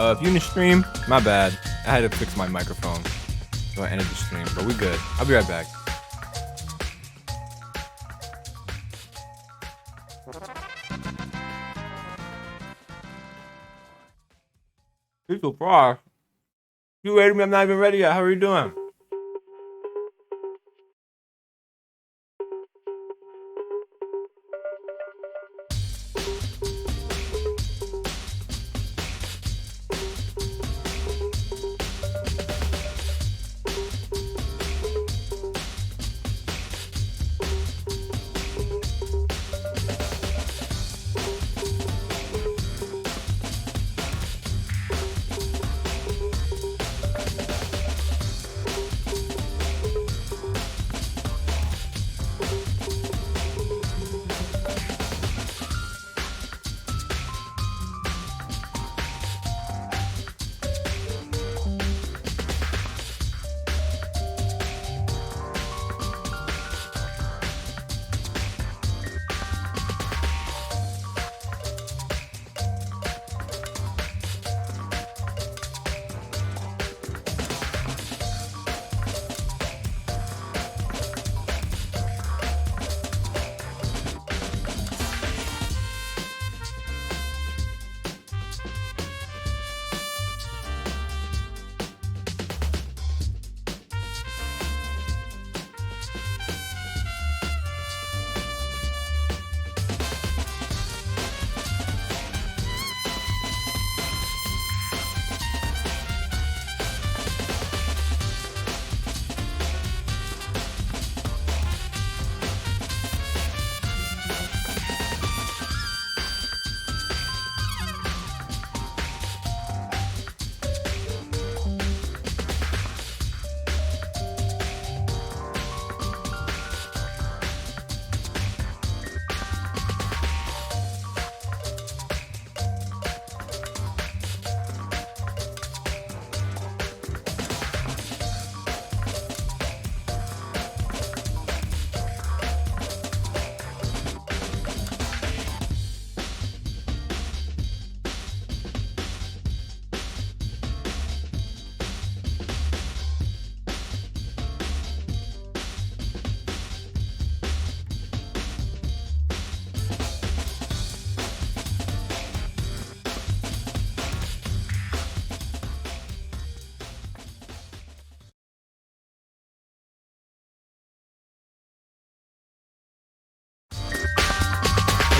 If you in the stream, my bad. I had to fix my microphone, so I ended the stream. But we good. I'll be right back. You're so far. You ready me? I'm not even ready yet. How are you doing?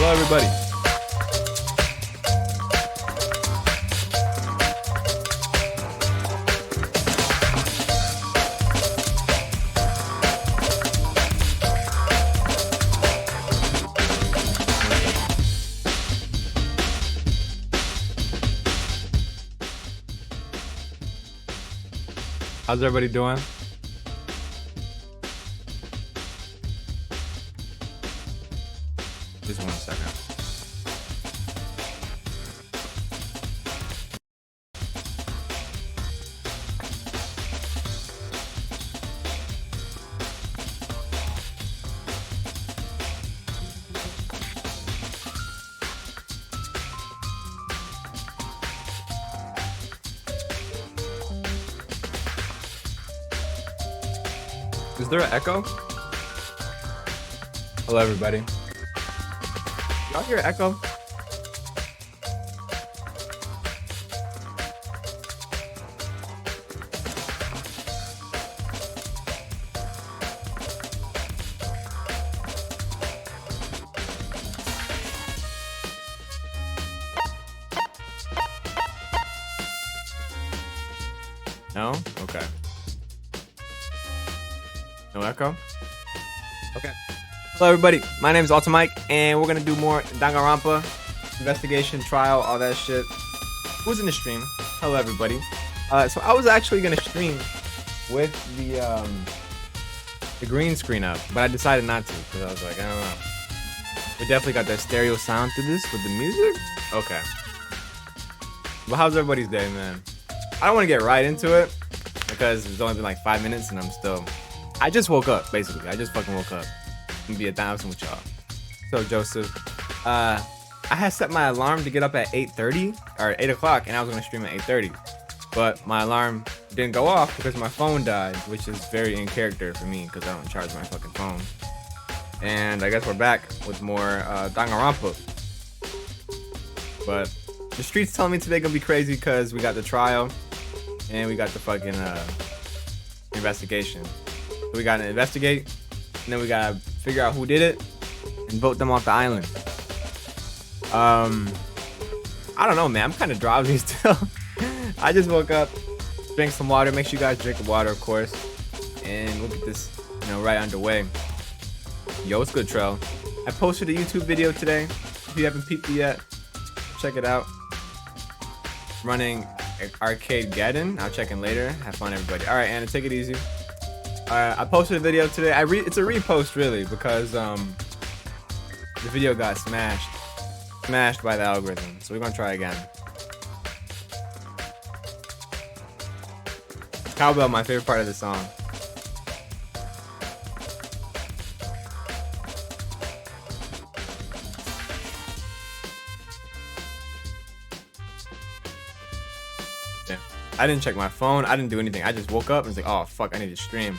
Hello, everybody. How's everybody doing? Just 1 second. Is there an echo? Hello, everybody. Y'all hear echo? No? Okay. No echo? Okay. Hello everybody, my name is Mike, and we're gonna do more Danganronpa, investigation, trial, all that shit. Who's in the stream? Hello everybody. So I was actually gonna stream with the green screen up, but I decided not to, because I was like, I don't know. We definitely got that stereo sound to this with the music? Okay. Well, how's everybody's day, man? I don't want to get right into it, because it's only been like 5 minutes, and I just woke up, basically. I just fucking woke up. I'm gonna be a thousand with y'all. So Joseph, I had set my alarm to get up at 8:30 or 8 o'clock, and I was gonna stream at 8:30. But my alarm didn't go off because my phone died, which is very in character for me because I don't charge my fucking phone. And I guess we're back with more Danganronpa. But the streets telling me today gonna be crazy because we got the trial and we got the fucking investigation. So we gotta investigate, and then we gotta figure out who did it and vote them off the island. I don't know, man. I'm kind of drowsy still. I just woke up, drank some water. Make sure you guys drink water, of course. And we'll get this, right underway. Yo, what's good, Trell? I posted a YouTube video today. If you haven't peeped it yet, check it out. Running Arcade Gaddon. I'll check in later. Have fun, everybody. All right, Anna, take it easy. I posted a video today. It's a repost, really, because the video got smashed by the algorithm. So we're gonna try again. Cowbell, my favorite part of the song. Yeah. I didn't check my phone. I didn't do anything. I just woke up and was like, oh fuck, I need to stream.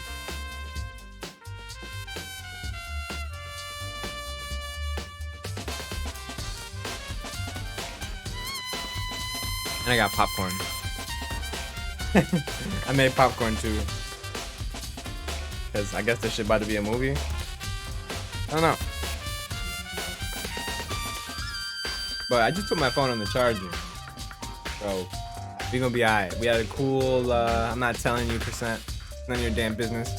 And I got popcorn. I made popcorn too. Because I guess this shit about to be a movie. I don't know. But I just put my phone on the charger. So we're gonna be alright. We had a cool, I'm not telling you percent. None of your damn business.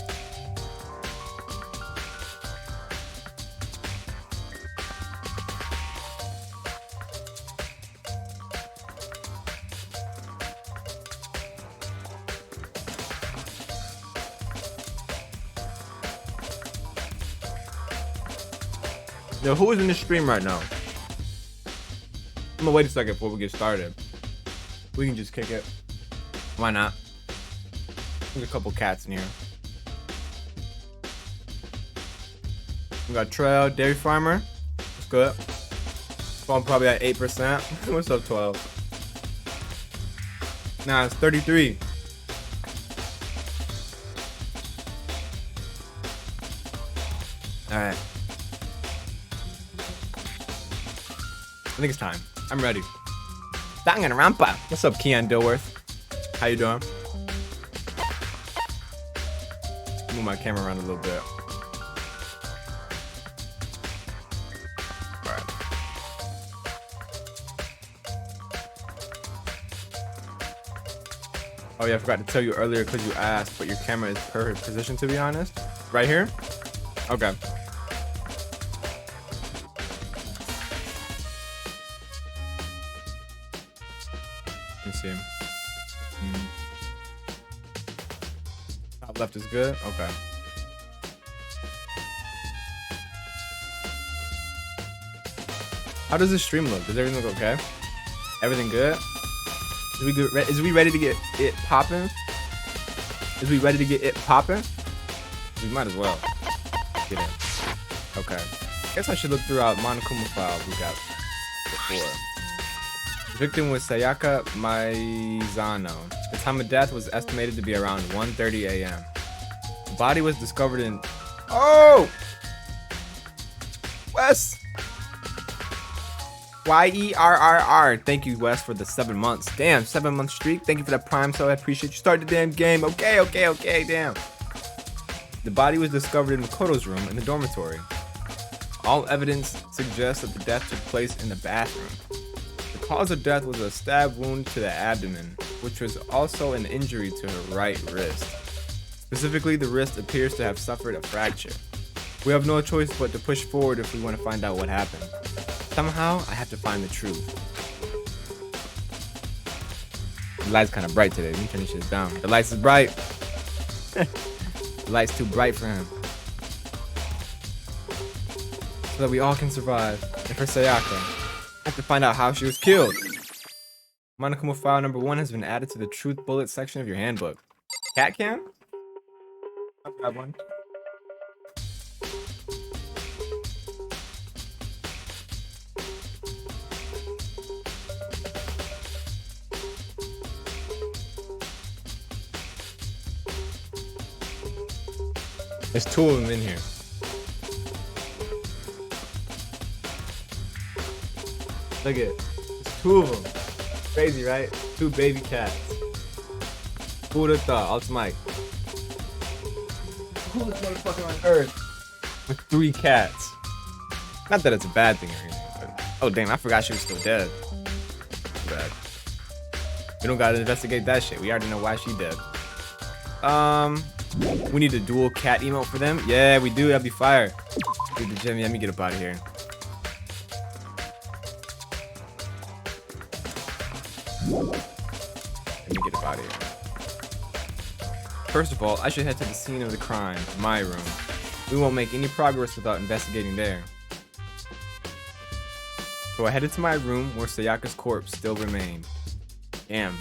Yo, who is in the stream right now? I'm gonna wait a second before we get started. We can just kick it. Why not? There's a couple cats in here. We got Trail, Dairy Farmer. That's good. Phone probably at 8%. What's up, 12? Nah, it's 33. Alright. I think it's time. I'm ready. Danganronpa. What's up, Keon Dilworth? How you doing? Move my camera around a little bit. Alright. Oh yeah, I forgot to tell you earlier because you asked, but your camera is perfect position, to be honest. Right here? Okay. Let me see. Top left is good? Okay. How does this stream look? Does everything look okay? Everything good? Is we ready to get it popping? Is we ready to get it popping? We might as well get in. Okay. Guess I should look throughout Monokuma files we got before. The victim was Sayaka Maizano. The time of death was estimated to be around 1:30 a.m. The body was discovered in... Oh! Wes! YERRR. Thank you, Wes, for the 7 months. Damn, 7-month streak. Thank you for that prime, so I appreciate you. Start the damn game. Okay, damn. The body was discovered in Makoto's room in the dormitory. All evidence suggests that the death took place in the bathroom. The cause of death was a stab wound to the abdomen, which was also an injury to her right wrist. Specifically, the wrist appears to have suffered a fracture. We have no choice but to push forward if we want to find out what happened. Somehow, I have to find the truth. The light's kind of bright today. Let me turn this shit down. The lights is bright. The light's too bright for him. So that we all can survive. And for Sayaka, I have to find out how she was killed. Monokuma file number 1 has been added to the truth bullet section of your handbook. Cat cam? I'll grab one. There's two of them in here. Look at it. There's two of them. Crazy, right? Two baby cats. Who would have thought? Alt Mike. Coolest motherfucker on earth. With 3 cats. Not that it's a bad thing or anything, but oh damn, I forgot she was still dead. Bad. We don't gotta investigate that shit. We already know why she dead. We need a dual cat emote for them. Yeah, we do. That'd be fire. Dude, the gym. Let me get up out of here. Let me get up out of here. First of all, I should head to the scene of the crime, my room. We won't make any progress without investigating there. So I headed to my room where Sayaka's corpse still remained. Damn.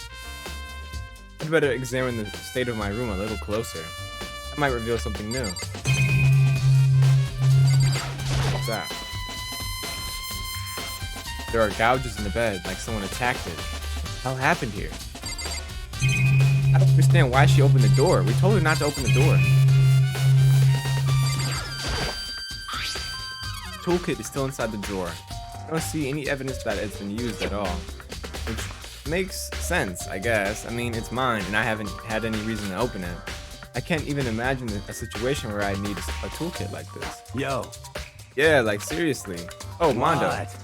I'd better examine the state of my room a little closer. That might reveal something new. What's that? There are gouges in the bed, like someone attacked it. What the hell happened here? I don't understand why she opened the door. We told her not to open the door. The toolkit is still inside the drawer. I don't see any evidence that it's been used at all. Which makes sense, I guess. I mean, it's mine, and I haven't had any reason to open it. I can't even imagine a situation where I need a toolkit like this. Yo. Yeah, like seriously. Oh, Mondo. What?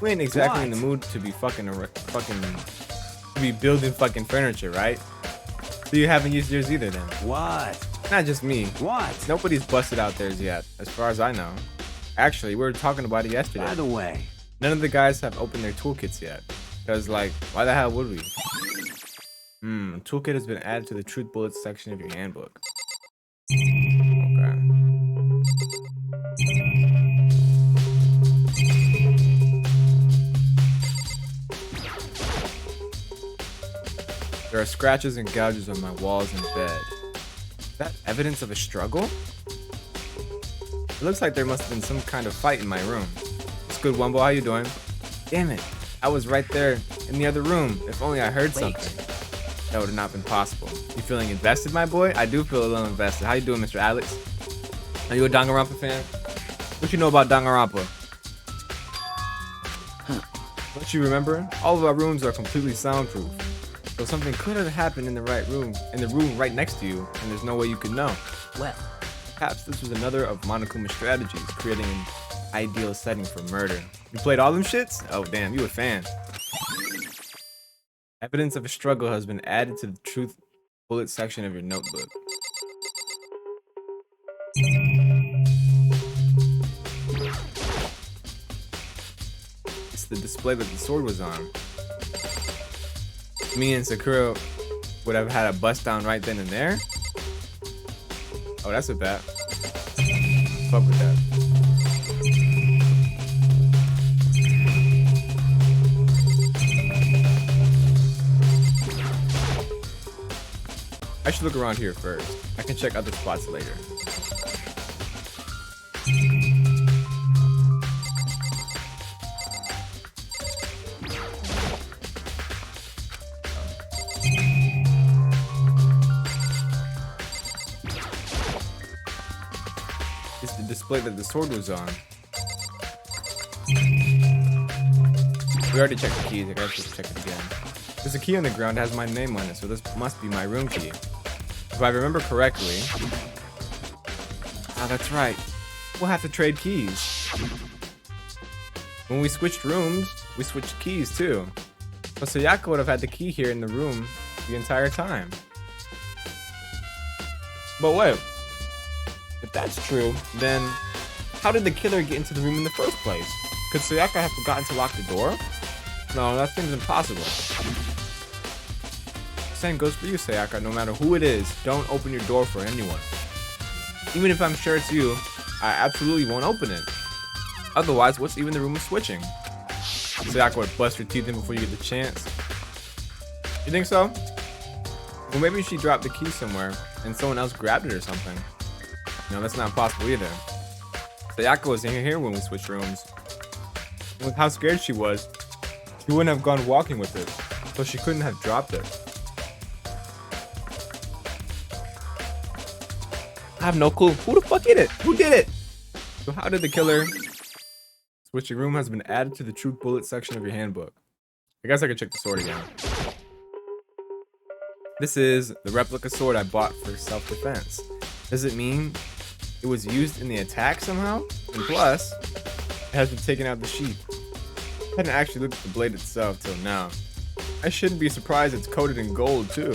We ain't exactly in What? the mood to be building fucking furniture, right? So you haven't used yours either then? What? Not just me. What? Nobody's busted out theirs yet, as far as I know. Actually, we were talking about it yesterday. By the way. None of the guys have opened their toolkits yet. Cause like, why the hell would we? Toolkit has been added to the truth bullets section of your handbook. Okay. There are scratches and gouges on my walls and bed. Is that evidence of a struggle? It looks like there must have been some kind of fight in my room. It's good, Wumbo. How you doing? Damn it. I was right there in the other room. If only I heard something. That would have not been possible. You feeling invested, my boy? I do feel a little invested. How you doing, Mr. Alex? Are you a Danganronpa fan? What you know about Danganronpa? Don't you remember? All of our rooms are completely soundproof. So something could have happened in the room right next to you, and there's no way you could know. Well. Perhaps this was another of Monokuma's strategies, creating an ideal setting for murder. You played all them shits? Oh damn, you a fan. Evidence of a struggle has been added to the truth bullet section of your notebook. It's the display that the sword was on. Me and Sakura would have had a bust down right then and there. Oh, that's a bet. Fuck with that. I should look around here first. I can check other spots later. It's the display that the sword was on. We already checked the keys. I gotta just check it again. There's a key on the ground that has my name on it, so this must be my room key. If I remember correctly. Ah, that's right. We'll have to trade keys. When we switched rooms, we switched keys too. So Sayaka would have had the key here in the room the entire time. But wait. If that's true, then how did the killer get into the room in the first place? Could Sayaka have forgotten to lock the door? No, that seems impossible. Same goes for you, Sayaka. No matter who it is, don't open your door for anyone. Even if I'm sure it's you, I absolutely won't open it. Otherwise, what's even the room of switching? Sayaka would bust her teeth in before you get the chance. You think so? Well, maybe she dropped the key somewhere and someone else grabbed it or something. No, that's not possible either. Sayaka was in here when we switched rooms. And with how scared she was, she wouldn't have gone walking with it, so she couldn't have dropped it. have no clue. Who the fuck did it? Who did it? So how did the killer... Switching room has been added to the truth bullet section of your handbook. I guess I could check the sword again. This is the replica sword I bought for self-defense. Does it mean it was used in the attack somehow? And plus, it has been taken out of the sheath. I hadn't actually looked at the blade itself till now. I shouldn't be surprised it's coated in gold too.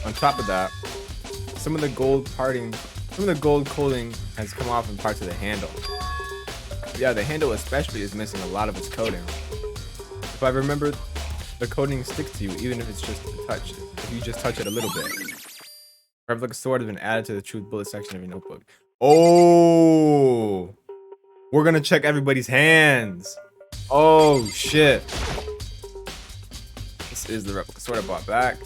On top of that, some of the gold coating has come off in parts of the handle. Yeah, the handle especially is missing a lot of its coating. If I remember, the coating sticks to you even if it's just a touch. If you just touch it a little bit. Replica sword has been added to the truth bullet section of your notebook. Oh, we're gonna check everybody's hands. Oh shit. This is the replica sword I bought back.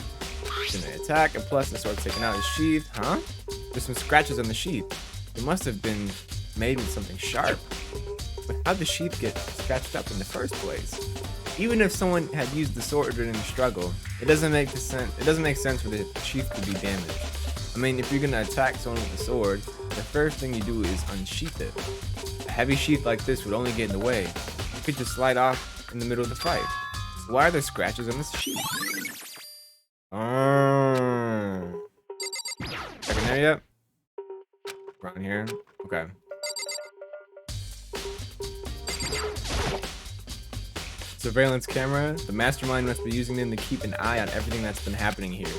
In the attack, and plus the sword taken out of the sheath. Huh? There's some scratches on the sheath. It must have been made with something sharp. But how'd the sheath get scratched up in the first place? Even if someone had used the sword during the struggle, it doesn't make sense for the sheath to be damaged. I mean, if you're gonna attack someone with a sword, the first thing you do is unsheath it. A heavy sheath like this would only get in the way. You could just slide off in the middle of the fight. So why are there scratches on this sheath? Checking there yet? Around here? Okay. Surveillance camera. The mastermind must be using them to keep an eye on everything that's been happening here.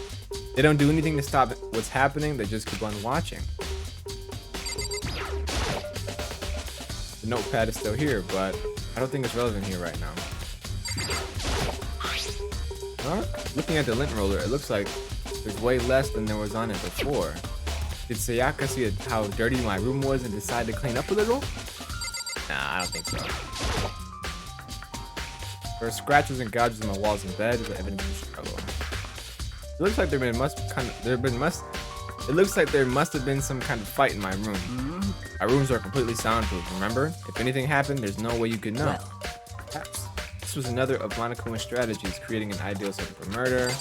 They don't do anything to stop what's happening, they just keep on watching. The notepad is still here, but I don't think it's relevant here right now. Huh? Looking at the lint roller, it looks like there's way less than there was on it before. Did Sayaka see how dirty my room was and decide to clean up a little? Nah, I don't think so. There are scratches and gouges on the walls and bed, but evidence of struggle. It looks like there must have been some kind of fight in my room. Our rooms are completely soundproof, remember? If anything happened, there's no way you could know. Perhaps this was another of Monokuma's strategies, creating an ideal setting for murder.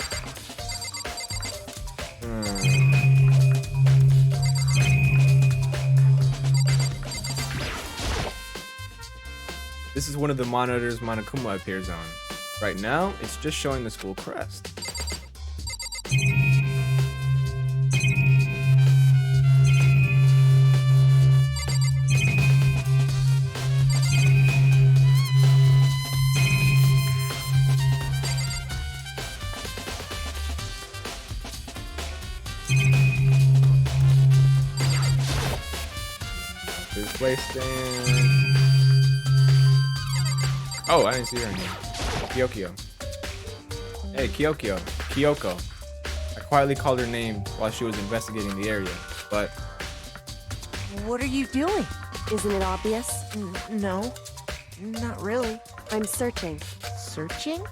This is one of the monitors Monokuma appears on. Right now, it's just showing the school crest. Display stand. Oh, I didn't see her name. Kyokyo. Hey, Kyoko. I quietly called her name while she was investigating the area, but... What are you doing? Isn't it obvious? No, not really. I'm searching. Searching?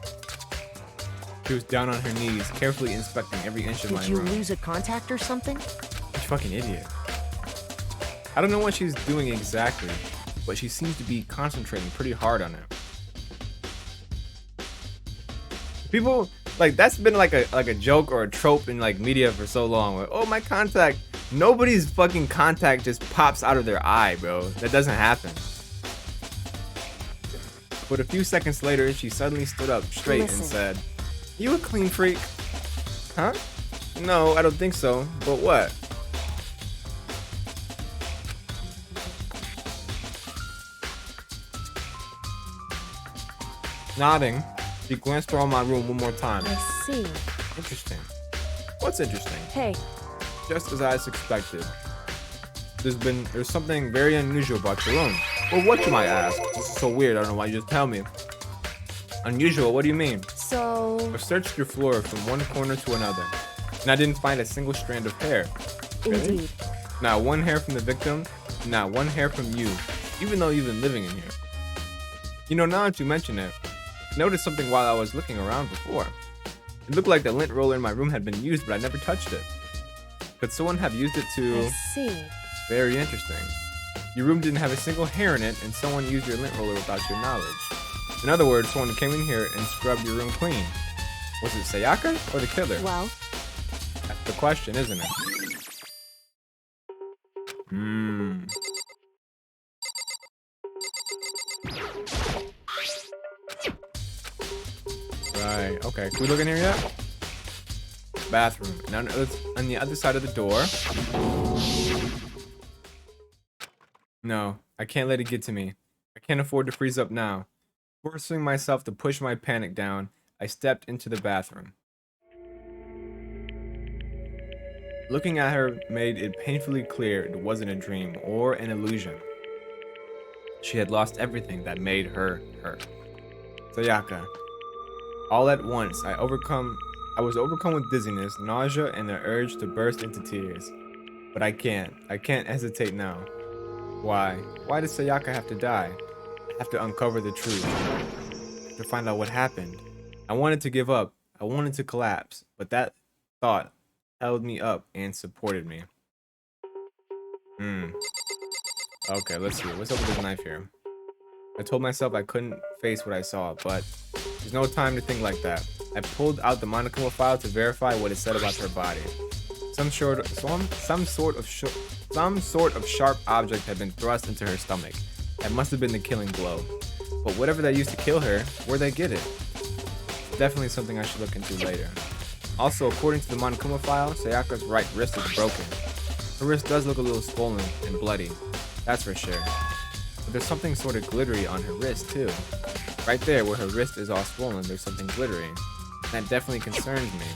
She was down on her knees, carefully inspecting every inch of my Did you room. lose a contact or something? You fucking idiot. I don't know what she's doing exactly, but she seems to be concentrating pretty hard on it. People, like, that's been like a joke or a trope in like media for so long. Like, oh, my contact. Nobody's fucking contact just pops out of their eye, bro. That doesn't happen. But a few seconds later, she suddenly stood up straight and said, "You a clean freak?" Huh? No, I don't think so. But what? Nodding, she glanced around my room one more time. I see. Interesting. What's interesting? Hey, Just as I suspected. There's something very unusual about your room. Well, what, you might ask? This is so weird, I don't know why you just tell me. Unusual, what do you mean? so... I searched your floor from one corner to another, and I didn't find a single strand of hair. Really? Indeed. Not one hair from the victim, not one hair from you, even though you've been living in here. You know, now that you mention it, I noticed something while I was looking around before. It looked like the lint roller in my room had been used, but I never touched it. Could someone have used it to... I see. Very interesting. Your room didn't have a single hair in it, and someone used your lint roller without your knowledge. In other words, someone came in here and scrubbed your room clean. Was it Sayaka or the killer? Well, That's the question, isn't it? Hmm. Right. Okay. Can we look in here yet? Bathroom. Now it's on the other side of the door. No, I can't let it get to me. I can't afford to freeze up now. Forcing myself to push my panic down, I stepped into the bathroom. Looking at her made it painfully clear it wasn't a dream or an illusion. She had lost everything that made her her. Sayaka. All at once, I was overcome with dizziness, nausea, and the urge to burst into tears. But I can't hesitate now. Why? Why did Sayaka have to die? I have to uncover the truth. I have to find out what happened. I wanted to give up. I wanted to collapse, but that thought held me up and supported me. Okay, let's see. What's up with this knife here? I told myself I couldn't face what I saw, but there's no time to think like that. I pulled out the Monokuma file to verify what it said about her body. Some sort of sharp object had been thrust into her stomach. That must have been the killing blow. But whatever they used to kill her, where'd they get it? It's definitely something I should look into later. Also, according to the Monokuma file, Sayaka's right wrist is broken. Her wrist does look a little swollen and bloody, that's for sure. But there's something sort of glittery on her wrist too. Right there where her wrist is all swollen, there's something glittery. And that definitely concerns me.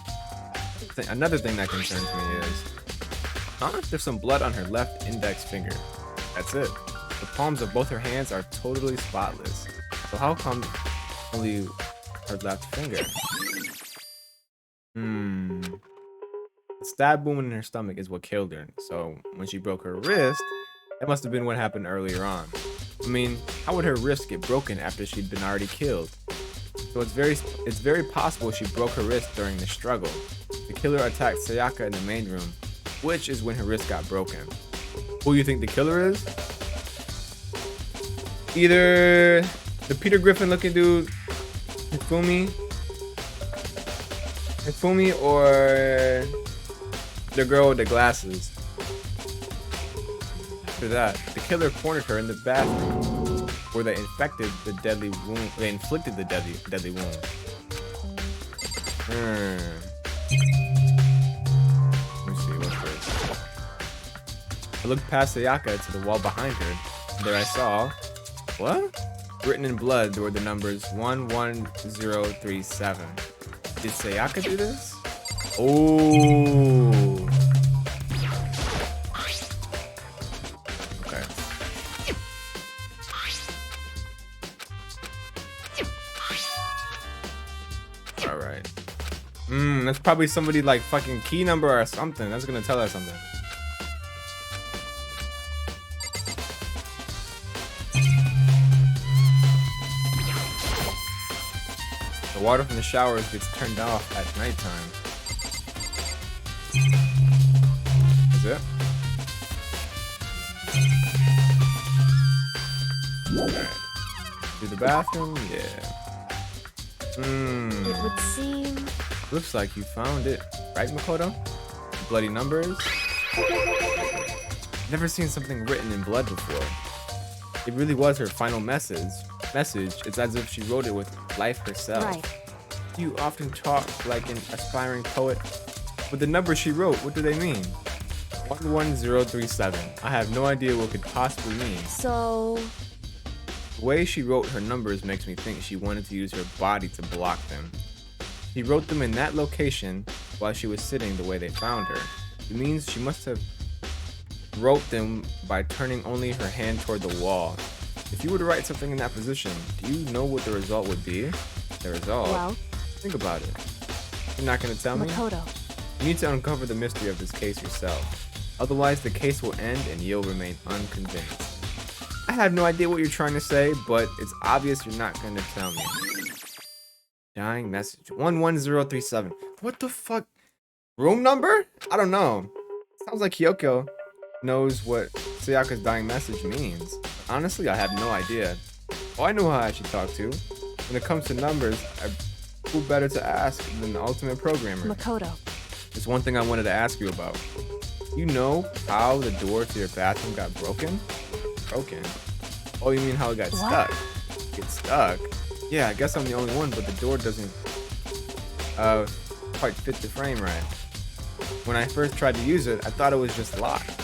Another thing that concerns me is, there's some blood on her left index finger. That's it. The palms of both her hands are totally spotless. So how come only her left finger? The stab wound in her stomach is what killed her. So when she broke her wrist, that must have been what happened earlier on. I mean, how would her wrist get broken after she'd been already killed? So it's very possible she broke her wrist during the struggle. The killer attacked Sayaka in the main room, which is when her wrist got broken. Who you think the killer is? Either the Peter Griffin looking dude, Hifumi, or the girl with the glasses. After that, the killer cornered her in the bathroom, where they inflicted the deadly wound. Let me see, what's this? I looked past Sayaka to the wall behind her, and there I saw, what? Written in blood were the numbers 11037. Did Sayaka do this? Oh. Okay. Alright. That's probably somebody like fucking key number or something. That's gonna tell us something. The water from the showers gets turned off at nighttime. Is it? Alright. To the bathroom? Yeah. It would seem. Looks like you found it. Right, Makoto? Bloody numbers? Never seen something written in blood before. It really was her final message. It's as if she wrote it with life herself. Right. You often talk like an aspiring poet, but the numbers she wrote, what do they mean? 11037. I have no idea what could possibly mean. So. The way she wrote her numbers makes me think she wanted to use her body to block them. She wrote them in that location while she was sitting the way they found her. It means she must have wrote them by turning only her hand toward the wall. If you were to write something in that position, do you know what the result would be? The result? Well. Think about it. You're not going to tell me? Makoto. You need to uncover the mystery of this case yourself. Otherwise, the case will end and you'll remain unconvinced. I have no idea what you're trying to say, but it's obvious you're not going to tell me. Dying message. 11037. What the fuck? Room number? I don't know. Sounds like Kyoko knows what Sayaka's dying message means. Honestly, I have no idea. Oh, I know who I should talk to. When it comes to numbers, who better to ask than the ultimate programmer? Makoto. There's one thing I wanted to ask you about. You know how the door to your bathroom got broken? Broken? Oh, you mean how it got stuck? Get stuck? Yeah, I guess I'm the only one, but the door doesn't quite fit the frame right. When I first tried to use it, I thought it was just locked.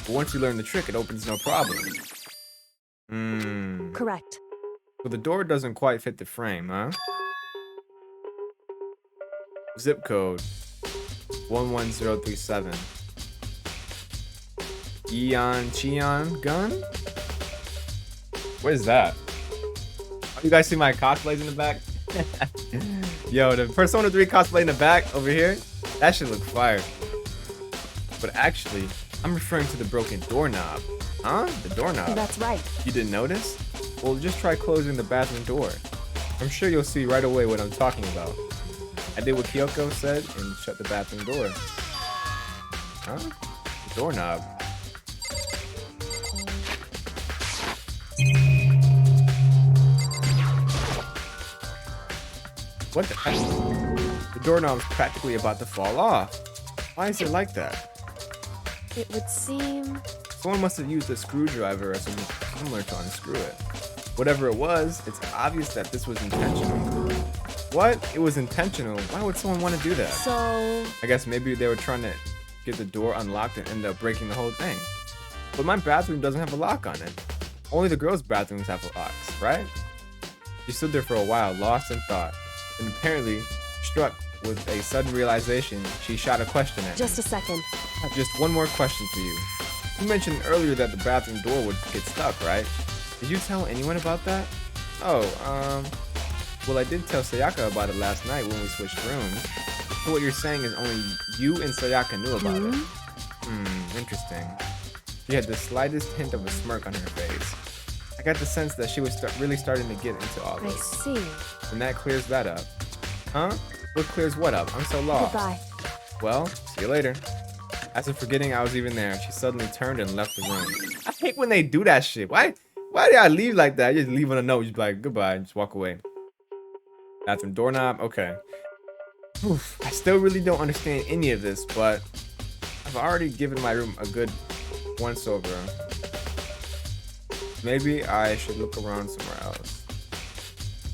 But once you learn the trick, it opens no problem. Correct. So the door doesn't quite fit the frame, huh? Zip code 11037. Eon Cheon gun? What is that? Oh, you guys see my cosplays in the back? Yo, the Persona 3 cosplay in the back over here, that should look fire. But actually, I'm referring to the broken doorknob. Huh? The doorknob. That's right. You didn't notice? Well, just try closing the bathroom door. I'm sure you'll see right away what I'm talking about. I did what Kyoko said and shut the bathroom door. Huh? The doorknob. What the heck? The doorknob's practically about to fall off. Why is it like that? It would seem... Someone must have used a screwdriver or something similar to unscrew it. Whatever it was, it's obvious that this was intentional. What? It was intentional? Why would someone want to do that? So... I guess maybe they were trying to get the door unlocked and end up breaking the whole thing. But my bathroom doesn't have a lock on it. Only the girls' bathrooms have locks, right? She stood there for a while, lost in thought, and apparently struck with a sudden realization. She shot a question at me. Just a second. I have just one more question for you. You mentioned earlier that the bathroom door would get stuck, right? Did you tell anyone about that? Oh, well, I did tell Sayaka about it last night when we switched rooms. So what you're saying is only you and Sayaka knew about it. Interesting. She had the slightest hint of a smirk on her face. I got the sense that she was really starting to get into all I this. see. And that clears that up. Huh? What clears what up? I'm so lost. Goodbye. Well, see you later. As if forgetting I was even there, she suddenly turned and left the room. I hate when they do that shit. Why do I leave like that? You just leave on a note, just be like, goodbye, and just walk away. Bathroom doorknob, okay. Oof. I still really don't understand any of this, but I've already given my room a good once over. Maybe I should look around somewhere else.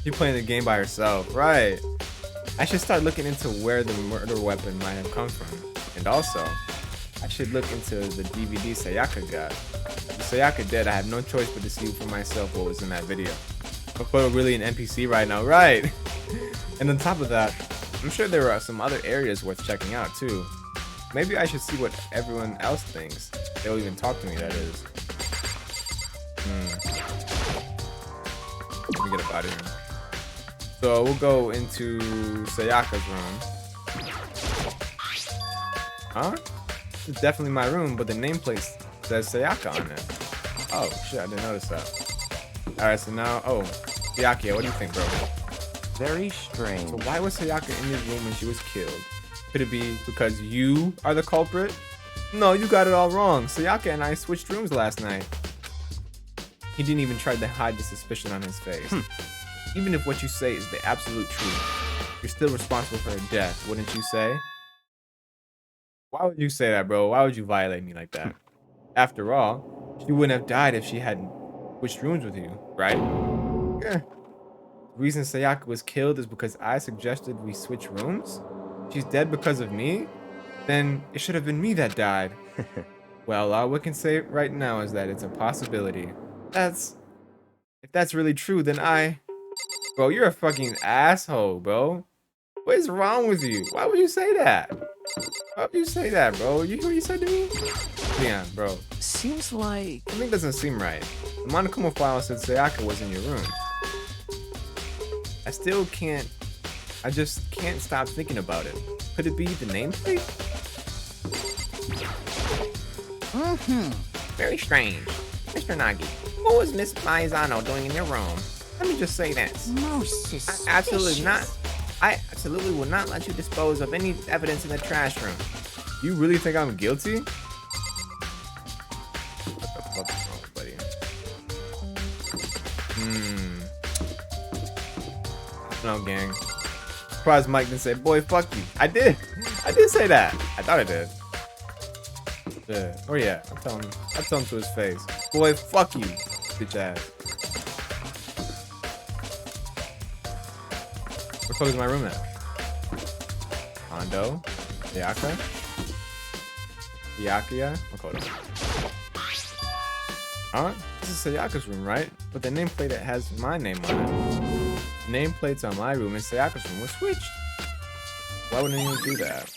She's playing the game by herself, right? I should start looking into where the murder weapon might have come from. And also, I should look into the DVD Sayaka got. With Sayaka dead, I have no choice but to see for myself what was in that video. I'm really an NPC right now, right? And on top of that, I'm sure there are some other areas worth checking out too. Maybe I should see what everyone else thinks. They'll even talk to me, that is. Let me get up out of here. So we'll go into Sayaka's room. Huh? This is definitely my room, but the nameplate says Sayaka on it. Oh shit, I didn't notice that. Alright, so now, oh, Sayaka, what do you think, bro? Very strange. So why was Sayaka in this room when she was killed? Could it be because you are the culprit? No, you got it all wrong. Sayaka and I switched rooms last night. He didn't even try to hide the suspicion on his face. Even if what you say is the absolute truth, you're still responsible for her death, wouldn't you say? Why would you say that, bro? Why would you violate me like that? After all, she wouldn't have died if she hadn't switched rooms with you, right? Yeah. The reason Sayaka was killed is because I suggested we switch rooms? She's dead because of me? Then it should have been me that died. Well, all we can say right now is that it's a possibility. If that's really true, then Bro, you're a fucking asshole, bro. What is wrong with you? Why would you say that? Why would you say that, bro? You hear what you said to me? Yeah, bro. Seems like... Something doesn't seem right. The Monokuma file said Sayaka was in your room. I just can't stop thinking about it. Could it be the nameplate? Very strange. Mr. Nagi, what was Miss Maizano doing in your room? Let me just say this. Most suspicious. I absolutely will not let you dispose of any evidence in the trash room. You really think I'm guilty? What the fuck is wrong, buddy? No, gang. Surprised Mike didn't say, boy, fuck you. I did say that. I thought I did. Yeah. Oh yeah. I tell him to his face. Boy, fuck you, bitch ass. Where the fuck is my room at? Hondo. Sayaka. Yakuya. Okay. Huh? This is Sayaka's room, right? But the nameplate that has my name on it. Nameplates on my room and Sayaka's room were switched. Why would anyone do that?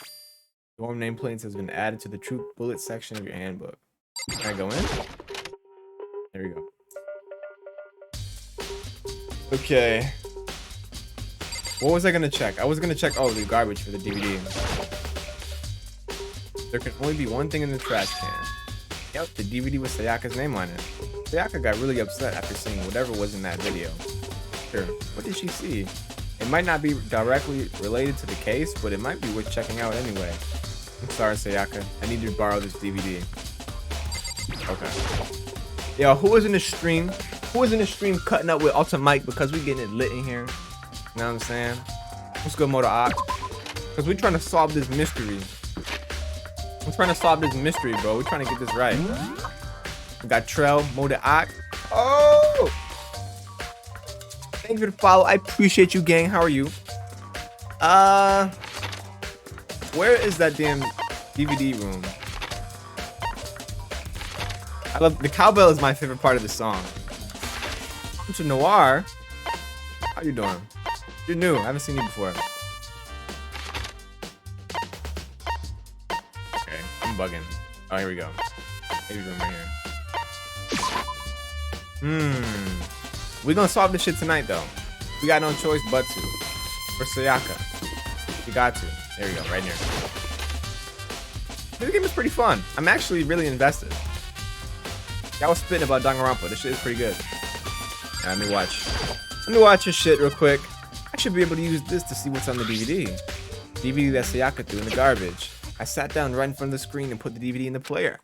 Dorm nameplates has been added to the troop bullet section of your handbook. Can I go in? There we go. Okay. What was I gonna check? I was gonna check, oh, the garbage for the DVD. There can only be one thing in the trash can. Yep, the DVD with Sayaka's name on it. Sayaka got really upset after seeing whatever was in that video. Sure, what did she see? It might not be directly related to the case, but it might be worth checking out anyway. I'm sorry, Sayaka. I need you to borrow this DVD. Okay. Yo, who was in the stream? Who was in the stream cutting up with Ultimate Mike because we getting it lit in here? You know what I'm saying? What's good, Motor Ox? Because we're trying to solve this mystery. We're trying to solve this mystery, bro. We're trying to get this right. We got Trell, Motor Ox. Oh! Thank you for the follow. I appreciate you, gang. How are you? Where is that damn DVD room? I love the cowbell is my favorite part of the song. Mr. Noir, how you doing? You're new. I haven't seen you before. Okay, I'm bugging. Oh, here we go. Maybe room right here. We're gonna solve this shit tonight, though. We got no choice but to. For Sayaka. You got to. There we go, right here. This game is pretty fun. I'm actually really invested. Y'all was spitting about Danganronpa. This shit is pretty good. Let me watch. Let me watch this shit real quick. I should be able to use this to see what's on the DVD. DVD that Sayaka threw in the garbage. I sat down right in front of the screen and put the DVD in the player.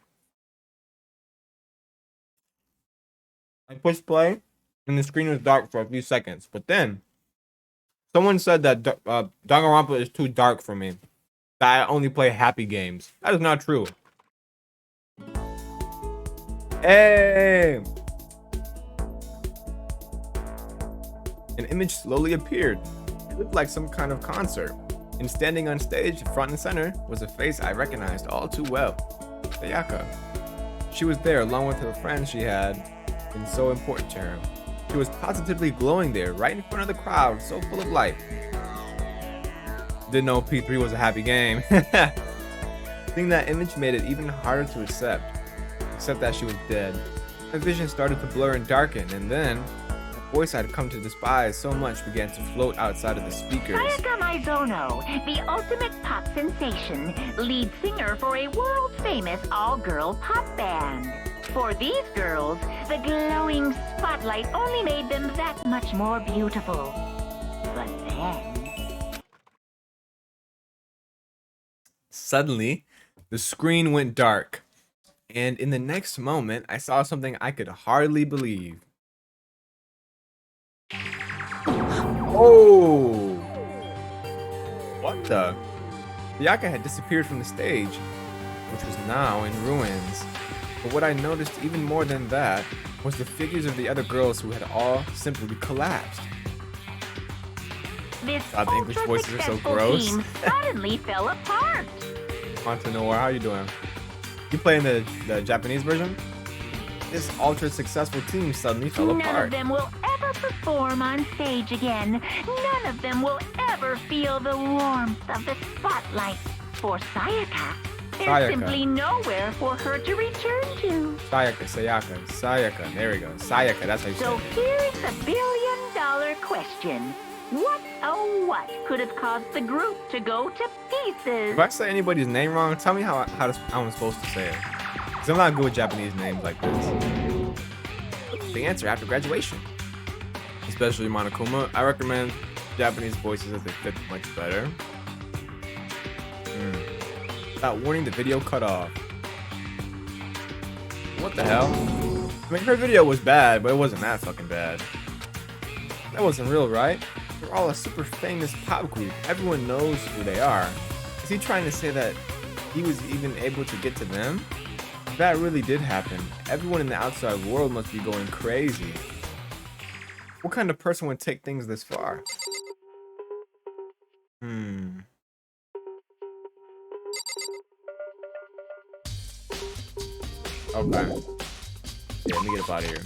I pushed play, and the screen was dark for a few seconds. But then, someone said that Danganronpa is too dark for me. That I only play happy games. That is not true. Hey! An image slowly appeared. It looked like some kind of concert. And standing on stage, front and center, was a face I recognized all too well. Sayaka. She was there along with her friend she had been so important to her. She was positively glowing there, right in front of the crowd, so full of life. Didn't know P3 was a happy game. Seeing that image made it even harder to accept that she was dead. My vision started to blur and darken, and then the voice I'd come to despise so much began to float outside of the speakers. Sayaka Maizono, the ultimate pop sensation, lead singer for a world-famous all-girl pop band. For these girls, the glowing spotlight only made them that much more beautiful. But then... Suddenly, the screen went dark, and in the next moment, I saw something I could hardly believe. Oh! What the? Sayaka had disappeared from the stage, which was now in ruins. But what I noticed even more than that was the figures of the other girls who had all simply collapsed. This God, the English voices are so gross. team suddenly fell apart. Monte Noir, how you doing? You playing the Japanese version? This ultra-successful team suddenly fell None apart. of them will ever perform on stage again. None of them will ever feel the warmth of the spotlight. For Sayaka, there's simply nowhere for her to return to. Sayaka. There we go. Sayaka, that's how you So say it. here's the billion-dollar question. What, oh what, could have caused the group to go to pieces? If I say anybody's name wrong, tell me how I'm supposed to say it. Because I'm not good with Japanese names like this. What's the answer after graduation? Especially Monokuma. I recommend Japanese voices as they fit much better. Without warning, the video cut off. What the hell? I mean, her video was bad, but it wasn't that fucking bad. That wasn't real, right? They're all a super famous pop group. Everyone knows who they are. Is he trying to say that he was even able to get to them? If that really did happen, everyone in the outside world must be going crazy. What kind of person would take things this far? Okay. Yeah, let me get up out of here.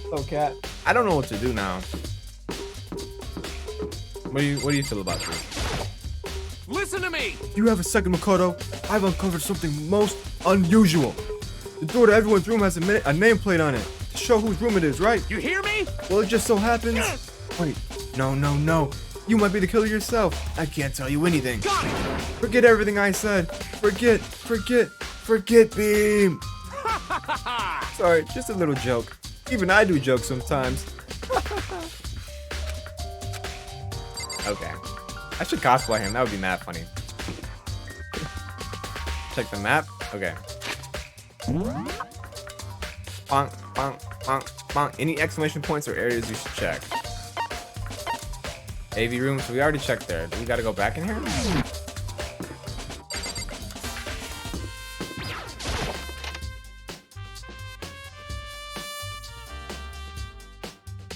Hello, cat. I don't know what to do now. What do you feel about this? Listen to me! You have a second, Makoto. I've uncovered something most unusual. The door to everyone's room has a nameplate on it to show whose room it is, right? You hear me? Well, it just so happens. Wait, no. You might be the killer yourself. I can't tell you anything. Got it! Forget everything I said. Forget, Beam. Sorry, just a little joke. Even I do jokes sometimes. Okay. I should cosplay him. That would be mad funny. Check the map. Okay. Bonk, bonk, bonk, bonk. Any exclamation points or areas you should check? AV room. So we already checked there. Do we gotta go back in here?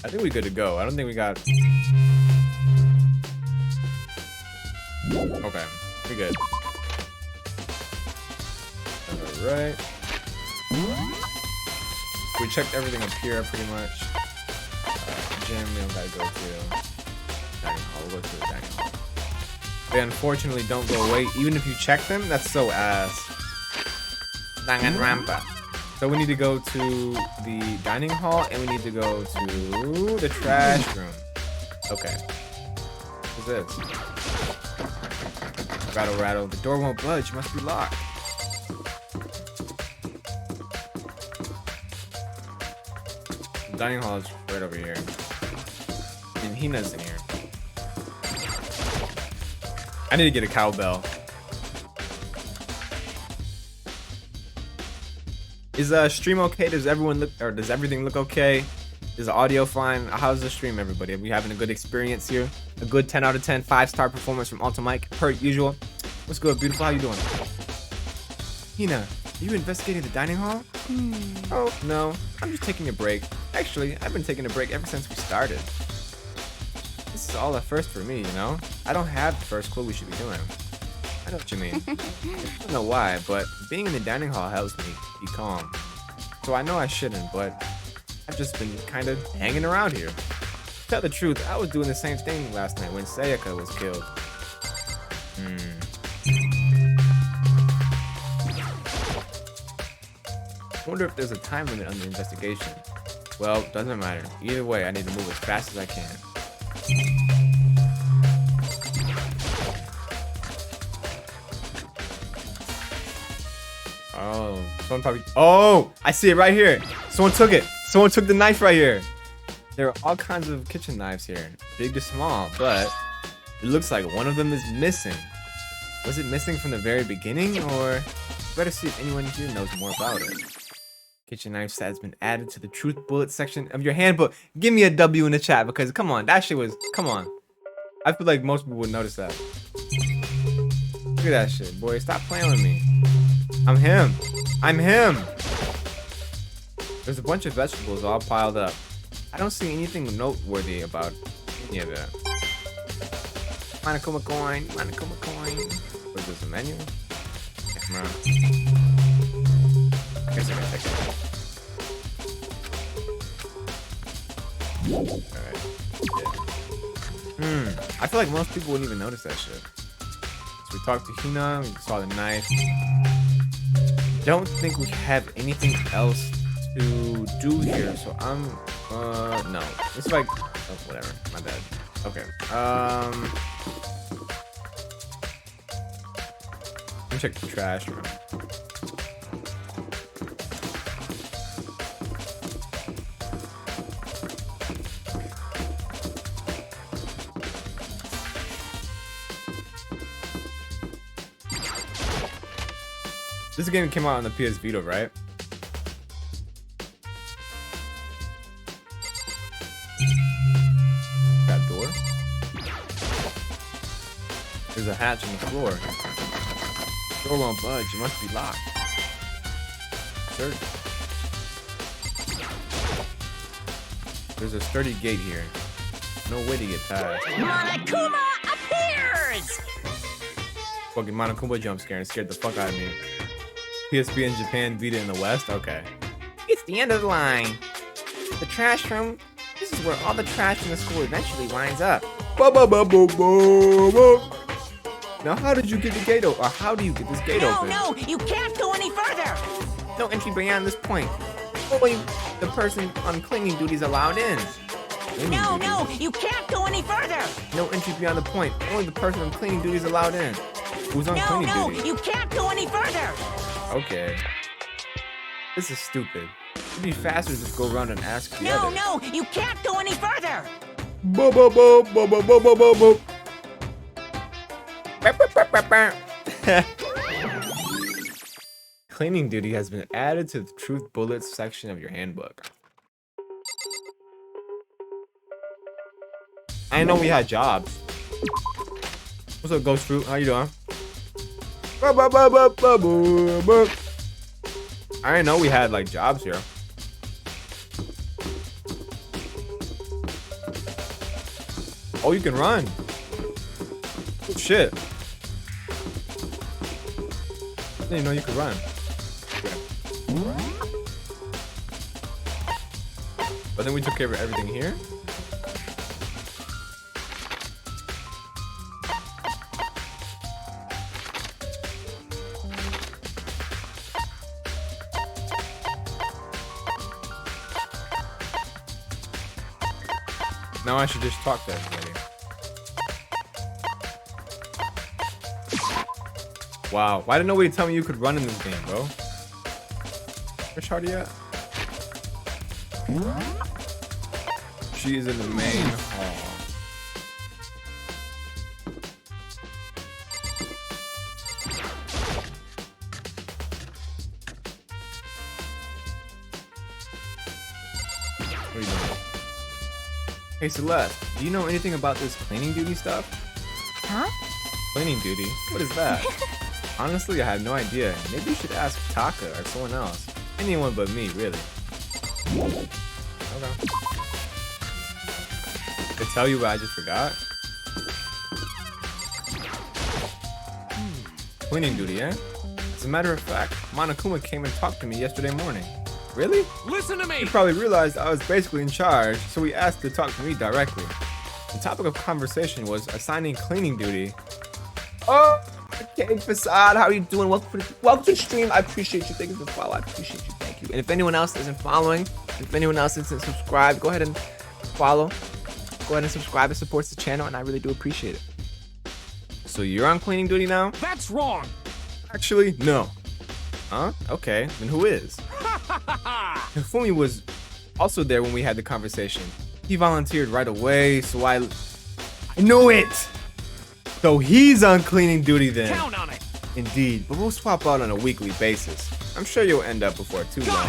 I think we're good to go. I don't think we got... Okay, we're good. Alright. We checked everything up here pretty much. Gym, we don't gotta go to. Dining hall, we'll go to the dining hall. They unfortunately don't go away. Even if you check them, that's so ass. Danganronpa. So we need to go to the dining hall and we need to go to the trash room. Okay. What's this? Rattle, rattle. The door won't budge. Must be locked. The dining hall is right over here. And Hina's in here. I need to get a cowbell. Is stream okay? Does everyone look, or does everything look okay? Is the audio fine? How's the stream, everybody? Are we having a good experience here? A good 10 out of 10, 5-star performance from Alta Mike, per usual. What's good, beautiful? How you doing? Hina, are you investigating the dining hall? Oh, no. I'm just taking a break. Actually, I've been taking a break ever since we started. This is all a first for me, you know? I don't have the first clue we should be doing. I know what you mean. I don't know why, but being in the dining hall helps me be calm. So I know I shouldn't, but I've just been kind of hanging around here. To tell the truth, I was doing the same thing last night when Sayaka was killed. I wonder if there's a time limit on the investigation. Well, doesn't matter. Either way, I need to move as fast as I can. Oh, someone probably... Oh, I see it right here. Someone took it. Someone took the knife right here. There are all kinds of kitchen knives here, big to small, but it looks like one of them is missing. Was it missing from the very beginning, or... Better see if anyone here knows more about it. Kitchen knife set has been added to the truth bullet section of your handbook. Give me a W in the chat, because come on, that shit was... Come on. I feel like most people would notice that. Look at that shit, boy. Stop playing with me. I'm him. I'm him. There's a bunch of vegetables all piled up. I don't see anything noteworthy about any of that. Monokuma coin. Monokuma coin. What is this, a menu? Yeah, come around. I guess I can take it. Alright. Yeah. I feel like most people wouldn't even notice that shit. So we talked to Hina, we saw the knife. Don't think we have anything else to do here, so I'm no. It's like, oh, whatever, my bad. Okay. Let me check the trash room. This game came out on the PS Vita, right? That door? There's a hatch in the floor. Door won't budge. It must be locked. sturdy. There's a sturdy gate here. No way to get past. Monokuma appears! Fucking Monokuma jump scare and scared the fuck out of me. PSP in Japan, Vita in the West? Okay. It's the end of the line. The trash room. This is where all the trash in the school eventually winds up. Now how did you get the gate open? Or how do you get this gate open? No, you can't go any further! No entry beyond this point. Only the person on cleaning duty is allowed in. No, you can't go any further! No entry beyond the point. Only the person on cleaning duty is allowed in. Who's on cleaning duty? You can't go any further! Okay. This is stupid. It'd be faster to just go around and ask the others. No, you can't go any further! Cleaning duty has been added to the truth bullets section of your handbook. I know we had jobs. What's up, Ghost Fruit? How you doing? I didn't know we had like jobs here. Oh, you can run. Oh, shit. I didn't know you could run. Okay. But then we took care of everything here. Now I should just talk to everybody. Wow, why didn't nobody tell me you could run in this game, bro? Where's Shardy at? She is in the main hall. What are you doing? Hey Celeste, do you know anything about this cleaning duty stuff? Huh? Cleaning duty? What is that? Honestly, I have no idea. Maybe you should ask Taka or someone else. Anyone but me, really. Okay. To tell you what I just forgot? Cleaning duty, eh? As a matter of fact, Monokuma came and talked to me yesterday morning. Really? Listen to me! He probably realized I was basically in charge, so he asked to talk to me directly. The topic of conversation was assigning cleaning duty. Oh, okay, Facade, how are you doing? Welcome to the stream. I appreciate you. Thank you for the follow. I appreciate you. Thank you. And if anyone else isn't following, if anyone else isn't subscribed, go ahead and follow. Go ahead and subscribe. It supports the channel, and I really do appreciate it. So you're on cleaning duty now? That's wrong! Actually, no. Huh? Okay, then who is? Hifumi was also there when we had the conversation. He volunteered right away, so I knew it! So he's on cleaning duty then. Count on it! Indeed, but we'll swap out on a weekly basis. I'm sure you'll end up before too long.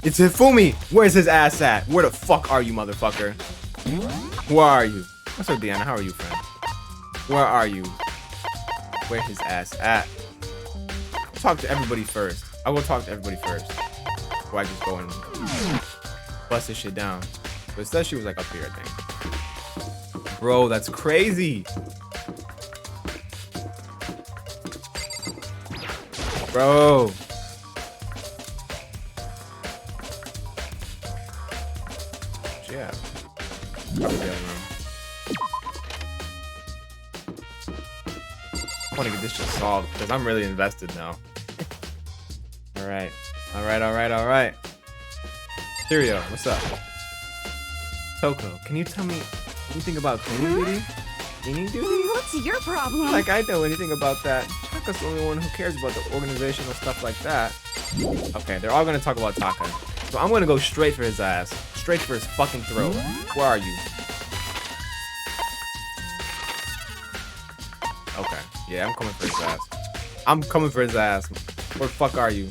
It's Hifumi! Where's his ass at? Where the fuck are you, motherfucker? Where are you? What's up, Deanna? How are you, friend? Where are you? Where his ass at? Talk to everybody first. I will talk to everybody first before I just go and bust this shit down. But it says she was like up here, I think. Bro, that's crazy. Bro. Yeah. I want to get this shit solved because I'm really invested now. Alright. Alright. Stereo, what's up? Toko, can you tell me anything about cleaning duty? Cleaning duty? What's your problem? Like I know anything about that. Taka's the only one who cares about the organizational stuff like that. Okay, they're all gonna talk about Taka. So I'm gonna go straight for his ass. Straight for his fucking throat. Where are you? Okay. Yeah, I'm coming for his ass. I'm coming for his ass. Where the fuck are you?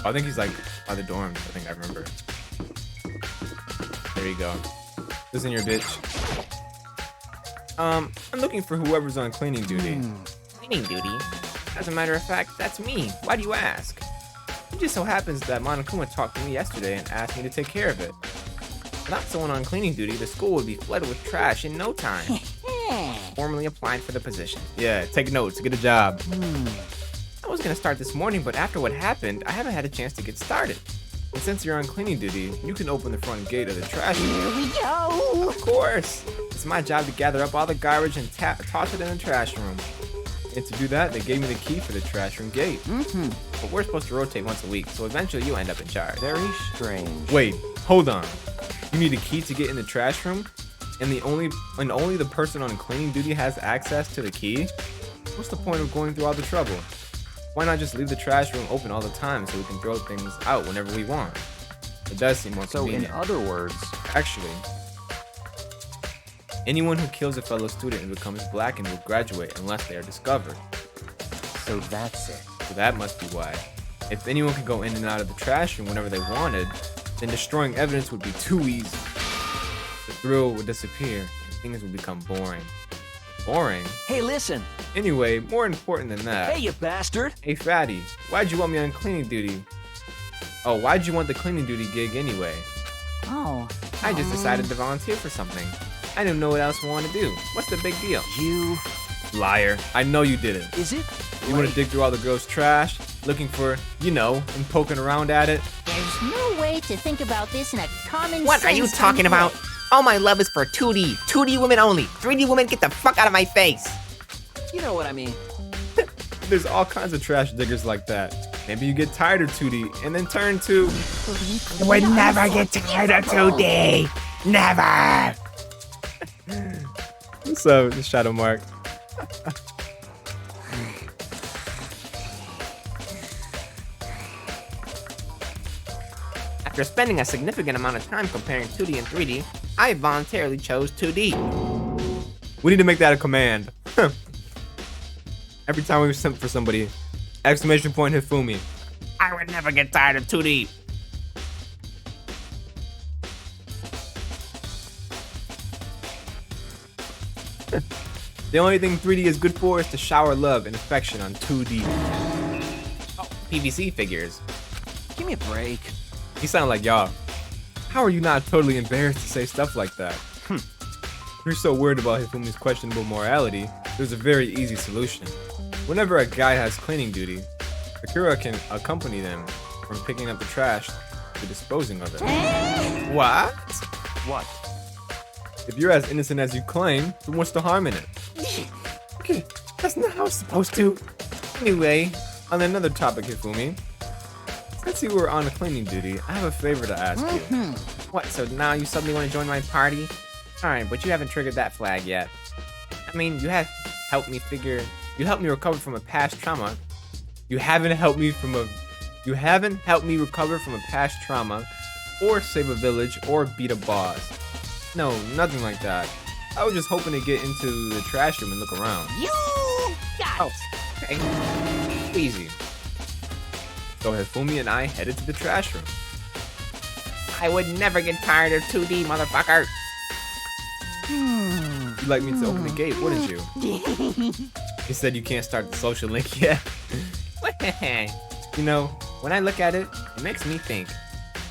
I think he's like by the dorms. I think I remember. There you go. Listen here, bitch. I'm looking for whoever's on cleaning duty. Cleaning duty? As a matter of fact, that's me. Why do you ask? It just so happens that Monokuma talked to me yesterday and asked me to take care of it. Without someone on cleaning duty, the school would be flooded with trash in no time. Formally applied for the position. Yeah, take notes, get a job. I was gonna start this morning, but after what happened, I haven't had a chance to get started. And since you're on cleaning duty, you can open the front gate of the trash room. Here we go. Of course! It's my job to gather up all the garbage and toss it in the trash room. And to do that, they gave me the key for the trash room gate. But we're supposed to rotate once a week, so eventually you end up in charge. Very strange. Wait, hold on. You need a key to get in the trash room? And only the person on cleaning duty has access to the key? What's the point of going through all the trouble? Why not just leave the trash room open all the time so we can throw things out whenever we want? It does seem more So in convenient. other words, Actually, anyone who kills a fellow student and becomes blackened will graduate unless they are discovered. so that's it. So that must be why. If anyone could go in and out of the trash room whenever they wanted, then destroying evidence would be too easy. The thrill would disappear and things would become boring. Boring? Hey, listen. Anyway, more important than that. Hey, you bastard. Hey, fatty, why'd you want me on cleaning duty? Oh, why'd you want the cleaning duty gig anyway? Oh. I just decided to volunteer for something. I didn't know what else I wanted to do. What's the big deal? You. Liar. I know you didn't. Is it? You want to dig through all the girls' trash, looking for, and poking around at it? There's no way to think about this in a common What are you sense talking kind of about? All my love is for 2D. 2D women only. 3D women, get the fuck out of my face. You know what I mean. There's all kinds of trash diggers like that. Maybe you get tired of 2D and then turn to... You would never get tired of 2D. Never. What's up, Shadow Mark? After spending a significant amount of time comparing 2D and 3D, I voluntarily chose 2D. We need to make that a command. Every time we simp for somebody, exclamation point Hifumi. I would never get tired of 2D. The only thing 3D is good for is to shower love and affection on 2D. Oh, PVC figures. Give me a break. You sound like y'all. How are you not totally embarrassed to say stuff like that? If you're so worried about Hifumi's questionable morality, there's a very easy solution. Whenever a guy has cleaning duty, Akira can accompany them from picking up the trash to disposing of it. What? What? If you're as innocent as you claim, then what's the harm in it? Okay, that's not how it's supposed to. Anyway, on another topic, Hifumi. Since you were on cleaning duty, I have a favor to ask you. What, so now you suddenly want to join my party? Alright, but you haven't triggered that flag yet. I mean, you have helped me recover from a past trauma. You haven't helped me recover from a past trauma, or save a village, or beat a boss. No, nothing like that. I was just hoping to get into the trash room and look around. You got Oh, okay. Easy. So Hifumi and I headed to the trash room. I would never get tired of 2D, motherfucker. You'd like me to open the gate, wouldn't you? You said you can't start the social link yet. You know, when I look at it, it makes me think.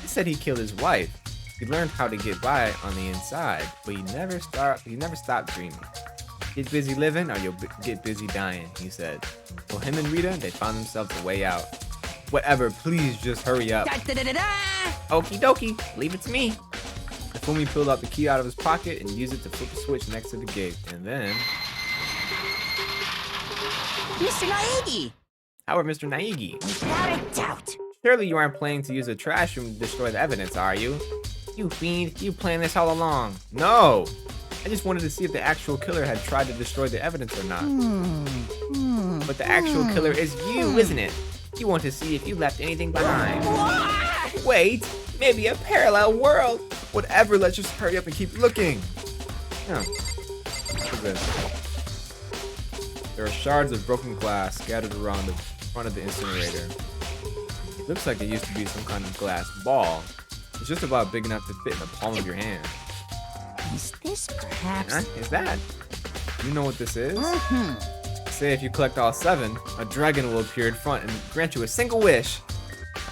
He said he killed his wife. He learned how to get by on the inside, but he never stopped dreaming. Get busy living or you'll get busy dying, he said. So him and Rita, they found themselves a way out. Whatever, please just hurry up. Okie dokie, leave it to me. Hifumi pulled out the key out of his pocket and used it to flip the switch next to the gate. And then... Mr. Naegi. Howard, Mr. Naegi. Without a doubt. Surely you aren't planning to use a trash room to destroy the evidence, are you? You fiend, you planned this all along. No! I just wanted to see if the actual killer had tried to destroy the evidence or not. But the actual killer is you, isn't it? You want to see if you left anything behind. Wait! Maybe a parallel world! Whatever, let's just hurry up and keep looking! Huh. What's this? There are shards of broken glass scattered around the front of the incinerator. It looks like it used to be some kind of glass ball. It's just about big enough to fit in the palm of your hand. Is this perhaps... Huh? Is that? You know what this is? This say if you collect all 7, a dragon will appear in front and grant you a single wish.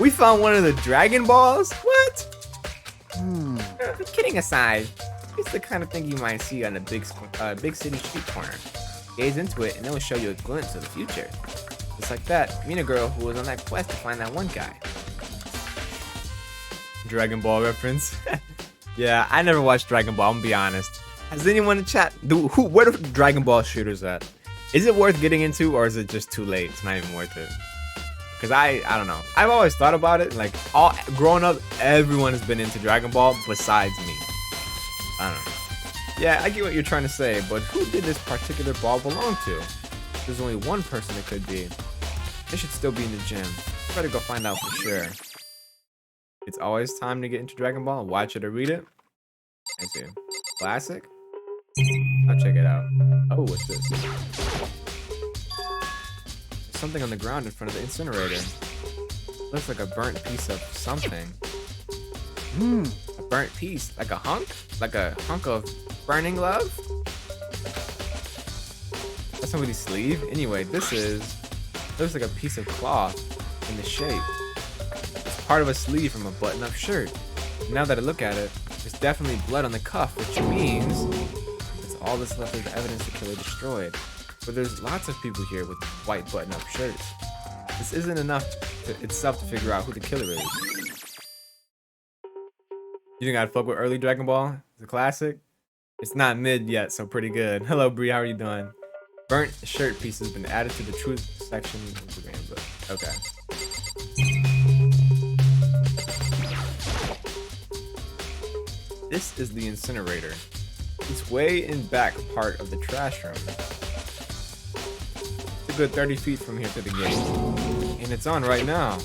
We found one of the Dragon Balls? What? Kidding aside, it's the kind of thing you might see on a big city street corner. Gaze into it and it will show you a glimpse of the future. Just like that, meet a girl who was on that quest to find that one guy. Dragon Ball reference. Yeah, I never watched Dragon Ball, I'm gonna be honest. Has anyone in chat, where are Dragon Ball shooters at? Is it worth getting into or is it just too late? It's not even worth it. Cause I don't know. I've always thought about it. Like growing up, everyone has been into Dragon Ball besides me. I don't know. Yeah, I get what you're trying to say, but who did this particular ball belong to? There's only one person it could be. They should still be in the gym. Better go find out for sure. It's always time to get into Dragon Ball. Watch it or read it. I see. Classic? I'll check it out. Oh, what's this? There's something on the ground in front of the incinerator. Looks like a burnt piece of something. A burnt piece? Like a hunk? Like a hunk of burning love? That's somebody's sleeve? Anyway, looks like a piece of cloth in the shape. It's part of a sleeve from a button-up shirt. Now that I look at it, there's definitely blood on the cuff, which means it's all that's left of the evidence the killer destroyed. But there's lots of people here with white button-up shirts. This isn't enough itself to figure out who the killer is. You think I'd fuck with early Dragon Ball? It's a classic? It's not mid yet, so pretty good. Hello, Bree, how are you doing? Burnt shirt piece has been added to the truth section of the game book. Okay. This is the incinerator. It's way in back part of the trash room. It's a good 30 feet from here to the gate. And it's on right now.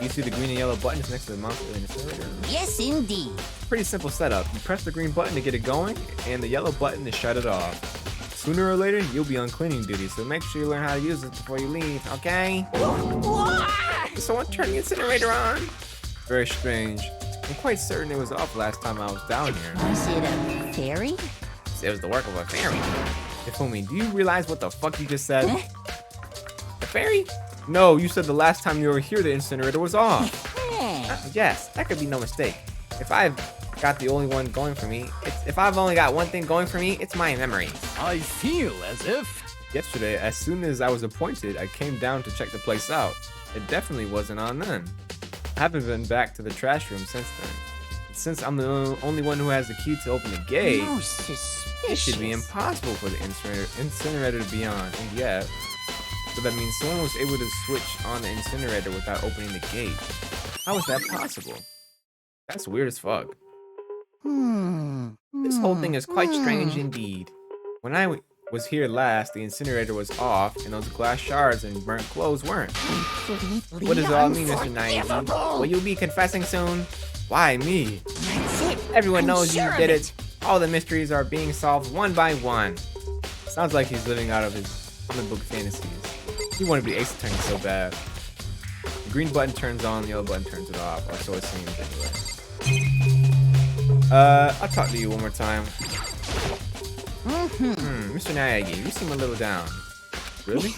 You see the green and yellow buttons next to the mouth of the incinerator? Yes, indeed. Pretty simple setup. You press the green button to get it going, and the yellow button to shut it off. Sooner or later, you'll be on cleaning duty, so make sure you learn how to use it before you leave, okay? Someone turn the incinerator on? Very strange. I'm quite certain it was off last time I was down here. Was it a fairy? It was the work of a fairy. Ifumi, do you realize what the fuck you just said? A fairy? No, you said the last time you were here the incinerator was off. Yes, that could be no mistake. If I've only got one thing going for me, it's my memory. I feel as if... Yesterday, as soon as I was appointed, I came down to check the place out. It definitely wasn't on then. I haven't been back to the trash room since then. Since I'm the only one who has the key to open the gate, it should be impossible for the incinerator to be on, and yet... So that means someone was able to switch on the incinerator without opening the gate. How is that possible? That's weird as fuck. This whole thing is quite strange indeed. When I was here last, the incinerator was off, and those glass shards and burnt clothes weren't. What does it all mean, Mr. Naegi? Will you be confessing soon? Why me? Everyone knows you did it. All the mysteries are being solved one by one. Sounds like he's living out of his comic book fantasies. He wanted to be Ace Attorney so bad. The green button turns on, the yellow button turns it off, or so it seems anyway. I'll talk to you one more time. Mr. Naegi, you seem a little down. Really?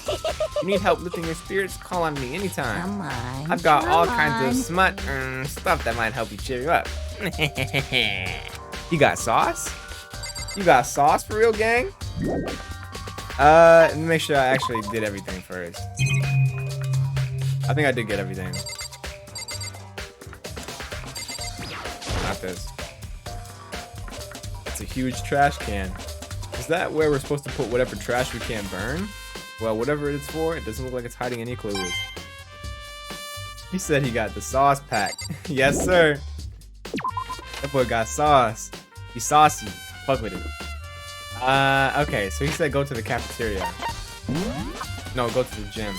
You need help lifting your spirits? Call on me anytime. Come on. I've got all kinds of smut stuff that might help you cheer you up. You got sauce? You got sauce for real, gang? Let me make sure I actually did everything first. I think I did get everything. Not this. It's a huge trash can. Is that where we're supposed to put whatever trash we can't burn? Well, whatever it's for, it doesn't look like it's hiding any clues. He said he got the sauce pack. Yes, sir. That boy got sauce. He's saucy. Fuck with it. Okay, so he said go to the cafeteria. No, go to the gym.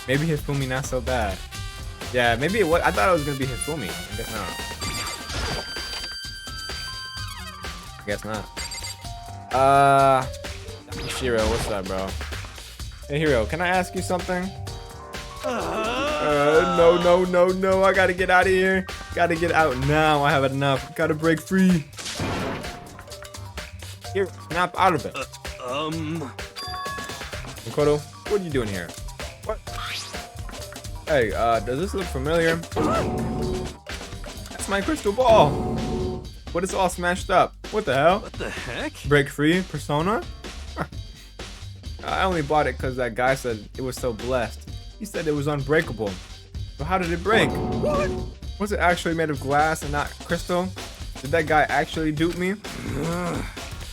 Maybe Hifumi not so bad. Yeah, maybe it was. I thought it was gonna be Hifumi. I guess not. I guess not. Shiro, what's up, bro? Hey, Hiro, can I ask you something? No, I gotta get out of here. Gotta get out now. I have enough. Gotta break free. Here, snap out of it. Makoto, what are you doing here? What? Hey, does this look familiar? That's my crystal ball. But it's all smashed up. What the hell? What the heck? Break free, Persona? I only bought it because that guy said it was so blessed. He said it was unbreakable. So how did it break? What? Was it actually made of glass and not crystal? Did that guy actually dupe me?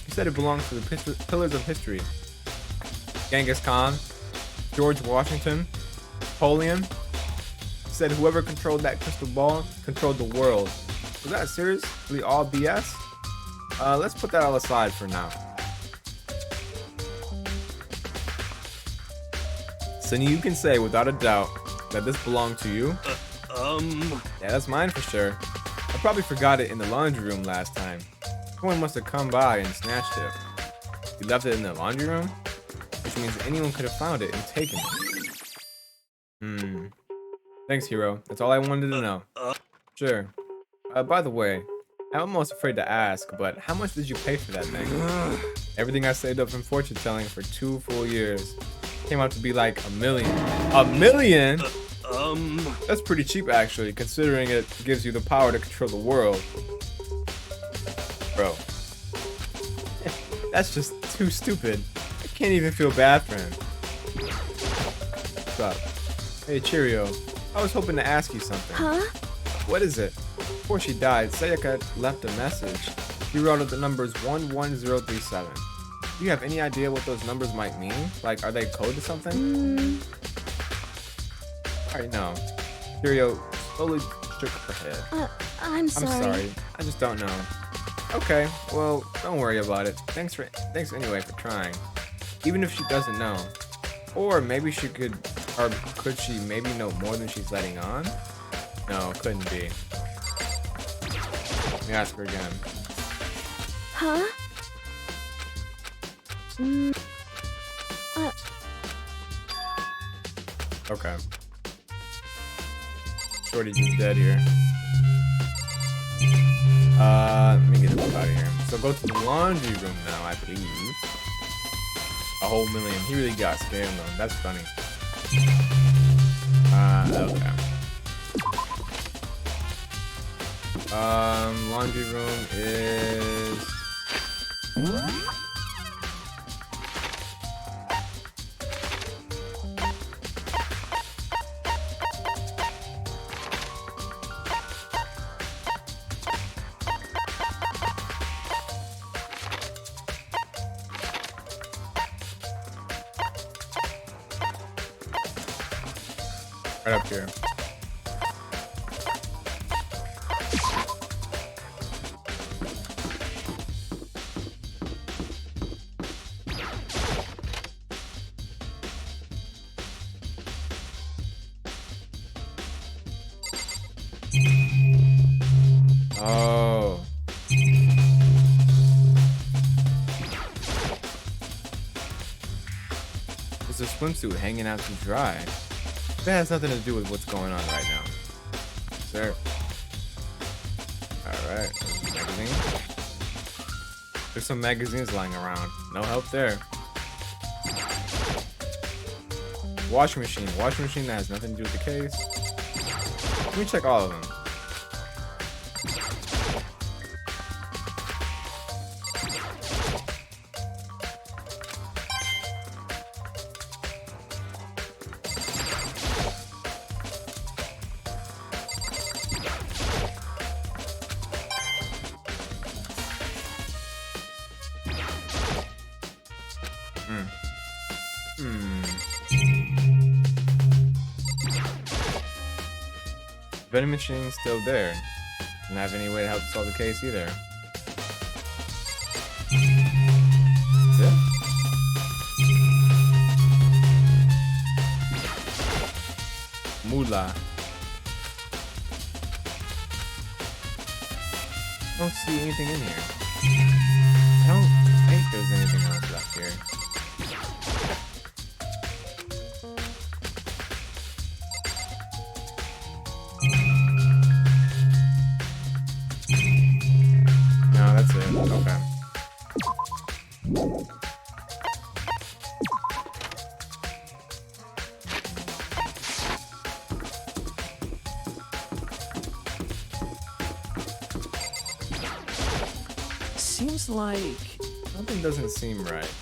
He said it belongs to the pillars of history. Genghis Khan, George Washington, Napoleon. He said whoever controlled that crystal ball controlled the world. Was that seriously all BS? Let's put that all aside for now. So you can say without a doubt that this belonged to you? Yeah, that's mine for sure. I probably forgot it in the laundry room last time. Someone must have come by and snatched it. You left it in the laundry room? Which means anyone could have found it and taken it. Thanks, Hero. That's all I wanted to know. Sure. By the way, I'm almost afraid to ask, but how much did you pay for that thing? Everything I saved up from fortune telling for 2 full years came out to be like $1 million. $1 million? That's pretty cheap actually, considering it gives you the power to control the world. Bro. That's just too stupid. I can't even feel bad for him. What's up? Hey, Cheerio. I was hoping to ask you something. Huh? What is it? Before she died, Sayaka left a message. She wrote out the numbers 11037. Do you have any idea what those numbers might mean? Like, are they code to something? Alright, no. Cheerio slowly shook her head. I'm sorry. I just don't know. Okay, well, don't worry about it. Thanks anyway for trying. Even if she doesn't know. Or maybe she could, or could she maybe know more than she's letting on? No, couldn't be. Let me ask her again. Huh? Okay. Shorty's just dead here. Let me get him out of here. So go to the laundry room now, I believe. A whole million. He really got scared though. That's funny. Okay. Laundry room is... right up here. Oh. It's a swimsuit hanging out to dry. That has nothing to do with what's going on right now. Sir. Alright. Magazine. There's some magazines lying around. No help there. Washing machine. Washing machine that has nothing to do with the case. Let me check all of them. Vending machine's still there. Don't have any way to help solve the case either. That's it. Moolah. I don't see anything in here. I don't think there's anything else left here. seems like... Something doesn't seem right.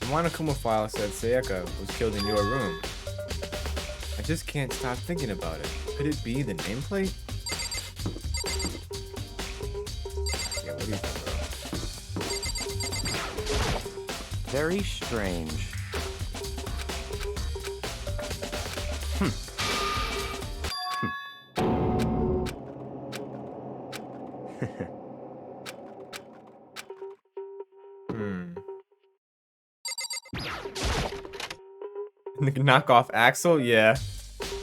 The Monokuma file said Sayaka was killed in your room. I just can't stop thinking about it. Could it be the nameplate? Yeah, what do you think, bro? Very strange. Knock off Axel? Yeah. I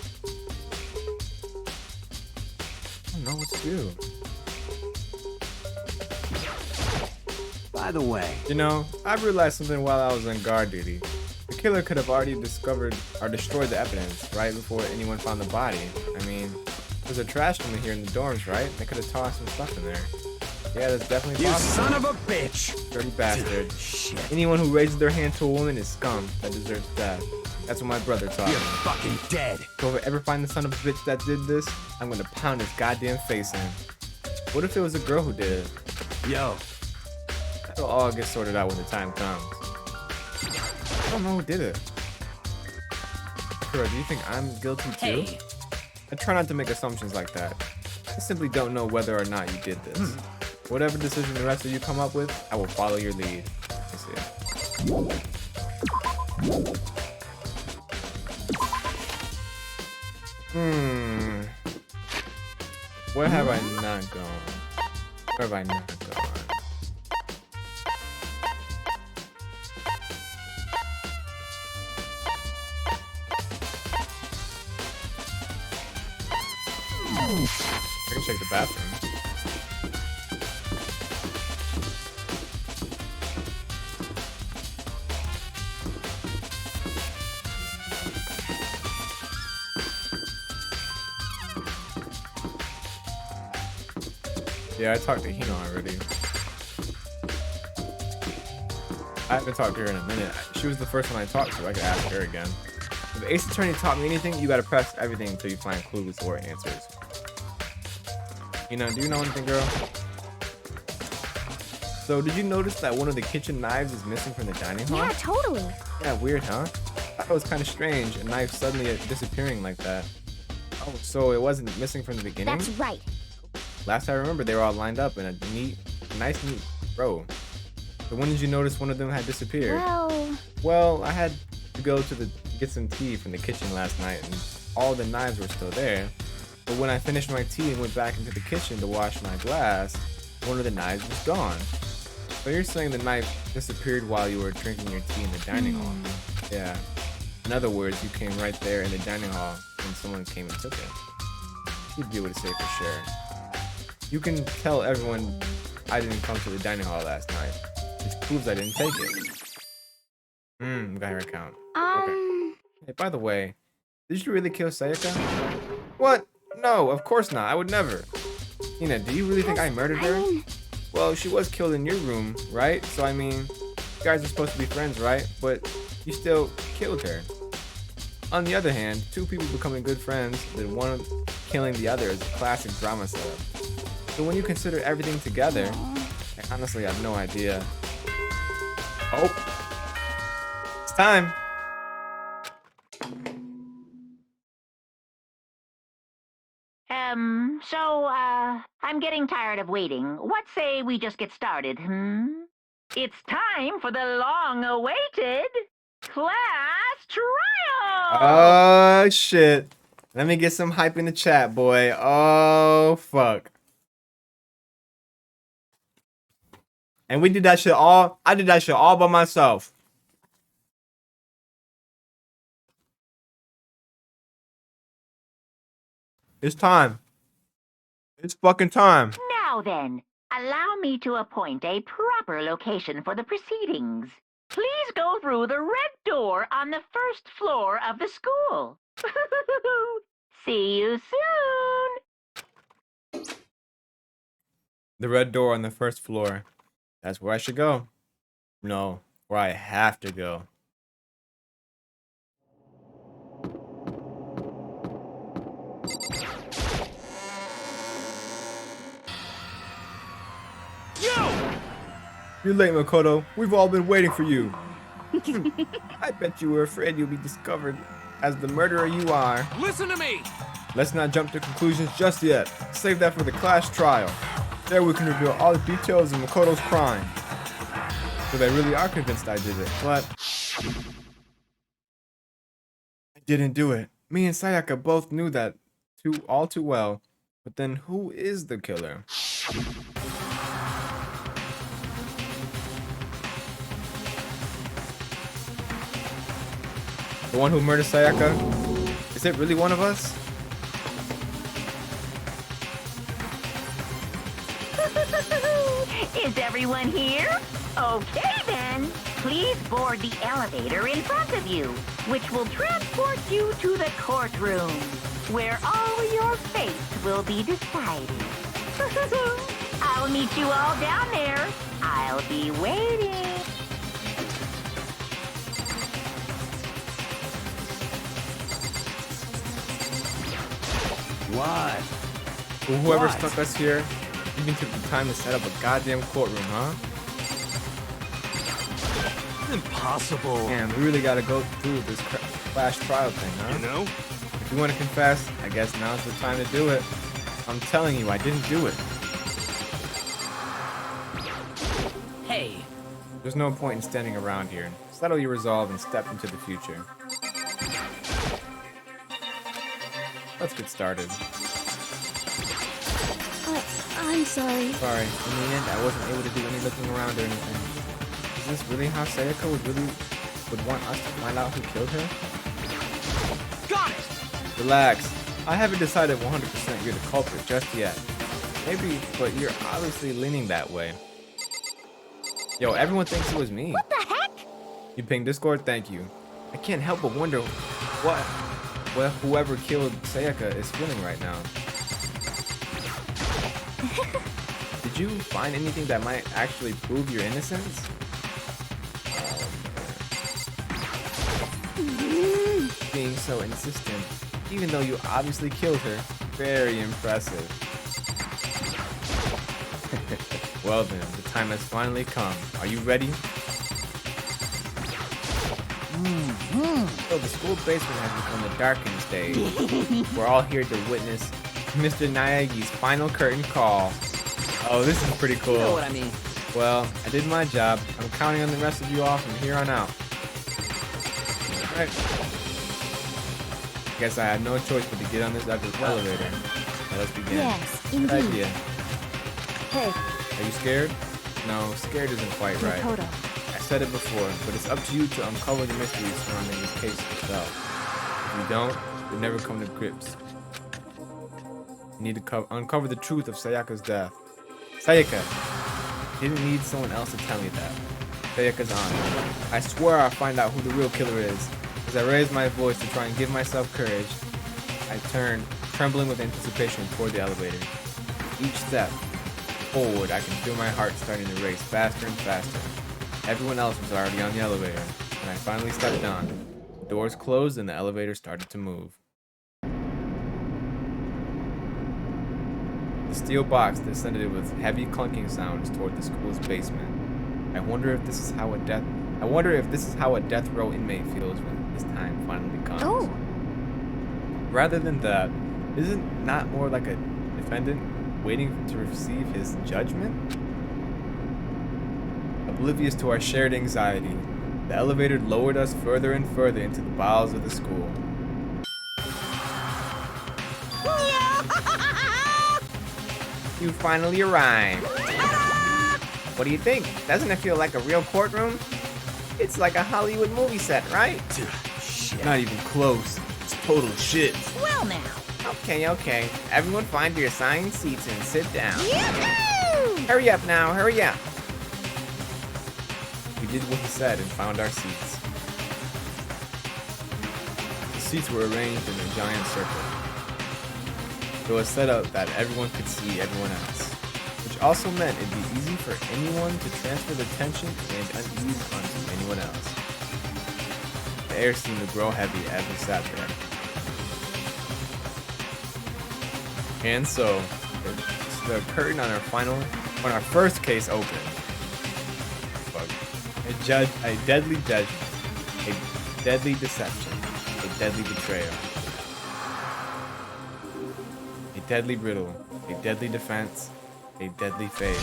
don't know what to do. By the way, You know, I realized something while I was on guard duty. The killer could have already discovered or destroyed the evidence right before anyone found the body. I mean, there's a trash bin here in the dorms, right? They could have tossed some stuff in there. Yeah, that's definitely you possible. son of a bitch! Dirty bastard. Shit. Anyone who raises their hand to a woman is scum that deserves death. That's what my brother taught You're me. fucking dead. So if I ever find the son of a bitch that did this, I'm gonna pound his goddamn face in. What if it was a girl who did it? Yo, It'll all get sorted out when the time comes. I don't know who did it. Girl, do you think I'm guilty too? hey. I try not to make assumptions like that. I simply don't know whether or not you did this. Whatever decision the rest of you come up with, I will follow your lead. Let's see. Where have I not gone? Where have I not gone? I can check the bathroom. Yeah, I talked to Hino already. I haven't talked to her in a minute. She was the first one I talked to. I could ask her again. If Ace Attorney taught me anything, you gotta press everything until you find clues or answers. You know, do you know anything, girl? So, did you notice that one of the kitchen knives is missing from the dining hall? Yeah, totally. Yeah, weird, huh? I thought it was kind of strange, a knife suddenly disappearing like that. Oh, so it wasn't missing from the beginning? That's right. Last I remember, they were all lined up in a nice neat row. So when did you notice one of them had disappeared? Well, I had to go to get some tea from the kitchen last night, and all the knives were still there. But when I finished my tea and went back into the kitchen to wash my glass, one of the knives was gone. So you're saying the knife disappeared while you were drinking your tea in the dining hall? Yeah. In other words, you came right there in the dining hall when someone came and took it. You'd be able to say for sure. You can tell everyone I didn't come to the dining hall last night, which proves I didn't take it. We got her account. Okay. Hey, by the way, did you really kill Sayaka? What? No, of course not. I would never. Hina, do you really think I murdered her? Well, she was killed in your room, right? So, I mean, you guys are supposed to be friends, right? But you still killed her. On the other hand, two people becoming good friends, then one killing the other is a classic drama setup. So when you consider everything together, I honestly have no idea. Oh, it's time. I'm getting tired of waiting. What say we just get started, It's time for the long-awaited class trial! Oh, shit. Let me get some hype in the chat, boy. Oh, fuck. And we did that shit all, I did that shit all by myself. It's time. It's fucking time. Now then, allow me to appoint a proper location for the proceedings. Please go through the red door on the first floor of the school. See you soon. The red door on the first floor. That's where I should go. No, where I have to go. You're late, Makoto. We've all been waiting for you. I bet you were afraid you'll be discovered as the murderer you are. Listen to me! Let's not jump to conclusions just yet. Save that for the class trial. There we can reveal all the details of Makoto's crime. So they really are convinced I did it, but I didn't do it. Me and Sayaka both knew that all too well. But then who is the killer? The one who murdered Sayaka? Is it really one of us? Is everyone here? Okay then. Please board the elevator in front of you, which will transport you to the courtroom, where all your fates will be decided. I'll meet you all down there. I'll be waiting. What? Well, whoever What? stuck us here even took the time to set up a goddamn courtroom, huh? Impossible. Damn, we really gotta go through this clash trial thing, huh? You know? If you want to confess, I guess now's the time to do it. I'm telling you, I didn't do it. Hey. There's no point in standing around here. Settle your resolve and step into the future. Let's get started. I'm sorry. Sorry, in the end, I wasn't able to do any looking around or anything. Is this really how Sayaka would want us to find out who killed her? Got it! Relax. I haven't decided 100% you're the culprit just yet. Maybe, but you're obviously leaning that way. Yo, everyone thinks it was me. What the heck? You pinged Discord? Thank you. I can't help but wonder what whoever killed Sayaka is feeling right now. Did you find anything that might actually prove your innocence? Being so insistent, even though you obviously killed her, very impressive. Well then, the time has finally come. Are you ready? So the school basement has become the darkened stage. We're all here to witness Mr. Naegi's final curtain call. Oh, this is pretty cool. You know what I mean? Well, I did my job. I'm counting on the rest of you all from here on out. Alright. Guess I had no choice but to get on this elevator. Now let's begin. Yes, Good indeed. idea. Hey, Are you scared? No, scared isn't quite right. Makoto. I said it before, but it's up to you to uncover the mysteries surrounding this case yourself. If you don't, you'll never come to grips. You need to uncover the truth of Sayaka's death. Sayaka! Didn't need someone else to tell me that. Sayaka's honor. I swear I'll find out who the real killer is. As I raised my voice to try and give myself courage, I turned, trembling with anticipation, toward the elevator. Each step forward, I can feel my heart starting to race faster and faster. Everyone else was already on the elevator, and I finally stepped on. The doors closed and the elevator started to move. The steel box descended with heavy clunking sounds toward the school's basement. I wonder if this is how a death row inmate feels when his time finally comes. Oh. Rather than that, is it not more like a defendant waiting to receive his judgment? Oblivious to our shared anxiety, the elevator lowered us further and further into the bowels of the school. You finally arrived. What do you think? Doesn't it feel like a real courtroom? It's like a Hollywood movie set, right? Shit. Not even close. It's total shit. Well now. Okay. Everyone find your assigned seats and sit down. Yoo-hoo! Hurry up now, hurry up. We did what he said and found our seats. The seats were arranged in a giant circle. It was set up that everyone could see everyone else, which also meant it'd be easy for anyone to transfer the tension and unease onto anyone else. The air seemed to grow heavy as we sat there. And so, the curtain on our first case opened. A deadly judgment. A deadly deception. A deadly betrayal. A deadly riddle. A deadly defense. A deadly fate.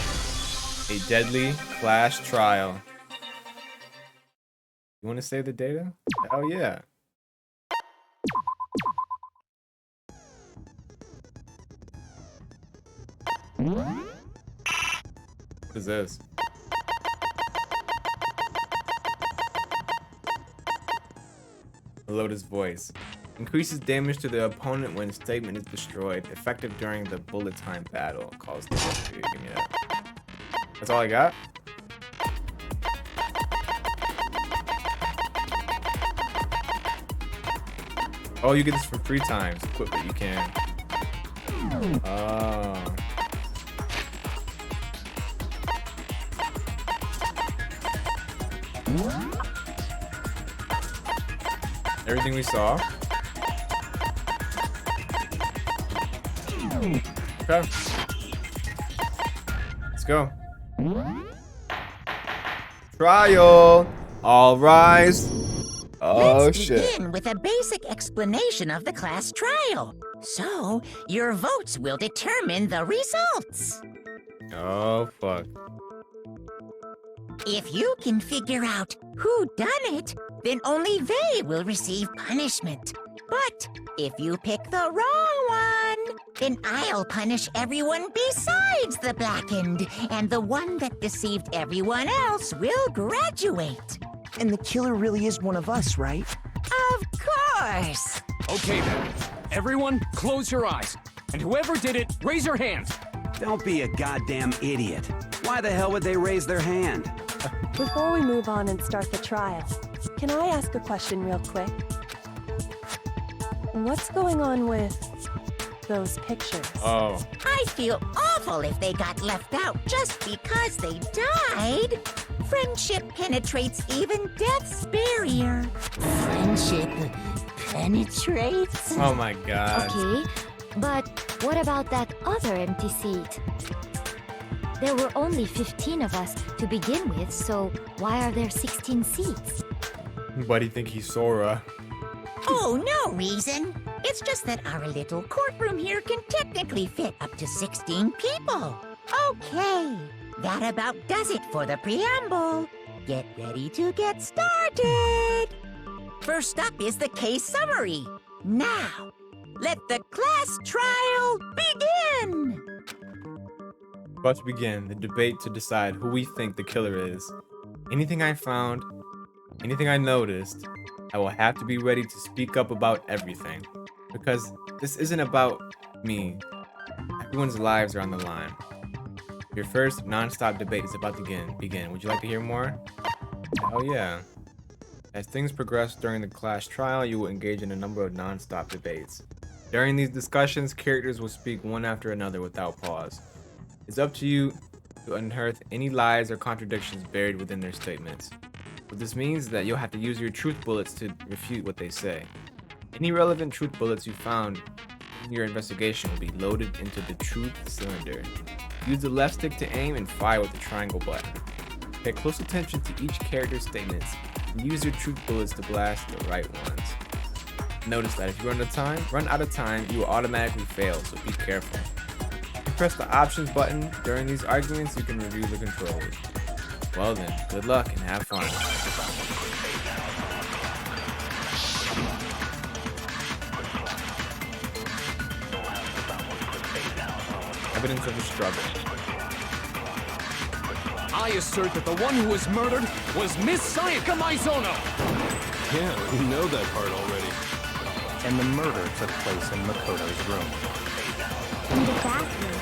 A deadly flash trial. You want to save the data? Hell yeah. What is this? Lotus voice. Increases damage to the opponent when statement is destroyed. Effective during the bullet time battle. Calls the victory. Give me that. That's all I got? Oh, you get this for 3 times. Equip what you can. Oh. Everything we saw. Okay. Let's go. Trial. All rise. Oh, Let's shit. begin with a basic explanation of the class trial. So, your votes will determine the results. Oh, fuck. If you can figure out who done it, then only they will receive punishment. But if you pick the wrong one, then I'll punish everyone besides the blackened, and the one that deceived everyone else will graduate. And the killer really is one of us, right? Of course! Okay then. Everyone, close your eyes. And whoever did it, raise your hand. Don't be a goddamn idiot. Why the hell would they raise their hand? Before we move on and start the trial, can I ask a question real quick? What's going on with those pictures? Oh. I feel awful if they got left out just because they died. Friendship penetrates even death's barrier. Friendship penetrates? Oh my god. Okay, but what about that other empty seat? There were only 15 of us to begin with, so why are there 16 seats? Why do you think he's Sora? Oh, no reason. It's just that our little courtroom here can technically fit up to 16 people. Okay, that about does it for the preamble. Get ready to get started. First up is the case summary. Now, let the class trial begin. About to begin the debate to decide who we think the killer is. Anything I found, anything I noticed, I will have to be ready to speak up about everything. Because this isn't about me. Everyone's lives are on the line. Your first non-stop debate is about to begin. Would you like to hear more? Oh yeah. As things progress during the class trial, you will engage in a number of non-stop debates. During these discussions, characters will speak one after another without pause. It's up to you to unearth any lies or contradictions buried within their statements. What this means is that you'll have to use your truth bullets to refute what they say. Any relevant truth bullets you found in your investigation will be loaded into the truth cylinder. Use the left stick to aim and fire with the triangle button. Pay close attention to each character's statements and use your truth bullets to blast the right ones. Notice that if you run out of time, you will automatically fail, so be careful. If you press the options button during these arguments, you can review the controls. Well then, good luck and have fun. Evidence of a struggle. I assert that the one who was murdered was Miss Sayaka Maizono. Yeah, we know that part already. And the murder took place in Makoto's room. In the bathroom.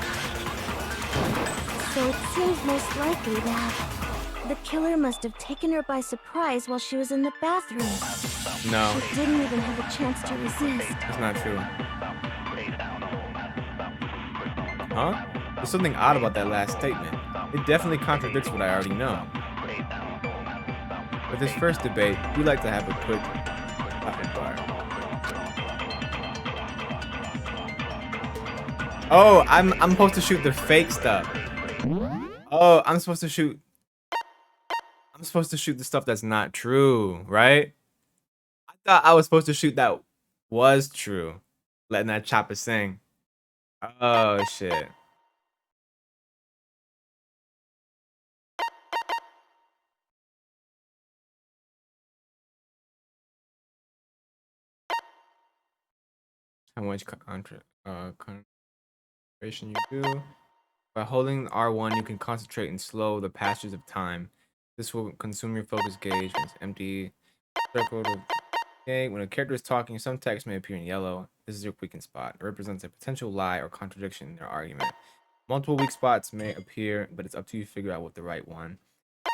So it seems most likely that the killer must have taken her by surprise while she was in the bathroom. No, She didn't even have a chance to resist. that's not true. Huh? There's something odd about that last statement. It definitely contradicts what I already know. With this first debate, we like to have a quick rapid fire. Oh, I'm supposed to shoot the fake stuff. Oh, I'm supposed to shoot I'm supposed to shoot the stuff that's not true, right? I thought I was supposed to shoot that was true. Letting that chopper sing. Oh, shit. How much concentration you do. By holding R1, you can concentrate and slow the passage of time. This will consume your focus gauge when it's empty. Circle to okay. When a character is talking, some text may appear in yellow. This is your weakened spot. It represents a potential lie or contradiction in their argument. Multiple weak spots may appear, but it's up to you to figure out what the right one.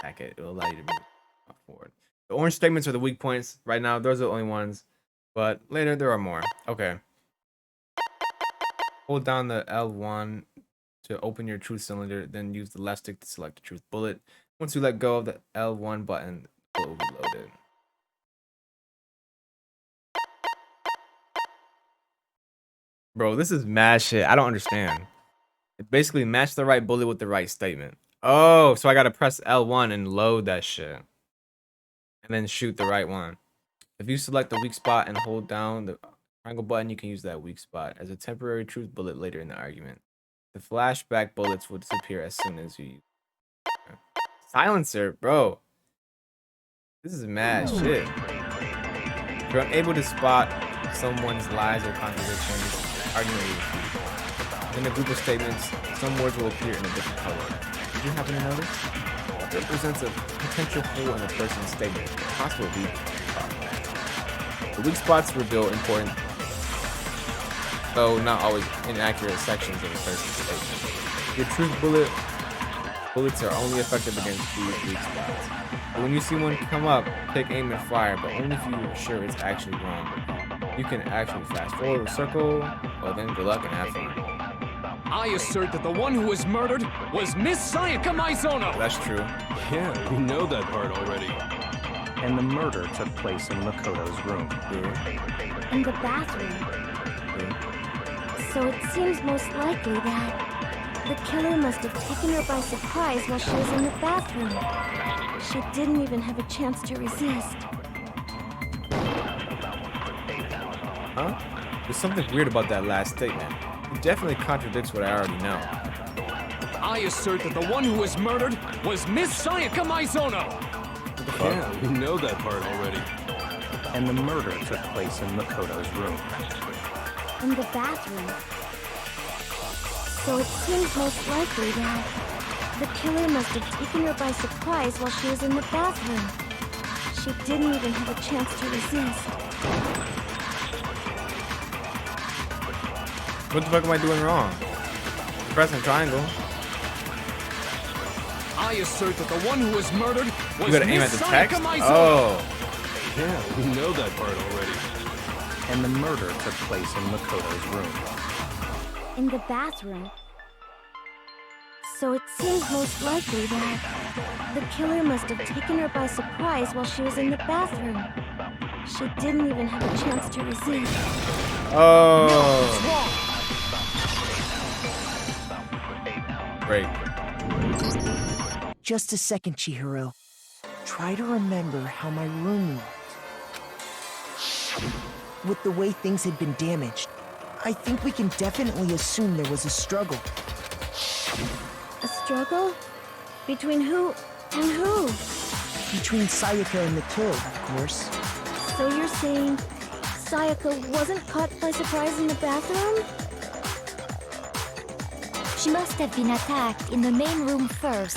Attack it. It will allow you to move forward. The orange statements are the weak points. Right now, those are the only ones. But later, there are more. Okay. Hold down the L1 to open your truth cylinder, then use the left stick to select the truth bullet. Once you let go of the L1 button, it will be loaded. Bro, this is mad shit. I don't understand. It basically matched the right bullet with the right statement. Oh, so I gotta press L1 and load that shit. And then shoot the right one. If you select the weak spot and hold down the triangle button, you can use that weak spot as a temporary truth bullet later in the argument. The flashback bullets will disappear as soon as you use it. Silencer, bro. This is mad shit. If you're unable to spot someone's lies or contradictions, argument will in a group of statements, some words will appear in a different color. Did you happen to notice? It represents a potential hole in a person's statement, a possible weak spot. The weak spots reveal important, though not always inaccurate, sections of a person's statement. Your truth bullets are only effective against these weak spots. But when you see one come up, take aim and fire, but only if you're sure it's actually wrong. You can actually fast forward or circle, well then good luck and have fun. I assert that the one who was murdered was Miss Sayaka Maizono! That's true. Yeah, we know that part already. And the murder took place in Makoto's room. In the bathroom. So it seems most likely that the killer must have taken her by surprise while she was in the bathroom. She didn't even have a chance to resist. Huh? There's something weird about that last statement. It definitely contradicts what I already know. I assert that the one who was murdered was Miss Sayaka Maizono! Yeah, we know that part already. And the murder took place in Makoto's room. In the bathroom. So it seems most likely that the killer must have taken her by surprise while she was in the bathroom. She didn't even have a chance to resist. What the fuck am I doing wrong? Pressing triangle. I assert that the one who was murdered was You gotta aim at Miss the Sayaka text? Maizono! Oh. Yeah, we know that part already. And the murder took place in Makoto's room. In the bathroom. So it seems most likely that the killer must have taken her by surprise while she was in the bathroom. She didn't even have a chance to resist. Oh. Great. Just a second, Chihiro. Try to remember how my room looked. With the way things had been damaged, I think we can definitely assume there was a struggle. A struggle? Between who and who? Between Sayaka and the killer, of course. So you're saying Sayaka wasn't caught by surprise in the bathroom? She must have been attacked in the main room first.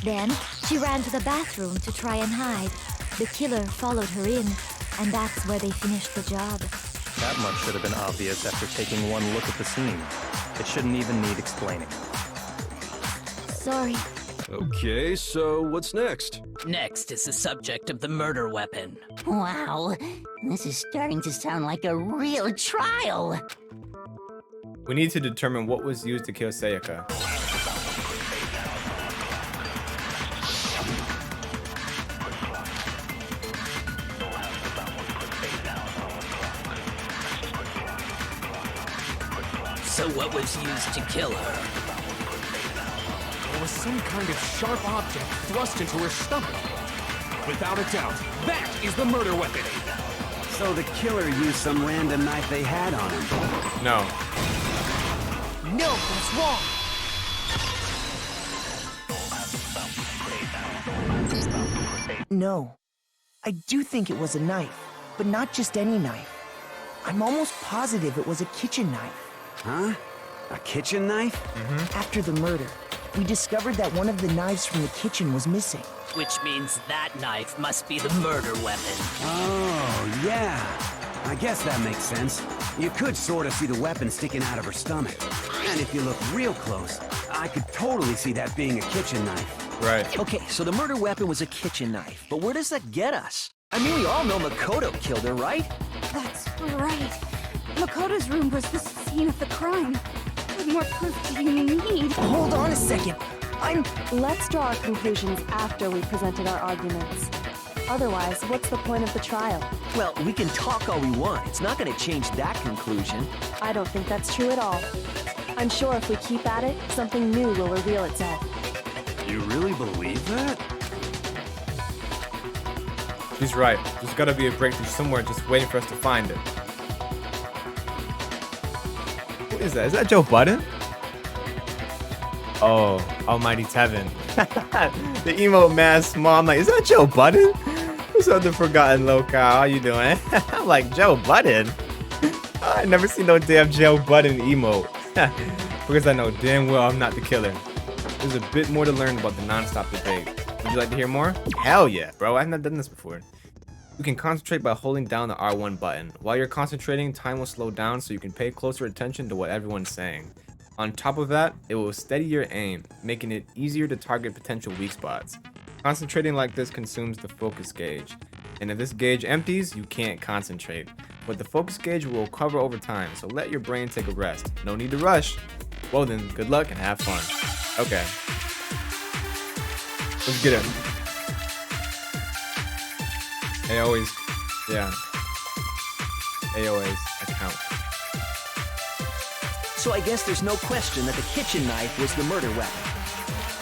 Then, she ran to the bathroom to try and hide. The killer followed her in, and that's where they finished the job. That much should have been obvious after taking one look at the scene. It shouldn't even need explaining. Sorry. Okay, so what's next? Next is the subject of the murder weapon. Wow, this is starting to sound like a real trial. We need to determine what was used to kill Sayaka. So what was used to kill her? There was some kind of sharp object thrust into her stomach. Without a doubt, that is the murder weapon. So the killer used some random knife they had on him. No. No, that's wrong. No. I do think it was a knife, but not just any knife. I'm almost positive it was a kitchen knife. Huh? A kitchen knife? After the murder, we discovered that one of the knives from the kitchen was missing. Which means that knife must be the murder weapon. Oh, yeah. I guess that makes sense. You could sort of see the weapon sticking out of her stomach. And if you look real close, I could totally see that being a kitchen knife. Right. Okay, so the murder weapon was a kitchen knife, but where does that get us? I mean, we all know Makoto killed her, right? That's right. Makoto's room was the scene of the crime. What more proof do you need? Hold on a second. Let's draw our conclusions after we've presented our arguments. Otherwise, what's the point of the trial? Well, we can talk all we want. It's not going to change that conclusion. I don't think that's true at all. I'm sure if we keep at it, something new will reveal itself. You really believe that? She's right. There's gotta be a breakthrough somewhere just waiting for us to find it. What is that? Is that Joe Budden? Oh, Almighty Tevin. The emote man small. I'm like, is that Joe Budden? What's up, the forgotten locale? How you doing? I'm like, Joe Budden? I never seen no damn Joe Budden emote. Because I know damn well I'm not the killer. There's a bit more to learn about the non-stop debate. Would you like to hear more? Hell yeah, bro. I've not done this before. You can concentrate by holding down the R1 button. While you're concentrating, time will slow down so you can pay closer attention to what everyone's saying. On top of that, it will steady your aim, making it easier to target potential weak spots. Concentrating like this consumes the focus gauge. And if this gauge empties, you can't concentrate. But the focus gauge will recover over time, so let your brain take a rest. No need to rush. Well then, good luck and have fun. Okay. Let's get him. AOA's account. So I guess there's no question that the kitchen knife was the murder weapon.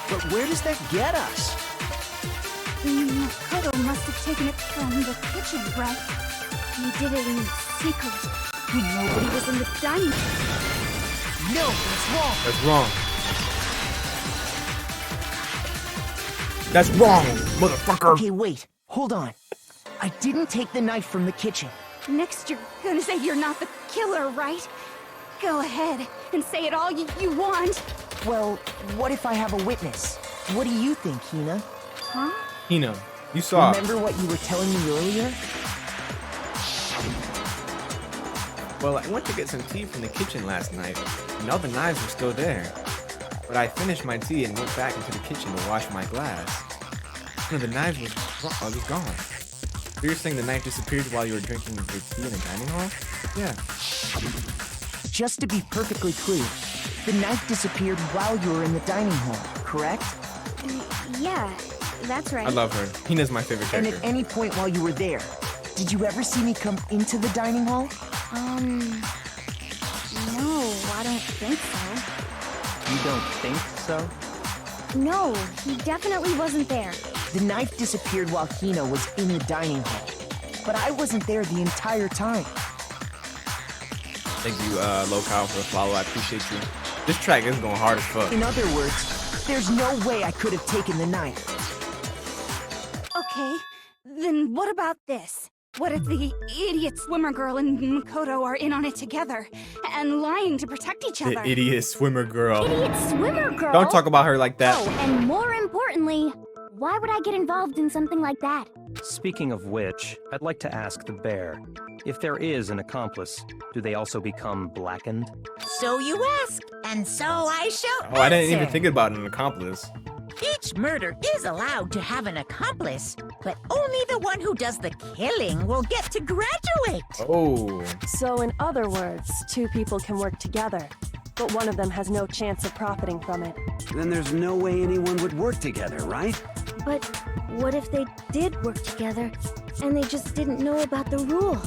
But where does that get us? Makoto must have taken it from the kitchen, right? He did it in secret. Nobody was in the dining room. No, that's wrong. That's wrong. That's wrong, motherfucker. Okay, wait. Hold on. I didn't take the knife from the kitchen. Next, you're gonna say you're not the killer, right? Go ahead and say it all you want. Well, what if I have a witness? What do you think, Hina? Huh? Hina, you saw. Remember what you were telling me earlier? Well, I went to get some tea from the kitchen last night, and all the knives were still there. But I finished my tea and went back into the kitchen to wash my glass. One of the knives was gone. So you're saying the knife disappeared while you were drinking your tea in the dining hall? Yeah. Just to be perfectly clear, the knife disappeared while you were in the dining hall, correct? Yeah, that's right. I love her. Hina's my favorite And character. at any point while you were there, did you ever see me come into the dining hall? No, I don't think so. You don't think so? No, he definitely wasn't there. The knife disappeared while Hina was in the dining hall, but I wasn't there the entire time. Thank you, Locale, for the follow. I appreciate you. This track is going hard as fuck. In other words, there's no way I could have taken the knife. Okay, then what about this? What if the idiot swimmer girl and Makoto are in on it together and lying to protect each other? The idiot swimmer girl. Idiot swimmer girl? Don't talk about her like that. Oh, and more importantly, why would I get involved in something like that? Speaking of which, I'd like to ask the bear, if there is an accomplice, do they also become blackened? So you ask, and so I shall Oh, I didn't even answer. think about an accomplice. Each murder is allowed to have an accomplice, but only the one who does the killing will get to graduate. Oh. So in other words, two people can work together, but one of them has no chance of profiting from it. Then there's no way anyone would work together, right? But what if they did work together and they just didn't know about the rule?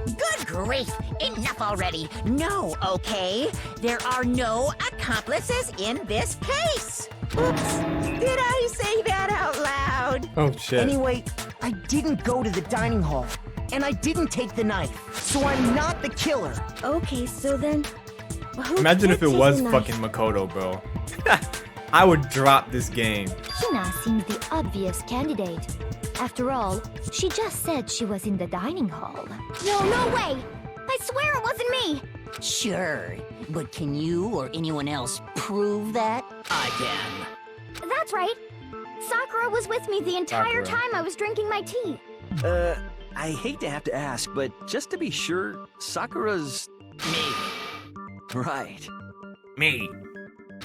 Good grief! Enough already. No, okay? There are no accomplices in this case. Oops, did I say that out could. Oh, shit. Anyway, I didn't go to the dining hall, and I didn't take the knife, so I'm not the killer. Okay, so then, who Imagine did if it take was the knife? fucking Makoto, bro. I would drop this game. Hina seems the obvious candidate. After all, she just said she was in the dining hall. No way! I swear it wasn't me! Sure, but can you or anyone else prove that? I can. That's right. Sakura was with me the entire Sakura. time I was drinking my tea. I hate to have to ask, but just to be sure, Sakura's... Me. Right. Me.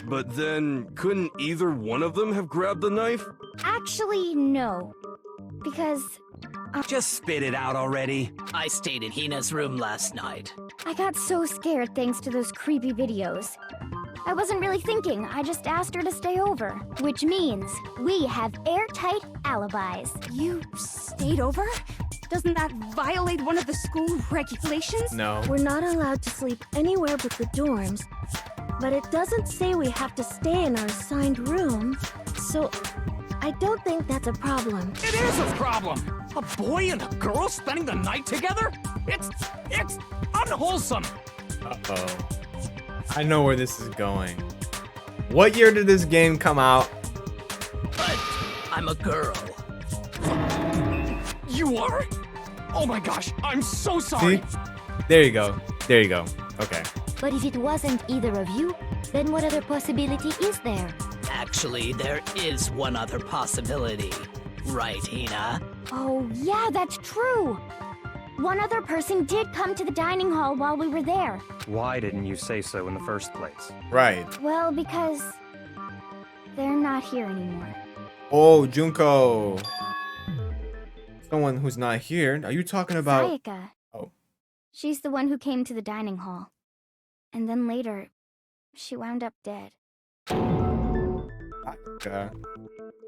But then, couldn't either one of them have grabbed the knife? Actually, no. Because Just spit it out already. I stayed in Hina's room last night. I got so scared thanks to those creepy videos. I wasn't really thinking, I just asked her to stay over. Which means we have airtight alibis. You stayed over? Doesn't that violate one of the school regulations? No. We're not allowed to sleep anywhere but the dorms. But it doesn't say we have to stay in our assigned room. So I don't think that's a problem. It is a problem! A boy and a girl spending the night together? It's unwholesome! Uh-oh. I know where this is going. What year did this game come out? But I'm a girl. You are? Oh my gosh, I'm so sorry! See? There you go. There you go. Okay. But if it wasn't either of you, then what other possibility is there? Actually, there is one other possibility. Right, Hina? Oh, yeah, that's true. One other person did come to the dining hall while we were there. Why didn't you say so in the first place? Right. Well, because they're not here anymore. Oh, Junko. Someone who's not here. Are you talking about... Sayaka. Oh. She's the one who came to the dining hall. And then later, she wound up dead.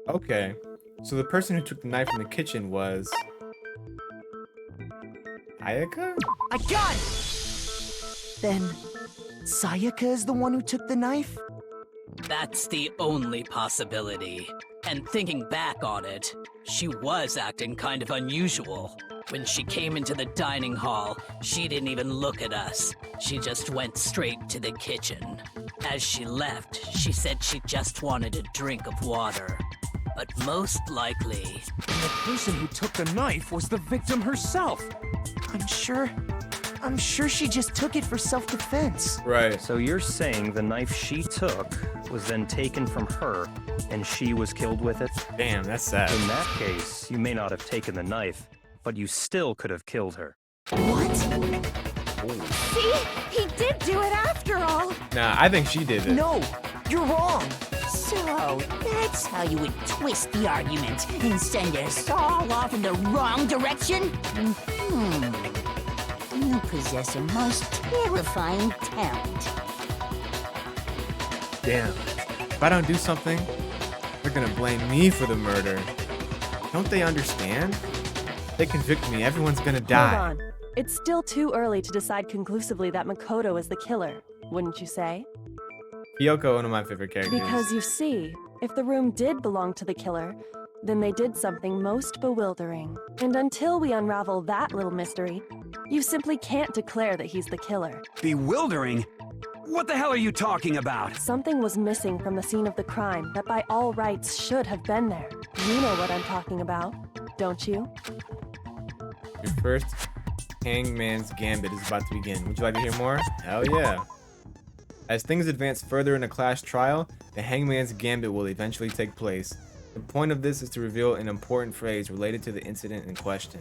Okay. So the person who took the knife from the kitchen was... Ayaka? I got it! Then, Sayaka is the one who took the knife? That's the only possibility. And thinking back on it, she was acting kind of unusual. When she came into the dining hall, she didn't even look at us. She just went straight to the kitchen. As she left, she said she just wanted a drink of water. But most likely... The person who took the knife was the victim herself. I'm sure she just took it for self-defense. Right. So you're saying the knife she took was then taken from her, and she was killed with it? Damn, that's sad. In that case, you may not have taken the knife, but you still could have killed her. What? See? He did do it after all! Nah, I think she did it. No, you're wrong. So, that's how you would twist the argument and send us all off in the wrong direction? You possess a most terrifying talent. Damn. If I don't do something, they're gonna blame me for the murder. Don't they understand? If they convict me, everyone's gonna die. Hold on. It's still too early to decide conclusively that Makoto is the killer, wouldn't you say? Kyoko, one of my favorite characters. Because you see, if the room did belong to the killer, then they did something most bewildering. And until we unravel that little mystery, you simply can't declare that he's the killer. Bewildering? What the hell are you talking about? Something was missing from the scene of the crime that by all rights should have been there. You know what I'm talking about, don't you? Your first Hangman's Gambit is about to begin. Would you like to hear more? Hell yeah. As things advance further in the class trial, the Hangman's Gambit will eventually take place. The point of this is to reveal an important phrase related to the incident in question.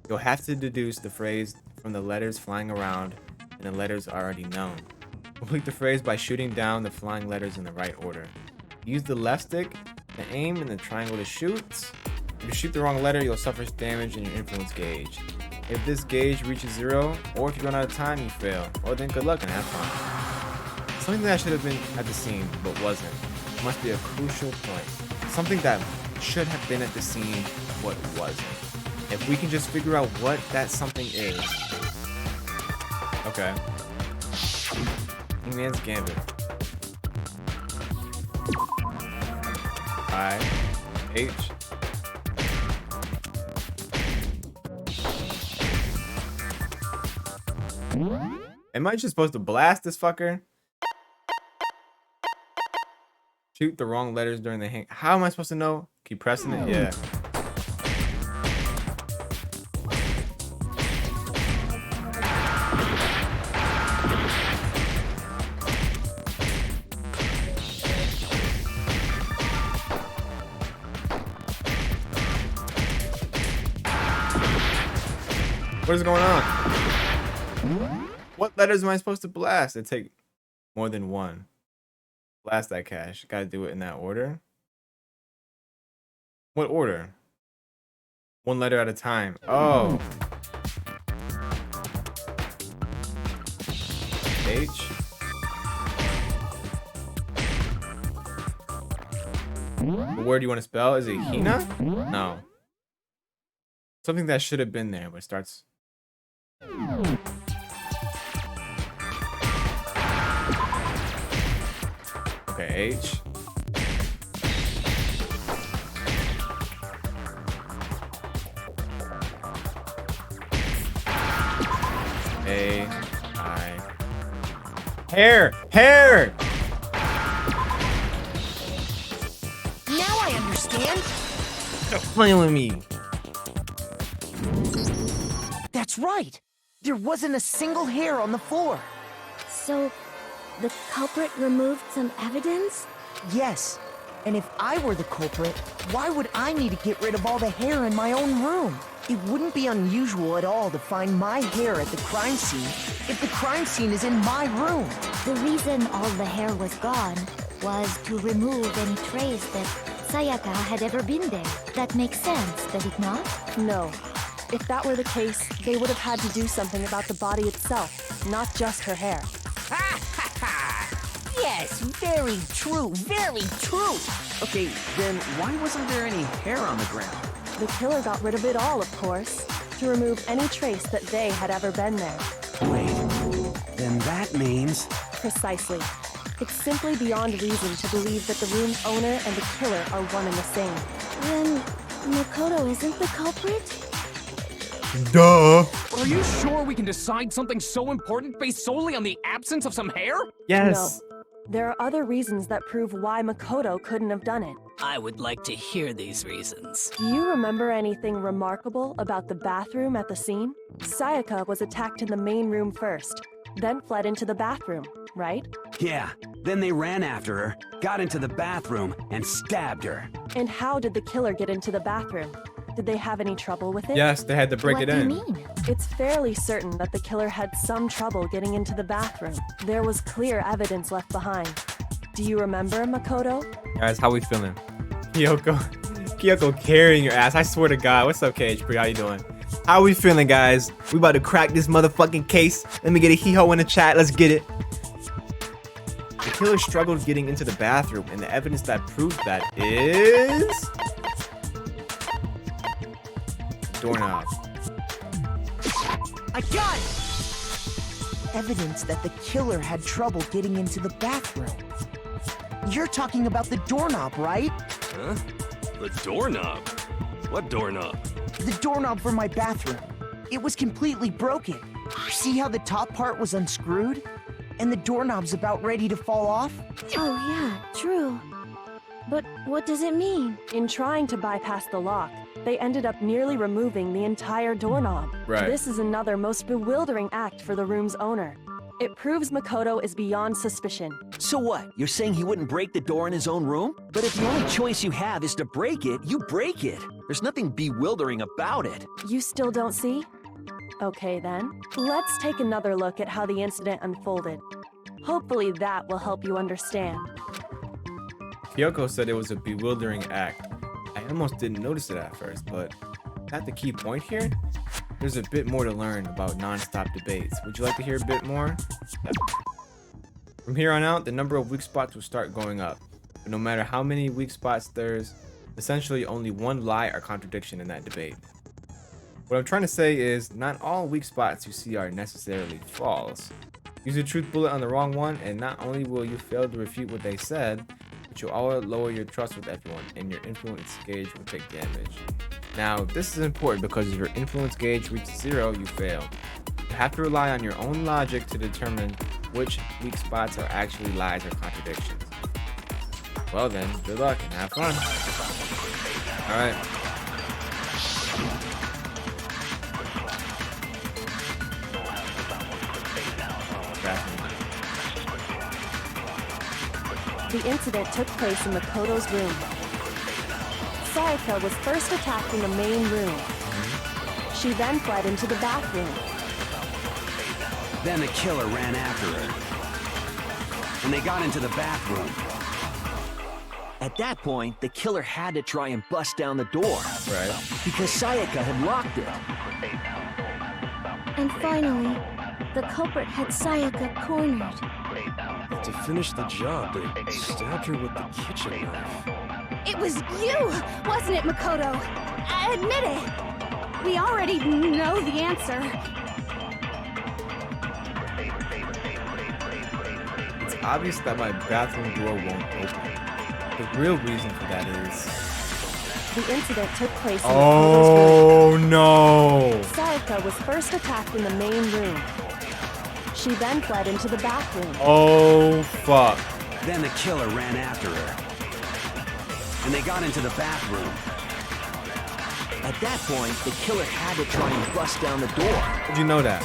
You'll have to deduce the phrase from the letters flying around, and the letters are already known. Complete the phrase by shooting down the flying letters in the right order. Use the left stick to aim and the triangle to shoot. If you shoot the wrong letter, you'll suffer damage in your influence gauge. If this gauge reaches 0, or if you run out of time, you fail. Well then, good luck and have fun. Something that should have been at the scene, but wasn't, must be a crucial point. Something that should have been at the scene, but wasn't. If we can just figure out what that something is. Okay. Hangman's Gambit. I, H, Am I just supposed to blast this fucker? Shoot the wrong letters during the hang. How am I supposed to know? Keep pressing it? Yeah. What is going on? What letters am I supposed to blast? It take more than one. Blast that cache. Gotta do it in that order. What order? One letter at a time. Oh. H. What word do you want to spell? Is it Hina? No. Something that should have been there, but it starts. Okay, H. A. I. Hair! Hair! Now I understand. Stop playing with me. That's right. There wasn't a single hair on the floor. So, the culprit removed some evidence? Yes. And if I were the culprit, why would I need to get rid of all the hair in my own room? It wouldn't be unusual at all to find my hair at the crime scene if the crime scene is in my room. The reason all the hair was gone was to remove any trace that Sayaka had ever been there. That makes sense, does it not? No. If that were the case, they would have had to do something about the body itself, not just her hair. Yes, very true, very true. Okay, then why wasn't there any hair on the ground? The killer got rid of it all, of course, to remove any trace that they had ever been there. Wait, then that means... Precisely. It's simply beyond reason to believe that the room's owner and the killer are one and the same. Then, Makoto isn't the culprit? Duh. Are you sure we can decide something so important based solely on the absence of some hair? Yes. No. There are other reasons that prove why Makoto couldn't have done it. I would like to hear these reasons. Do you remember anything remarkable about the bathroom at the scene? Sayaka was attacked in the main room first, then fled into the bathroom, right? Yeah, then they ran after her, got into the bathroom, and stabbed her. And how did the killer get into the bathroom? Did they have any trouble with it? Yes, they had to break it in. What do you mean? It's fairly certain that the killer had some trouble getting into the bathroom. There was clear evidence left behind. Do you remember, Makoto? Guys, how we feeling? Kyoko carrying your ass. I swear to God. What's up, KHP? How you doing? How we feeling, guys? We about to crack this motherfucking case. Let me get a hee-ho in the chat. Let's get it. The killer struggled getting into the bathroom, and the evidence that proves that is... doorknob. I got it! Evidence that the killer had trouble getting into the bathroom. You're talking about the doorknob, right? Huh? The doorknob? What doorknob? The doorknob for my bathroom. It was completely broken. See how the top part was unscrewed? And the doorknob's about ready to fall off? Oh yeah, true. But what does it mean? In trying to bypass the lock, they ended up nearly removing the entire doorknob. Right. This is another most bewildering act for the room's owner. It proves Makoto is beyond suspicion. So what? You're saying he wouldn't break the door in his own room? But if the only choice you have is to break it, you break it. There's nothing bewildering about it. You still don't see? Okay then. Let's take another look at how the incident unfolded. Hopefully that will help you understand. Kyoko said it was a bewildering act. I almost didn't notice it at first, but at the key point here, there's a bit more to learn about non-stop debates. Would you like to hear a bit more? Yeah. From here on out, the number of weak spots will start going up. But no matter how many weak spots, there's essentially only one lie or contradiction in that debate. What I'm trying to say is, not all weak spots you see are necessarily false. Use a truth bullet on the wrong one, and not only will you fail to refute what they said, but you'll all lower your trust with everyone, and your influence gauge will take damage. Now, this is important because if your influence gauge reaches 0, you fail. You have to rely on your own logic to determine which weak spots are actually lies or contradictions. Well then, good luck and have fun. Alright. The incident took place in Makoto's room. Sayaka was first attacked in the main room. She then fled into the bathroom. Then the killer ran after her. And they got into the bathroom. At that point, the killer had to try and bust down the door. Right. Because Sayaka had locked it. And finally, the culprit had Sayaka cornered. To finish the job, they stabbed her with the kitchen knife. It was you, wasn't it, Makoto? Admit it. We already know the answer. It's obvious that my bathroom door won't open. The real reason for that is... The incident took place in Makoto's room. Oh no! Sayaka was first attacked in the main room. She then fled into the bathroom. Oh fuck. Then the killer ran after her. And they got into the bathroom. At that point, the killer had to try and bust down the door. How'd you know that?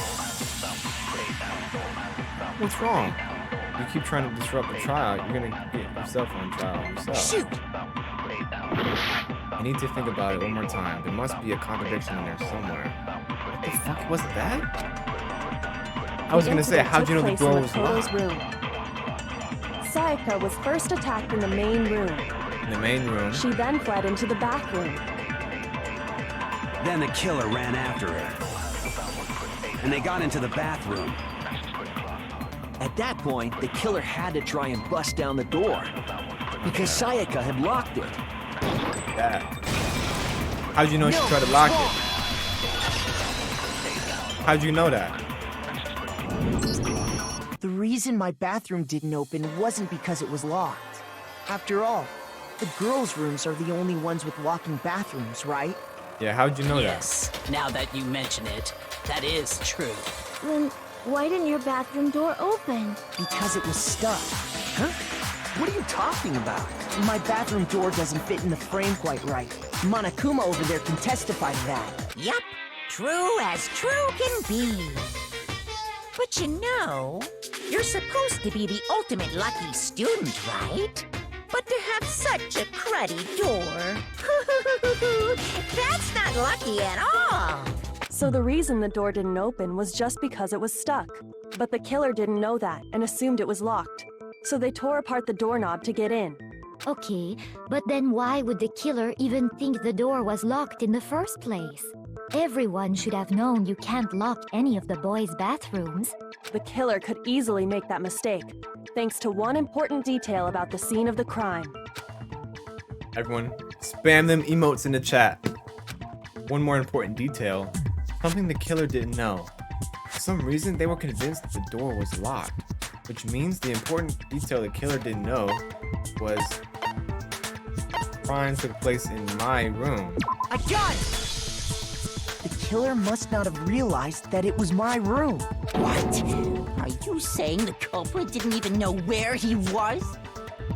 What's wrong? You keep trying to disrupt the trial, you're gonna get yourself on trial yourself. Shoot! I need to think about it one more time. There must be a contradiction in there somewhere. What the fuck was that? I was gonna say, how'd you know the door was locked? Room. Sayaka was first attacked in the main room. In the main room? She then fled into the bathroom. Then the killer ran after her. And they got into the bathroom. At that point, the killer had to try and bust down the door. Because Sayaka had locked it. Yeah. How'd you know she tried to lock it? How'd you know that? The reason my bathroom didn't open wasn't because it was locked. After all, the girls' rooms are the only ones with walking bathrooms, right? Yeah, how'd you know Yes, now that you mention it, that is true. Then why didn't your bathroom door open? Because it was stuck. Huh? What are you talking about? My bathroom door doesn't fit in the frame quite right. Monokuma over there can testify to that. Yup, true as true can be. But you know, you're supposed to be the ultimate lucky student, right? But to have such a cruddy door, that's not lucky at all. So the reason the door didn't open was just because it was stuck. But the killer didn't know that and assumed it was locked. So they tore apart the doorknob to get in. Okay, but then why would the killer even think the door was locked in the first place? Everyone should have known you can't lock any of the boys' bathrooms. The killer could easily make that mistake, thanks to one important detail about the scene of the crime. Everyone, spam them emotes in the chat. One more important detail, something the killer didn't know. For some reason, they were convinced the door was locked, which means the important detail the killer didn't know was crime took place in my room. I got it! The killer must not have realized that it was my room. What? Are you saying the culprit didn't even know where he was?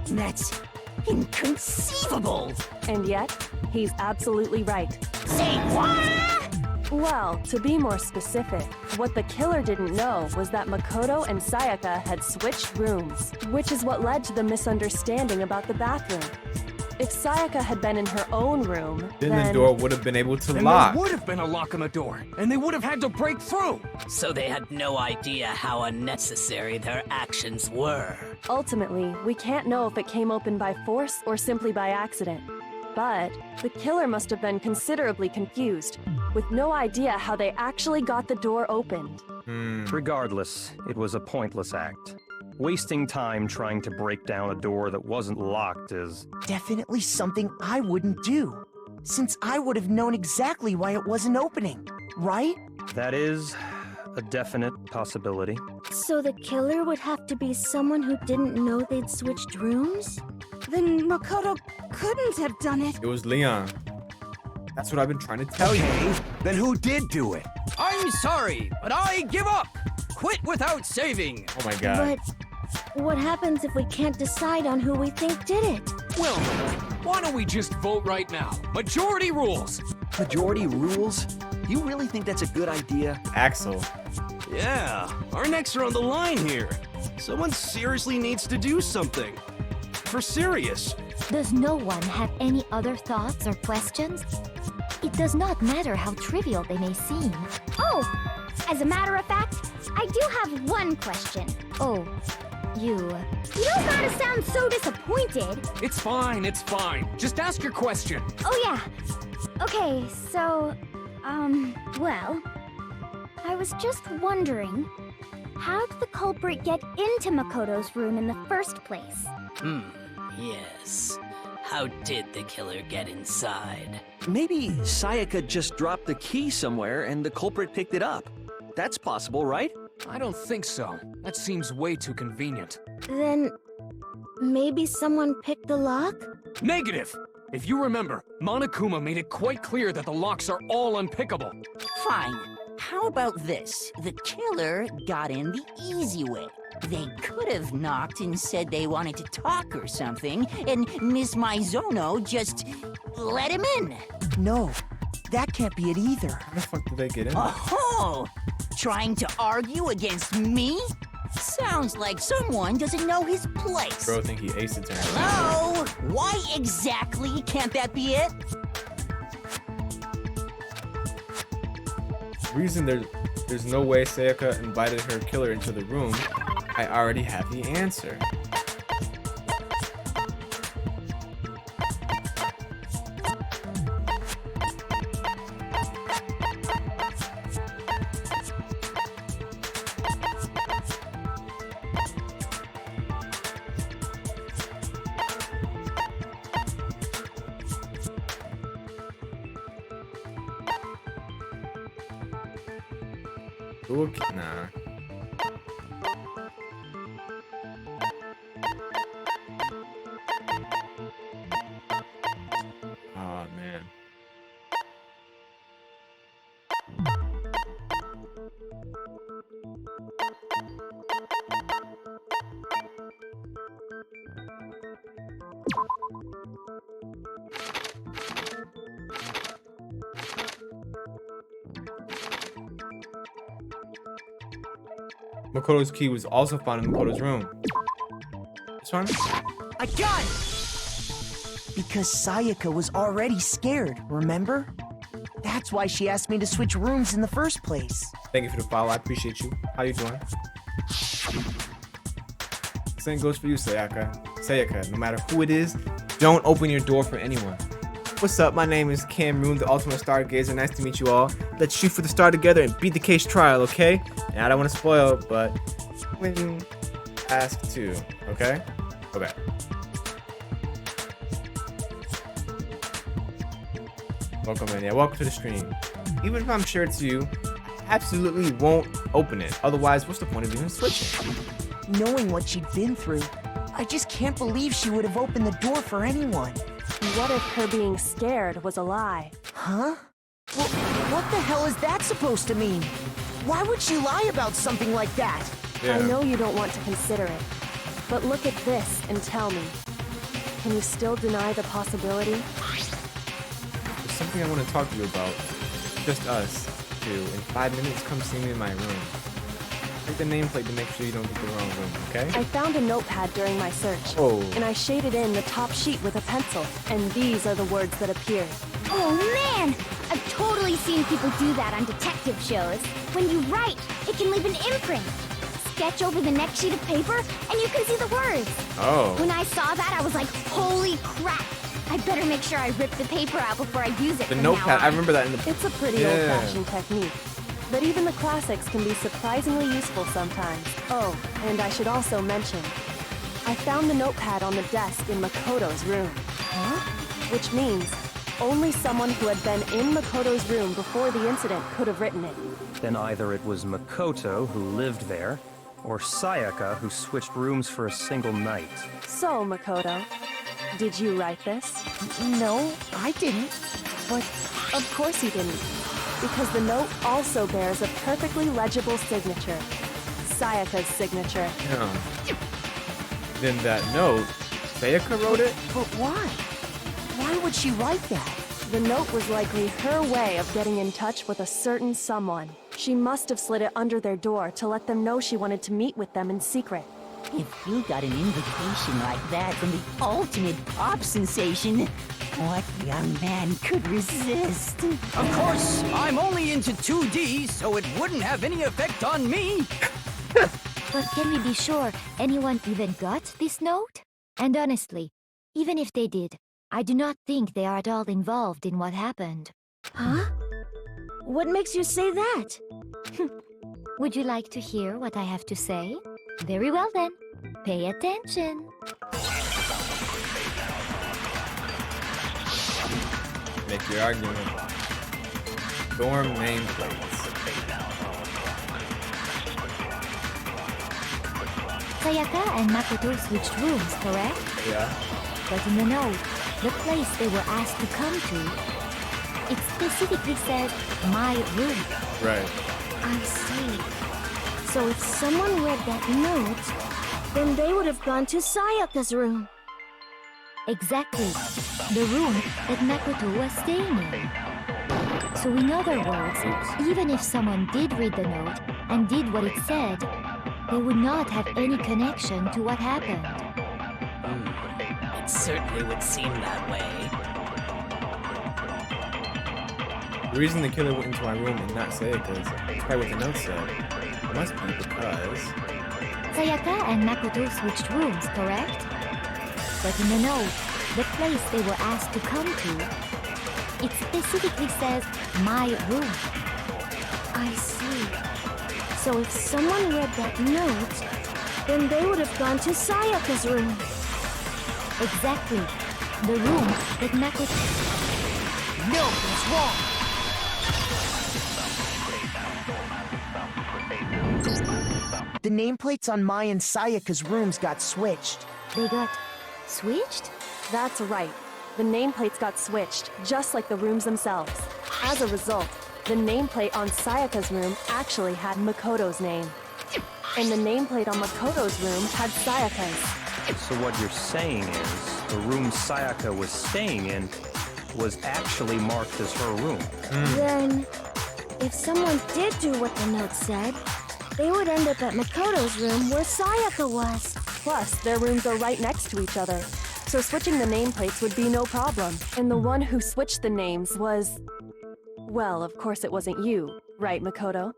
That's inconceivable. And yet, he's absolutely right. Say what? Well, to be more specific, what the killer didn't know was that Makoto and Sayaka had switched rooms, which is what led to the misunderstanding about the bathroom. If Sayaka had been in her own room, then the door would have been able to then lock. There would have been a lock on the door, and they would have had to break through. So they had no idea how unnecessary their actions were. Ultimately, we can't know if it came open by force or simply by accident. But the killer must have been considerably confused, with no idea how they actually got the door opened. Regardless, it was a pointless act. Wasting time trying to break down a door that wasn't locked is... Definitely something I wouldn't do, since I would have known exactly why it wasn't opening, right? That is a definite possibility. So the killer would have to be someone who didn't know they'd switched rooms? Then Makoto couldn't have done it. It was Leon. That's what I've been trying to tell you. Then who did do it? I'm sorry, but I give up. Quit without saving. Oh my god. But what happens if we can't decide on who we think did it? Well, why don't we just vote right now? Majority rules. Majority rules? You really think that's a good idea? Axel. Yeah, our necks are on the line here. Someone seriously needs to do something. For serious. Does no one have any other thoughts or questions? It does not matter how trivial they may seem. Oh, as a matter of fact, I do have one question. Oh, you don't gotta sound so disappointed. It's fine, it's fine. Just ask your question. Oh yeah. Okay, so, well, I was just wondering, how did the culprit get into Makoto's room in the first place? Yes. How did the killer get inside? Maybe Sayaka just dropped the key somewhere and the culprit picked it up. That's possible, right? I don't think so. That seems way too convenient. Then maybe someone picked the lock? Negative! If you remember, Monokuma made it quite clear that the locks are all unpickable. Fine. How about this? The killer got in the easy way. They could have knocked and said they wanted to talk or something, and Miss Maizono just let him in. No, that can't be it either. How the fuck did they get in? Oh, trying to argue against me? Sounds like someone doesn't know his place. Bro, think he aced it. Hello? Why exactly can't that be it? Reason there's no way Sayaka invited her killer into the room. I already have the answer. Okay, nah. Oh man. Makoto's key was also found in Makoto's room. This one? I got it! Because Sayaka was already scared, remember? That's why she asked me to switch rooms in the first place. Thank you for the follow. I appreciate you. How you doing? Same goes for you, Sayaka. Sayaka, no matter who it is, don't open your door for anyone. What's up? My name is Cameroon, the ultimate stargazer. Nice to meet you all. Let's shoot for the star together and beat the case trial, okay? And I don't want to spoil, but when you ask to, okay? Okay. Welcome in. Yeah, welcome to the stream. Even if I'm sure it's you, I absolutely won't open it. Otherwise, what's the point of even switching? Knowing what she'd been through, I just can't believe she would have opened the door for anyone. What if her being scared was a lie? Huh? Well, what the hell is that supposed to mean? Why would she lie about something like that? I know you don't want to consider it, but look at this and tell me. Can you still deny the possibility? There's something I want to talk to you about. Just us two. In 5 minutes, come see me in my room. Take the nameplate to make sure you don't get the wrong room, okay? I found a notepad during my search, and I shaded in the top sheet with a pencil, and these are the words that appeared. Oh man! I've totally seen people do that on detective shows. When you write, it can leave an imprint. Sketch over the next sheet of paper, and you can see the words. Oh. When I saw that, I was like, holy crap! I better make sure I rip the paper out before I use it. The notepad, I remember that in the... It's a pretty old-fashioned technique. But even the classics can be surprisingly useful sometimes. Oh, and I should also mention, I found the notepad on the desk in Makoto's room. Huh? Which means only someone who had been in Makoto's room before the incident could have written it. Then either it was Makoto who lived there, or Sayaka who switched rooms for a single night. So, Makoto, did you write this? No, I didn't. But of course he didn't, because the note also bears a perfectly legible signature. Sayaka's signature. Yeah. Then that note, Sayaka wrote it? But why? Why would she write that? The note was likely her way of getting in touch with a certain someone. She must have slid it under their door to let them know she wanted to meet with them in secret. If you got an invitation like that from the ultimate pop sensation, what young man could resist? Of course, I'm only into 2D, so it wouldn't have any effect on me. But can we be sure anyone even got this note? And honestly, even if they did, I do not think they are at all involved in what happened. Huh? What makes you say that? Would you like to hear what I have to say? Very well then. Pay attention. Make your argument. Dorm nameplates. Sayaka and Makoto switched rooms, correct? Yeah. But in the note, the place they were asked to come to, it specifically said, my room. Right. I see. So if someone read that note, then they would have gone to Sayaka's room. Exactly. The room that Makoto was staying in. So in other words, even if someone did read the note and did what it said, they would not have any connection to what happened. It certainly would seem that way. The reason the killer went into my room and not Sayaka's, despite what the note said, must be because... Sayaka and Makoto switched rooms, correct? But in the note, the place they were asked to come to, it specifically says, my room. I see. So if someone read that note, then they would have gone to Sayaka's room. Exactly. The room that Makoto... No, that's wrong! The nameplates on Mai and Sayaka's rooms got switched. They got switched? That's right. The nameplates got switched, just like the rooms themselves. As a result, the nameplate on Sayaka's room actually had Makoto's name. And the nameplate on Makoto's room had Sayaka's. So what you're saying is, the room Sayaka was staying in was actually marked as her room. Then, if someone did do what the note said, they would end up at Makoto's room where Sayaka was. Plus, their rooms are right next to each other, so switching the nameplates would be no problem. And the one who switched the names was... Well, of course it wasn't you, right, Makoto?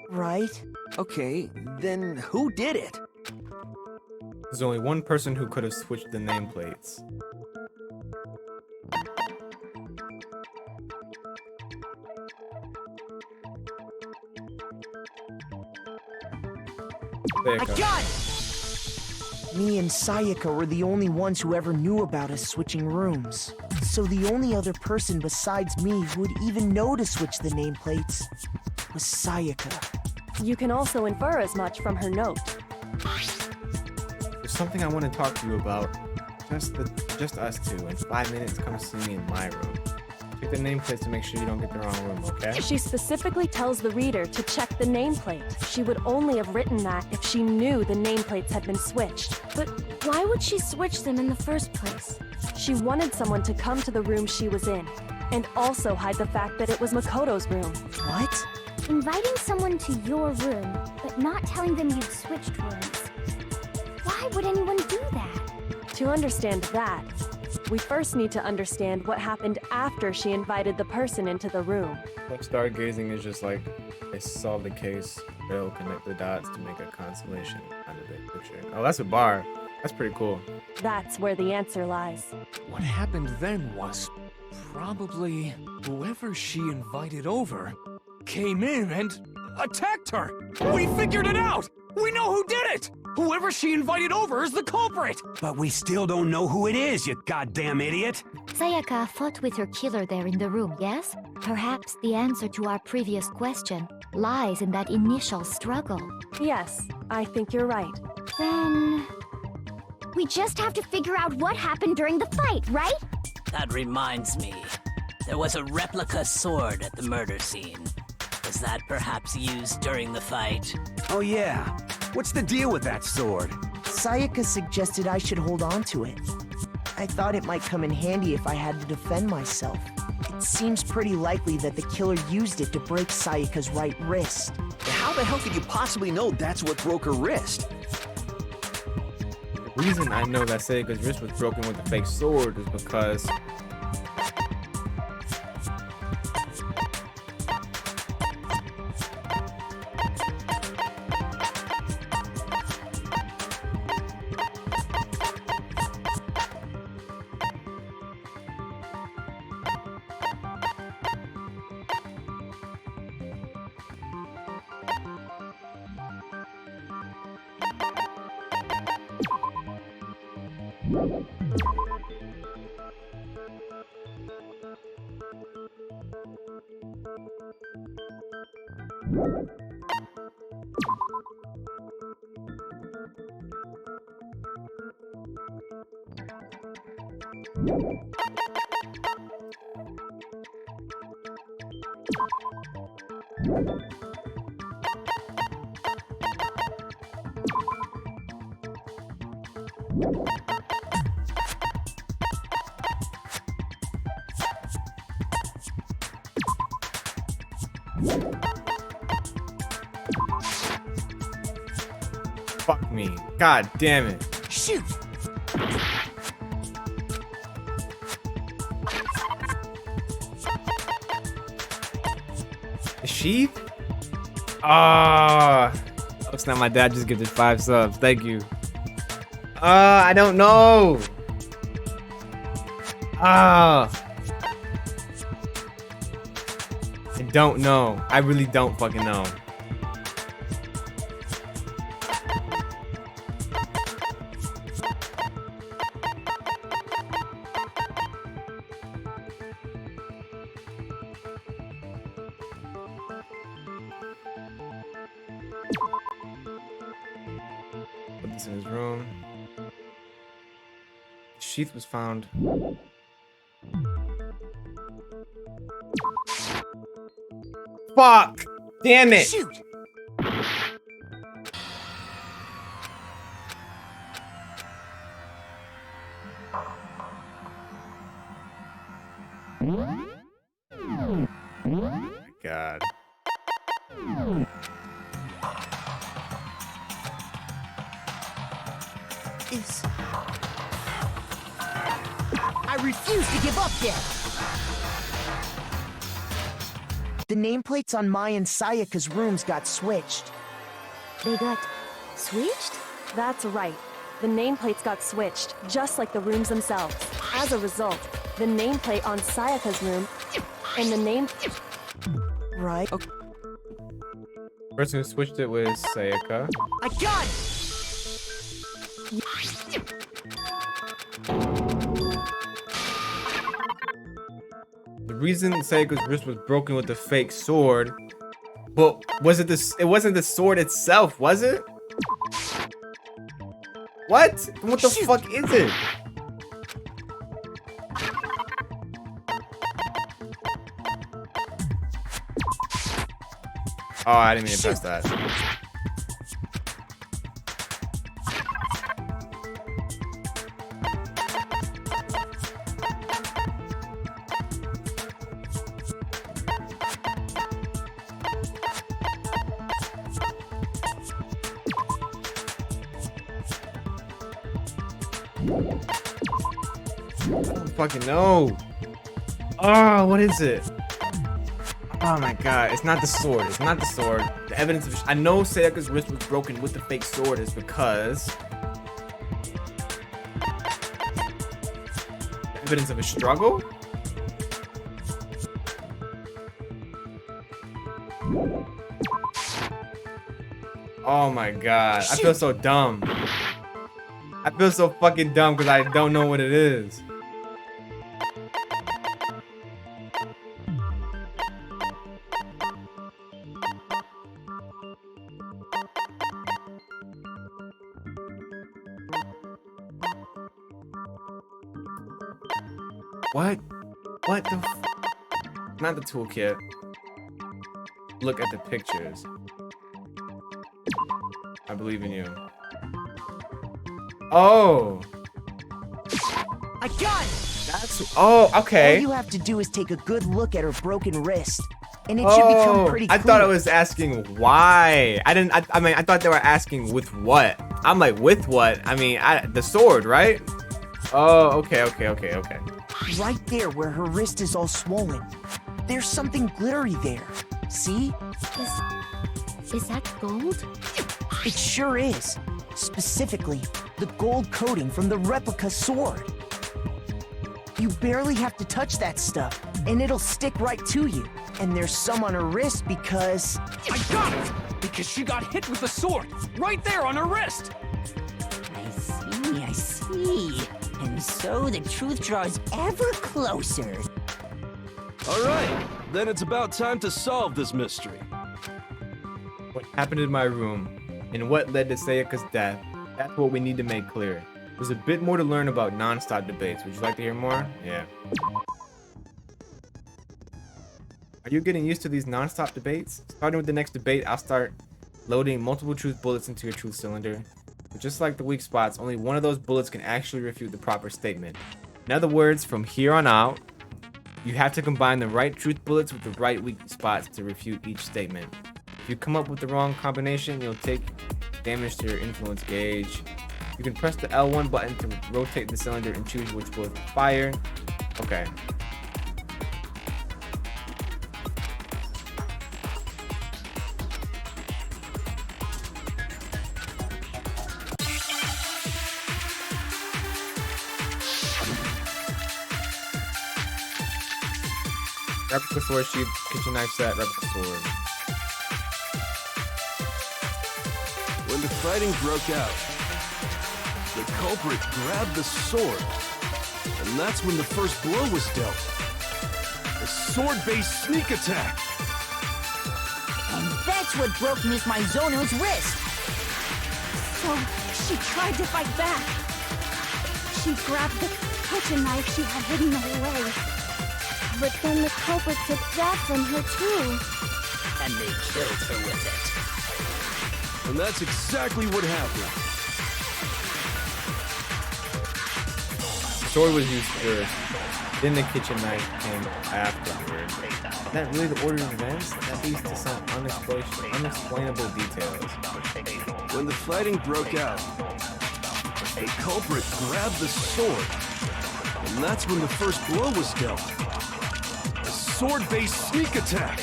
Right. Okay, then who did it? There's only one person who could have switched the nameplates. I got it! Me and Sayaka were the only ones who ever knew about us switching rooms. So the only other person besides me who would even know to switch the nameplates was Sayaka. You can also infer as much from her note. There's something I want to talk to you about. Just us two. In 5 minutes, come see me in my room. Check the nameplates to make sure you don't get the wrong room, okay? She specifically tells the reader to check the nameplate. She would only have written that if she knew the nameplates had been switched. But why would she switch them in the first place? She wanted someone to come to the room she was in, and also hide the fact that it was Makoto's room. What? Inviting someone to your room, but not telling them you've switched rooms. Why would anyone do that? To understand that, we first need to understand what happened after she invited the person into the room. Like stargazing is just like, they solve the case, they'll connect the dots to make a constellation out of the picture. Oh, that's a bar. That's pretty cool. That's where the answer lies. What happened then was probably whoever she invited over came in and attacked her. We figured it out! We know who did it! Whoever she invited over is the culprit! But we still don't know who it is, you goddamn idiot! Sayaka fought with her killer there in the room, yes? Perhaps the answer to our previous question lies in that initial struggle. Yes, I think you're right. Then... we just have to figure out what happened during the fight, right? That reminds me. There was a replica sword at the murder scene. Was that perhaps used during the fight? Oh yeah. What's the deal with that sword? Sayaka suggested I should hold on to it. I thought it might come in handy if I had to defend myself. It seems pretty likely that the killer used it to break Sayaka's right wrist. How the hell could you possibly know that's what broke her wrist? The reason I know that Sayaka's wrist was broken with the fake sword is because fuck me. God damn it. Shoot! The sheath? Ah, looks like my dad just gifted 5 subs. Thank you. I don't know. I don't know. I really don't fucking know. Put this in his room. The sheath was found. Fuck! Damn it! Shoot! God. I refuse to give up yet! The nameplates on Mai and Sayaka's rooms got switched. They got switched? That's right. The nameplates got switched, just like the rooms themselves. As a result, the nameplate on Sayaka's room and the name... Right. The person who switched it was Sayaka. I got it! The reason Sayaka's wrist was broken with the fake sword, but was it this? It wasn't the sword itself, was it? What? What the fuck is it? Oh, I didn't mean to press that. I don't fucking know. Oh, what is it? Oh my god, it's not the sword. It's not the sword. The evidence of I know Sayaka's wrist was broken with the fake sword is because evidence of a struggle? Oh my god, I feel so dumb. I feel so fucking dumb because I don't know what it is. What? What the Not the toolkit. Look at the pictures. I believe in you. Oh! I got it! That's... Oh, okay. All you have to do is take a good look at her broken wrist, and it should become pretty clear. I thought it was asking why. I didn't... I mean, I thought they were asking with what. I'm like, with what? I mean, the sword, right? Oh, okay. Right there where her wrist is all swollen. There's something glittery there. See? Is that gold? It sure is. Specifically, the gold coating from the replica sword. You barely have to touch that stuff, and it'll stick right to you. And there's some on her wrist because... I got it! Because she got hit with the sword, right there on her wrist! I see. And so the truth draws ever closer. All right, then it's about time to solve this mystery. What happened in my room, and what led to Sayaka's death, that's what we need to make clear. There's a bit more to learn about non-stop debates. Would you like to hear more? Yeah. Are you getting used to these non-stop debates? Starting with the next debate, I'll start loading multiple truth bullets into your truth cylinder. But just like the weak spots, only one of those bullets can actually refute the proper statement. In other words, from here on out, you have to combine the right truth bullets with the right weak spots to refute each statement. If you come up with the wrong combination, you'll take damage to your influence gauge. You can press the L1 button to rotate the cylinder and choose which bullet to fire. Okay. Replica sword sheath, kitchen knife set, replica sword. When the fighting broke out, the culprit grabbed the sword, and that's when the first blow was dealt. A sword-based sneak attack. And that's what broke Miss Mizono's wrist. So she tried to fight back. She grabbed the kitchen knife she had hidden away. But then the culprit took that from her too. And they killed her with it. And that's exactly what happened. The sword was used first, then the kitchen knife came afterward. Is that really the order of events? That leads to some unexplainable details. When the fighting broke out, the culprit grabbed the sword, and that's when the first blow was dealt. A sword-based sneak attack.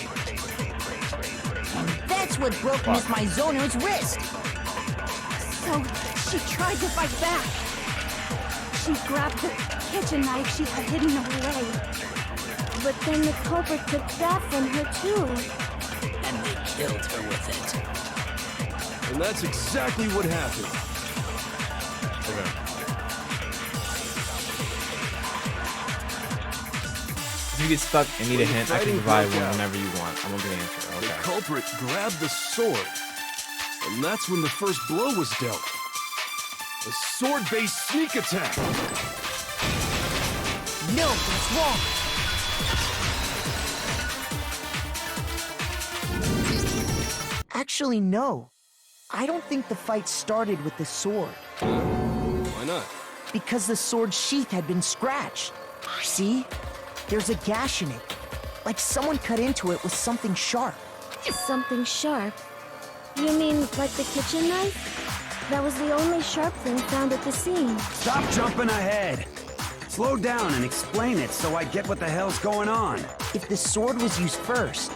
And that's what broke Miss Mizono's wrist. So she tried to fight back. She grabbed the kitchen knife she had hidden away. But then the culprit took that from her too. And they killed her with it. And that's exactly what happened. Okay. If you get stuck and need a hint, I can provide one whenever you want. I won't get an answer. Okay. The culprit grabbed the sword, and that's when the first blow was dealt. A sword-based sneak attack. No, that's wrong. Actually, no. I don't think the fight started with the sword. Why not? Because the sword sheath had been scratched. See? There's a gash in it. Like someone cut into it with something sharp. Something sharp? You mean like the kitchen knife? That was the only sharp thing found at the scene. Stop jumping ahead. Slow down and explain it so I get what the hell's going on. If the sword was used first,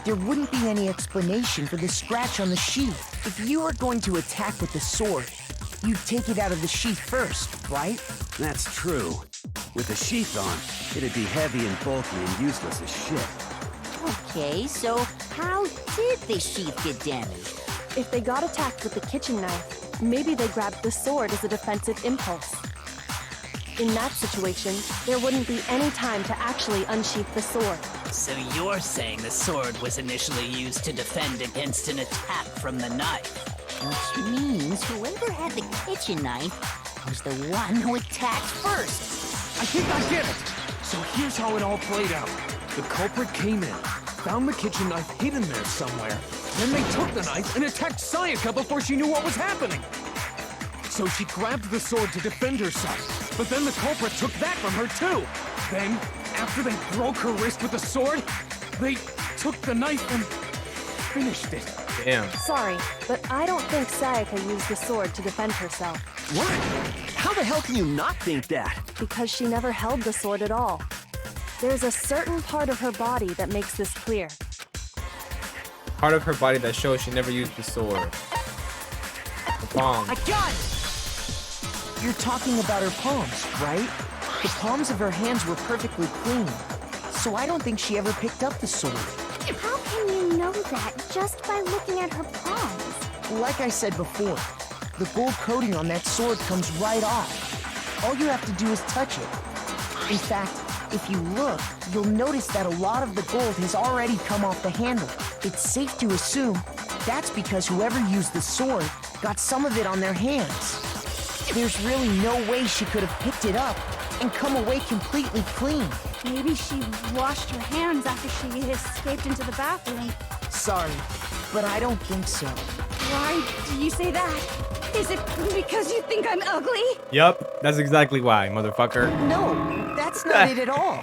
there wouldn't be any explanation for the scratch on the sheath. If you were going to attack with the sword, you'd take it out of the sheath first, right? That's true. With the sheath on, it'd be heavy and bulky and useless as shit. Okay, so how did the sheath get damaged? If they got attacked with the kitchen knife, maybe they grabbed the sword as a defensive impulse. In that situation, there wouldn't be any time to actually unsheath the sword. So you're saying the sword was initially used to defend against an attack from the knife? Which means whoever had the kitchen knife was the one who attacked first. I think I get it. So here's how it all played out. The culprit came in, found the kitchen knife hidden there somewhere. Then they took the knife and attacked Sayaka before she knew what was happening. So she grabbed the sword to defend herself. But then the culprit took that from her too. Then, after they broke her wrist with the sword, they took the knife and finished it. Damn. Sorry, but I don't think Sayaka used the sword to defend herself. What? How the hell can you not think that? Because she never held the sword at all. There's a certain part of her body that makes this clear. Part of her body that shows she never used the sword. The palm. I got it! You're talking about her palms, right? The palms of her hands were perfectly clean. So I don't think she ever picked up the sword. How can you know that just by looking at her palms? Like I said before, the gold coating on that sword comes right off. All you have to do is touch it. In fact, if you look, you'll notice that a lot of the gold has already come off the handle. It's safe to assume that's because whoever used the sword got some of it on their hands. There's really no way she could have picked it up and come away completely clean. Maybe she washed her hands after she escaped into the bathroom. Sorry, but I don't think so. Why do you say that? Is it because you think I'm ugly? Yup, that's exactly why, motherfucker. No, that's not it at all.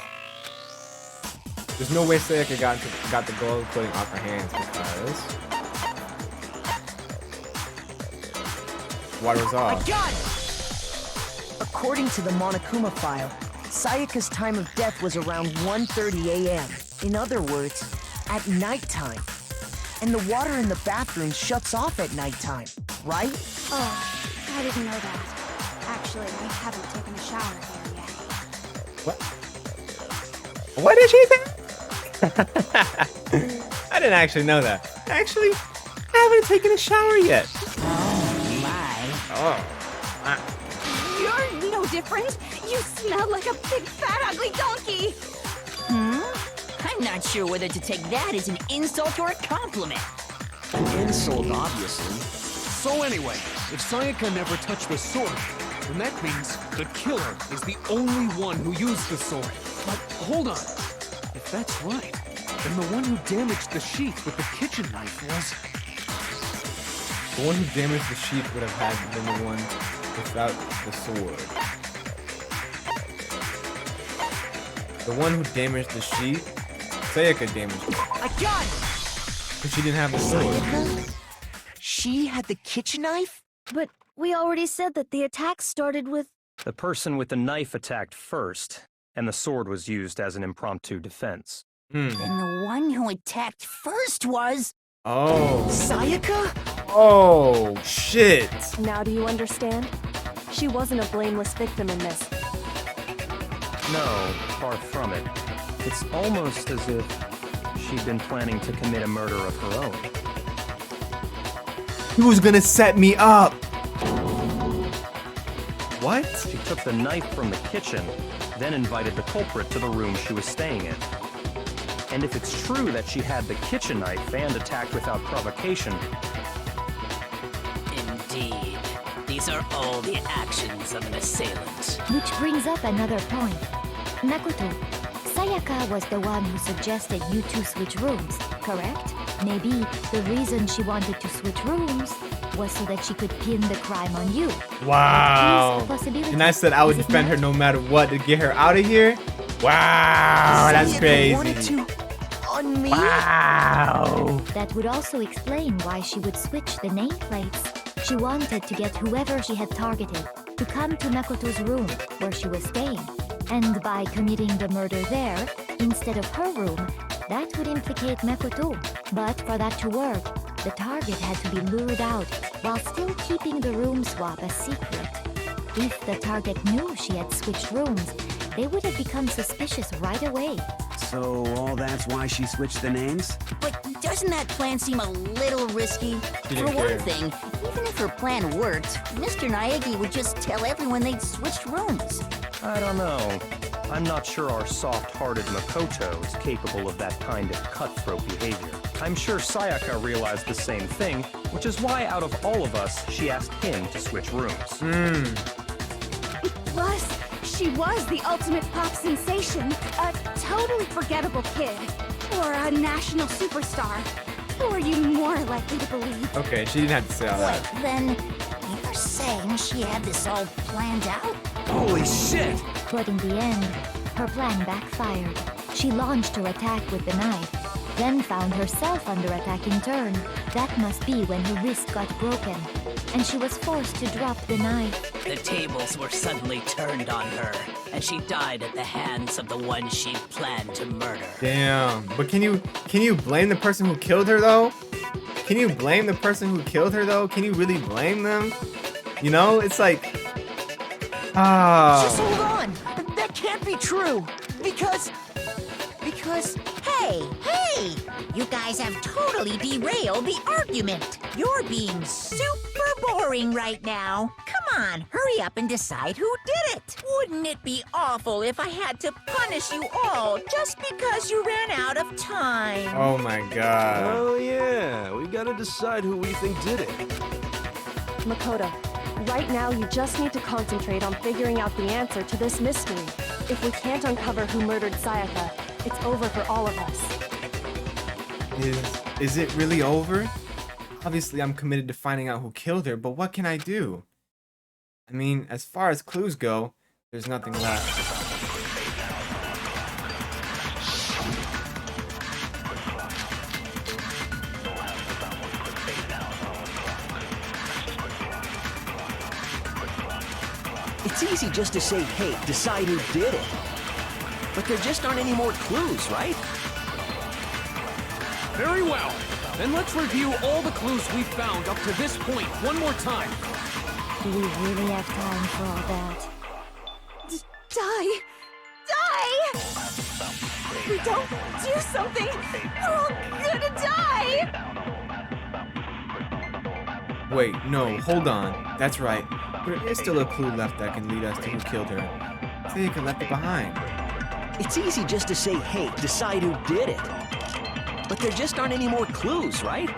There's no way Sayaka got the gold coating off her hands because water was off. I got it! According to the Monokuma file, Sayaka's time of death was around 1:30 a.m. In other words, at nighttime. And the water in the bathroom shuts off at nighttime, right? Oh, I didn't know that. Actually, I haven't taken a shower here yet. What? What did she say? I didn't actually know that. Actually, I haven't taken a shower yet. Oh, my. Oh. You're no different. You smell like a big, fat, ugly donkey. I'm not sure whether to take that as an insult or a compliment. An insult, obviously. So anyway, if Sayaka never touched the sword, then that means the killer is the only one who used the sword. But hold on. If that's right, then the one who damaged the sheath with the kitchen knife was... The one who damaged the sheath would have had been the one without the sword. The one who damaged the sheath, Sayaka damaged it. I got it! But she didn't have the sword. Sayaka? She had the kitchen knife? But we already said that the attack started with... The person with the knife attacked first, and the sword was used as an impromptu defense. Then the one who attacked first was... Oh. Sayaka? Oh, shit. Now do you understand? She wasn't a blameless victim in this. No, far from it. It's almost as if she'd been planning to commit a murder of her own. He was gonna set me up. What? She took the knife from the kitchen, then invited the culprit to the room she was staying in. And if it's true that she had the kitchen knife and attacked without provocation... Indeed. These are all the actions of an assailant. Which brings up another point. Makoto, Sayaka was the one who suggested you two switch rooms, correct? Maybe the reason she wanted to switch rooms was so that she could pin the crime on you. Wow. Is a possibility, And I said I would is it defend not? her no matter what to get her out of here? Wow, that's Sayaka wanted crazy. to... on me? Wow. That would also explain why she would switch the nameplates. She wanted to get whoever she had targeted to come to Makoto's room where she was staying. And by committing the murder there, instead of her room, that would implicate Makoto. But for that to work, the target had to be lured out while still keeping the room swap a secret. If the target knew she had switched rooms, they would have become suspicious right away. So all that's why she switched the names? But doesn't that plan seem a little risky? She For didn't one care. thing, even if her plan worked, Mr. Naegi would just tell everyone they'd switched rooms. I don't know. I'm not sure our soft-hearted Makoto is capable of that kind of cutthroat behavior. I'm sure Sayaka realized the same thing, which is why out of all of us, she asked him to switch rooms. Plus, she was the ultimate pop sensation, a totally forgettable kid, or a national superstar, who are you more likely to believe? Okay, she didn't have to say all that. Wait, then you're saying she had this all planned out? Holy shit! But in the end, her plan backfired. She launched her attack with the knife, then found herself under attack in turn. That must be when her wrist got broken, and she was forced to drop the knife. The tables were suddenly turned on her, and she died at the hands of the one she planned to murder. Damn. But can you blame the person who killed her though? Can you blame the person who killed her though? Can you really blame them? You know, it's like Just hold on. That can't be true. Because Hey! You guys have totally derailed the argument. You're being super boring right now. Come on, hurry up and decide who did it. Wouldn't it be awful if I had to punish you all just because you ran out of time? Oh my god. Oh yeah, we gotta decide who we think did it. Makoto, right now you just need to concentrate on figuring out the answer to this mystery. If we can't uncover who murdered Sayaka, it's over for all of us. Is it really over? Obviously, I'm committed to finding out who killed her, but what can I do? I mean, as far as clues go, there's nothing left. It's easy just to say, hey, decide who did it. But there just aren't any more clues, right? Very well. Then let's review all the clues we've found up to this point one more time. Do we really have time for all that? Die! Die! If we don't do something, we're all gonna die! Wait, no, hold on. That's right. There is still a clue left that can lead us to who killed her. So you can left it behind. It's easy just to say, hey, decide who did it. But there just aren't any more clues, right?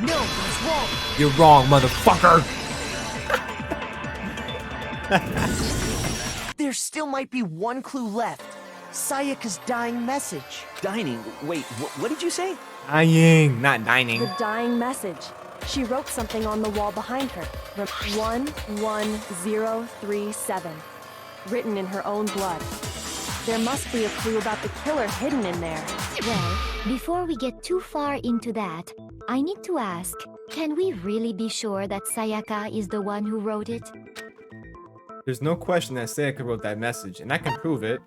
no, that's wrong. You're wrong, motherfucker! There still might be one clue left. Sayaka's dying message. Dining? Wait, what did you say? Dying, not dining. The dying message. She wrote something on the wall behind her. 11037. Written in her own blood. There must be a clue about the killer hidden in there. Well, before we get too far into that, I need to ask, can we really be sure that Sayaka is the one who wrote it? There's no question that Sayaka wrote that message, and I can prove it.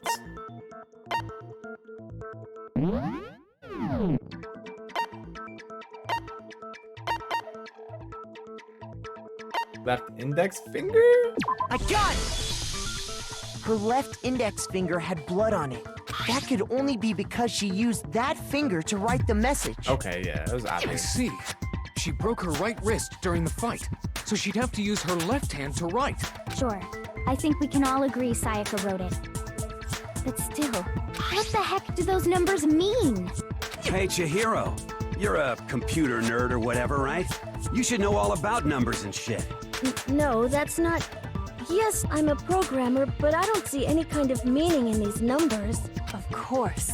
Left index finger? I got it! Her left index finger had blood on it. That could only be because she used that finger to write the message. Okay, yeah, it was I obvious. see. She broke her right wrist during the fight, so she'd have to use her left hand to write. Sure. I think we can all agree Sayaka wrote it. But still, what the heck do those numbers mean? Hey, Chihiro. You're a computer nerd or whatever, right? You should know all about numbers and shit. No, that's not... Yes, I'm a programmer, but I don't see any kind of meaning in these numbers. Of course.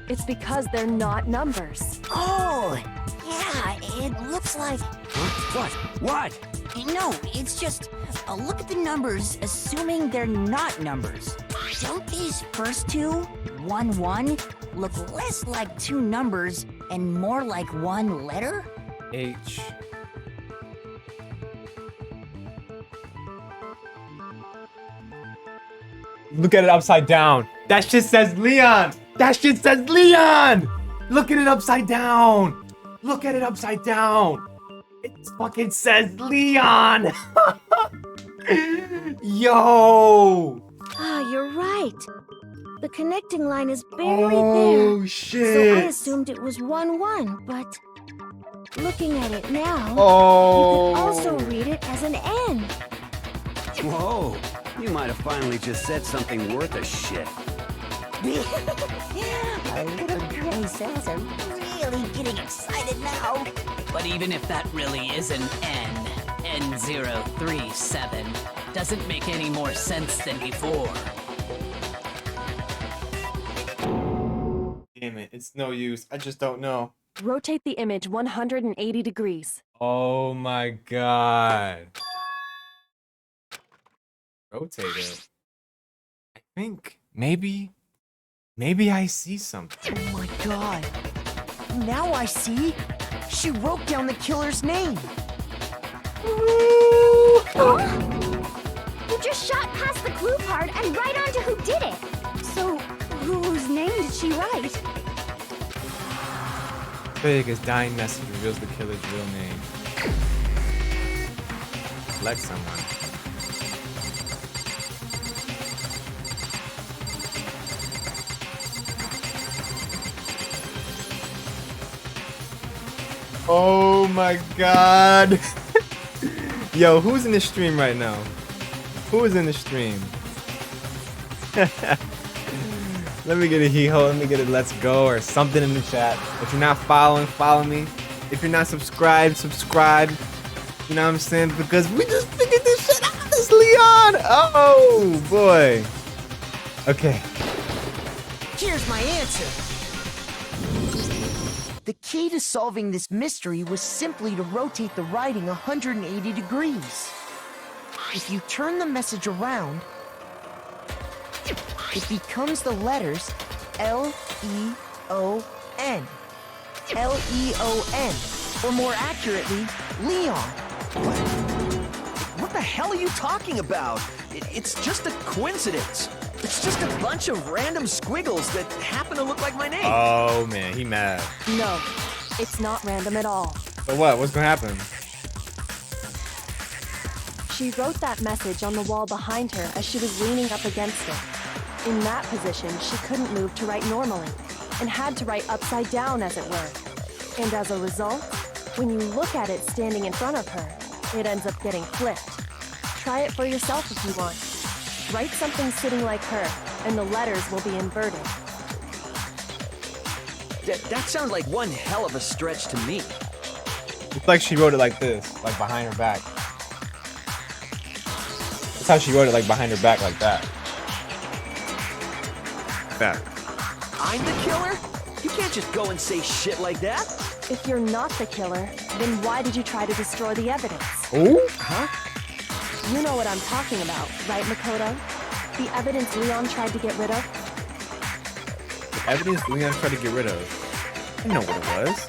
It's because they're not numbers. Oh, yeah, it looks like... Huh? What? No, it's just, look at the numbers, assuming they're not numbers. Don't these first two, 1, 1, look less like two numbers and more like one letter? H. Look at it upside down. That shit says Leon. That shit says Leon. Look at it upside down. Look at it upside down. It fucking says Leon. Yo. Ah, you're right. The connecting line is barely Oh, there. shit. So I assumed it was 1, 1, but looking at it now, Oh. you could also read it as an N. Whoa. You might have finally just said something worth a shit. Our little gray cells are really getting excited now. But even if that really is an N037, doesn't make any more sense than before. Damn it, it's no use. I just don't know. Rotate the image 180 degrees. Oh my god. Rotate it. I think maybe I see something. Oh my god. Now I see. She wrote down the killer's name. You just shot past the clue part and right on to who did it. So, whose name did she write? Vega's dying message reveals the killer's real name. Select someone. Oh my god. Yo, who's in the stream right now? Who is in the stream? Let me get a hee-ho, let me get a let's go or something in the chat. If you're not following, follow me. If you're not subscribed, subscribe. You know what I'm saying? Because we just figured this shit out, this Leon! Oh, boy. Okay. Here's my answer. The key to solving this mystery was simply to rotate the writing 180 degrees. If you turn the message around, it becomes the letters L-E-O-N. L-E-O-N. Or more accurately, Leon. What the hell are you talking about? It's just a coincidence. It's just a bunch of random squiggles that happen to look like my name. Oh man, he mad. No, it's not random at all. So what? What's gonna happen? She wrote that message on the wall behind her as she was leaning up against it. In that position, she couldn't move to write normally, and had to write upside down, as it were. And as a result, when you look at it standing in front of her, it ends up getting flipped. Try it for yourself if you want. Write something sitting like her, and the letters will be inverted. That sounds like one hell of a stretch to me. It's like she wrote it like this, like behind her back. That's how she wrote it, like behind her back, like that. That. I'm the killer? You can't just go and say shit like that. If you're not the killer, then why did you try to destroy the evidence? Ooh? Huh? You know what I'm talking about, right, Makoto? The evidence Leon tried to get rid of? The evidence Leon tried to get rid of? I know what it was.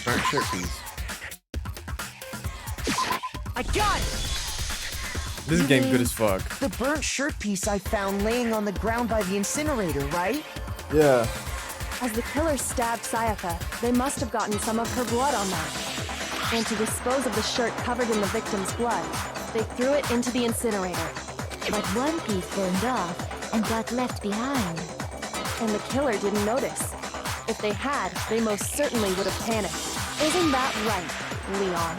Burnt shirt piece. I got it! This game good as fuck. The burnt shirt piece I found laying on the ground by the incinerator, right? Yeah. As the killer stabbed Sayaka, they must have gotten some of her blood on that. And to dispose of the shirt covered in the victim's blood, they threw it into the incinerator. But one piece burned off and got left behind. And the killer didn't notice. If they had, they most certainly would have panicked. Isn't that right, Leon?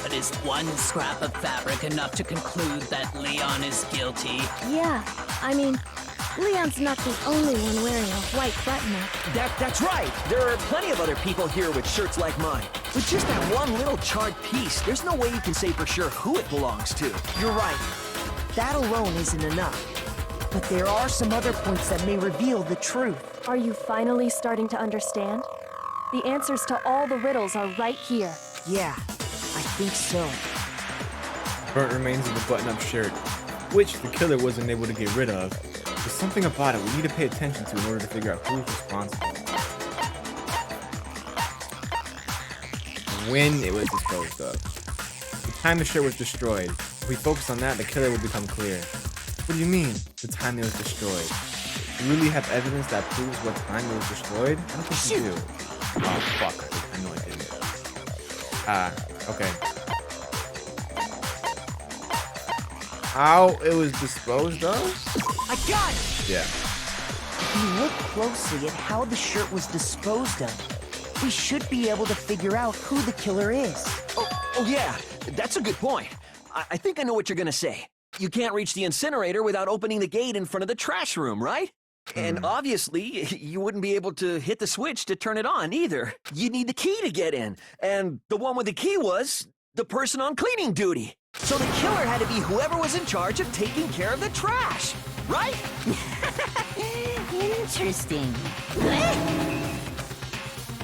But is one scrap of fabric enough to conclude that Leon is guilty? Yeah, I mean, Leon's not the only one wearing a white button-up. That's right. There are plenty of other people here with shirts like mine. With just that one little charred piece, there's no way you can say for sure who it belongs to. You're right. That alone isn't enough. But there are some other points that may reveal the truth. Are you finally starting to understand? The answers to all the riddles are right here. Yeah, I think so. Burnt remains of the button-up shirt, which the killer wasn't able to get rid of. There's something about it we need to pay attention to in order to figure out who's responsible. When it was disposed of. The time the shirt was destroyed. If we focus on that, the killer will become clear. What do you mean, the time it was destroyed? Do you really have evidence that proves what time it was destroyed? I don't think you do. Oh, fuck. I know I didn't. Okay. How it was disposed of? I got it! Yeah. If you look closely at how the shirt was disposed of, we should be able to figure out who the killer is. Oh yeah, that's a good point. I think I know what you're gonna say. You can't reach the incinerator without opening the gate in front of the trash room, right? And obviously, you wouldn't be able to hit the switch to turn it on either. You'd need the key to get in. And the one with the key was the person on cleaning duty. So the killer had to be whoever was in charge of taking care of the trash, right? Interesting.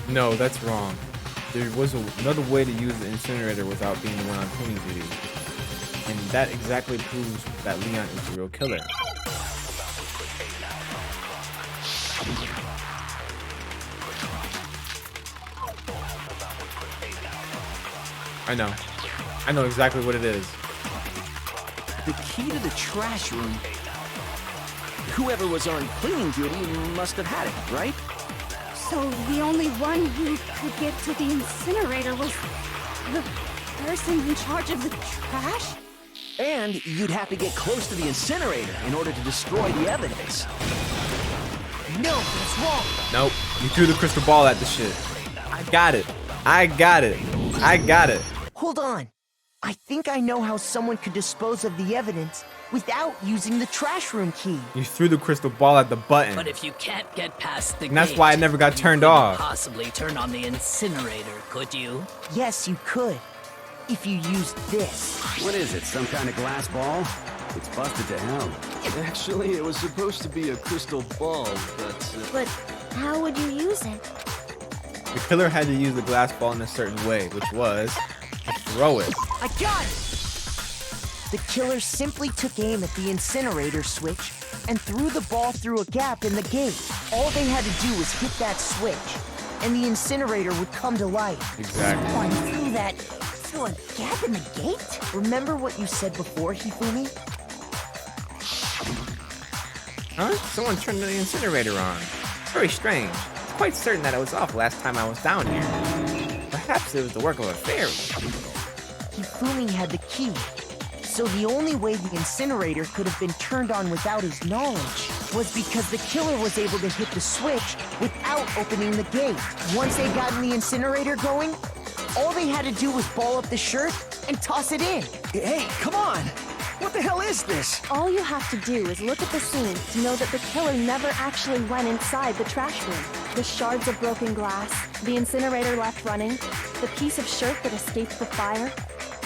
No, that's wrong. There was another way to use the incinerator without being the one on cleaning duty. And that exactly proves that Leon is the real killer. I know exactly what it is. The key to the trash room. Whoever was on cleaning duty must have had it, right? So the only one who could get to the incinerator was the person in charge of the trash? And you'd have to get close to the incinerator in order to destroy the evidence. No, that's wrong. Nope. You threw the crystal ball at the shit. I got it. I got it. I got it. Hold on. I think I know how someone could dispose of the evidence without using the trash room key. You threw the crystal ball at the button. But if you can't get past the And that's gate, why it never got turned you couldn't off. possibly turn on the incinerator, could you? Yes, you could. If you used this. What is it, some kind of glass ball? It's busted to hell. Actually, it was supposed to be a crystal ball, But how would you use it? The killer had to use the glass ball in a certain way, which was to throw it. I got it! The killer simply took aim at the incinerator switch and threw the ball through a gap in the gate. All they had to do was hit that switch, and the incinerator would come to life. Exactly. Someone through a gap in the gate? Remember what you said before, Hifumi? Huh? Someone turned the incinerator on. Very strange. I'm quite certain that it was off last time I was down here. Perhaps it was the work of a fairy. Hifumi had the key, so the only way the incinerator could have been turned on without his knowledge was because the killer was able to hit the switch without opening the gate. Once they got in the incinerator going, all they had to do was ball up the shirt and toss it in. Hey, come on! What the hell is this? All you have to do is look at the scene to know that the killer never actually went inside the trash room. The shards of broken glass, the incinerator left running, the piece of shirt that escaped the fire.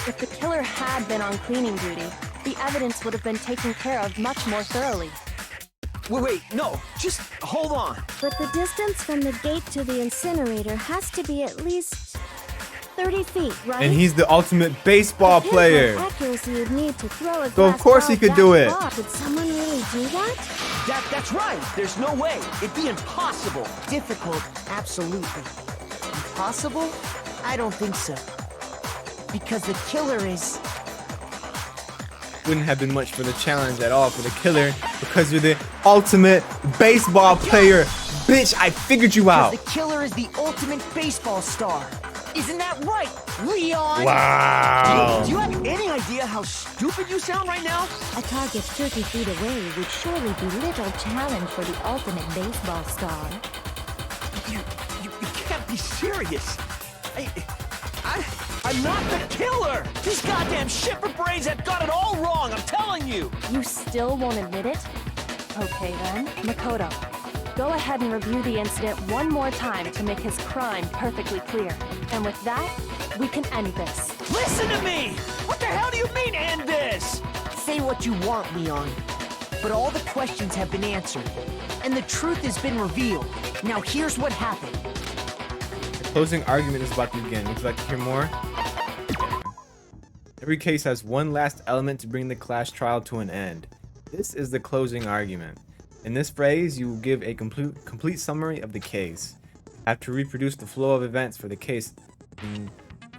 If the killer had been on cleaning duty, the evidence would have been taken care of much more thoroughly. Wait, no, just hold on. But the distance from the gate to the incinerator has to be at least 30 feet, right? And he's the ultimate baseball The player. accuracy you'd need to throw a So of glass course he ball could do that it. far. Could someone really do that? That's right. There's no way. It'd be impossible. Difficult, absolutely. Impossible? I don't think so. Because the killer is... Wouldn't have been much for the challenge at all for the killer because you're the ultimate baseball player. Bitch, I figured you out. The killer is the ultimate baseball star. Isn't that right, Leon? Wow. Do you have any idea how stupid you sound right now? A target 30 feet away would surely be little challenge for the ultimate baseball star. You can't be serious. I'm not the killer! These goddamn shipper brains have got it all wrong, I'm telling you! You still won't admit it? Okay then, Makoto. Go ahead and review the incident one more time to make his crime perfectly clear. And with that, we can end this. Listen to me! What the hell do you mean, end this? Say what you want, Leon. But all the questions have been answered, and the truth has been revealed. Now here's what happened. The closing argument is about to begin. Would you like to hear more? Every case has one last element to bring the class trial to an end. This is the closing argument. In this phrase, you will give a complete summary of the case. Have to reproduce the flow of events for the case in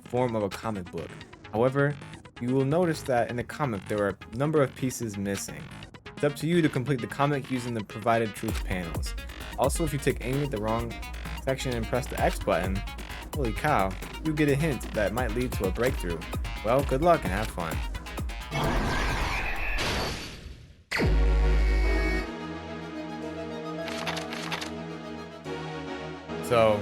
form of a comic book. However, you will notice that in the comic there are a number of pieces missing. It's up to you to complete the comic using the provided truth panels. Also, if you take aim at the wrong section and press the X button, holy cow, you get a hint that might lead to a breakthrough. Well, good luck and have fun. So,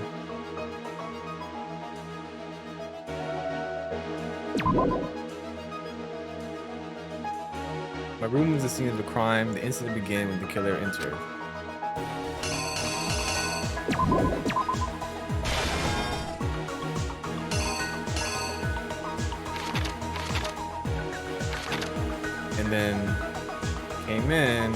my room was the scene of the crime. The incident began when the killer entered. And then came in.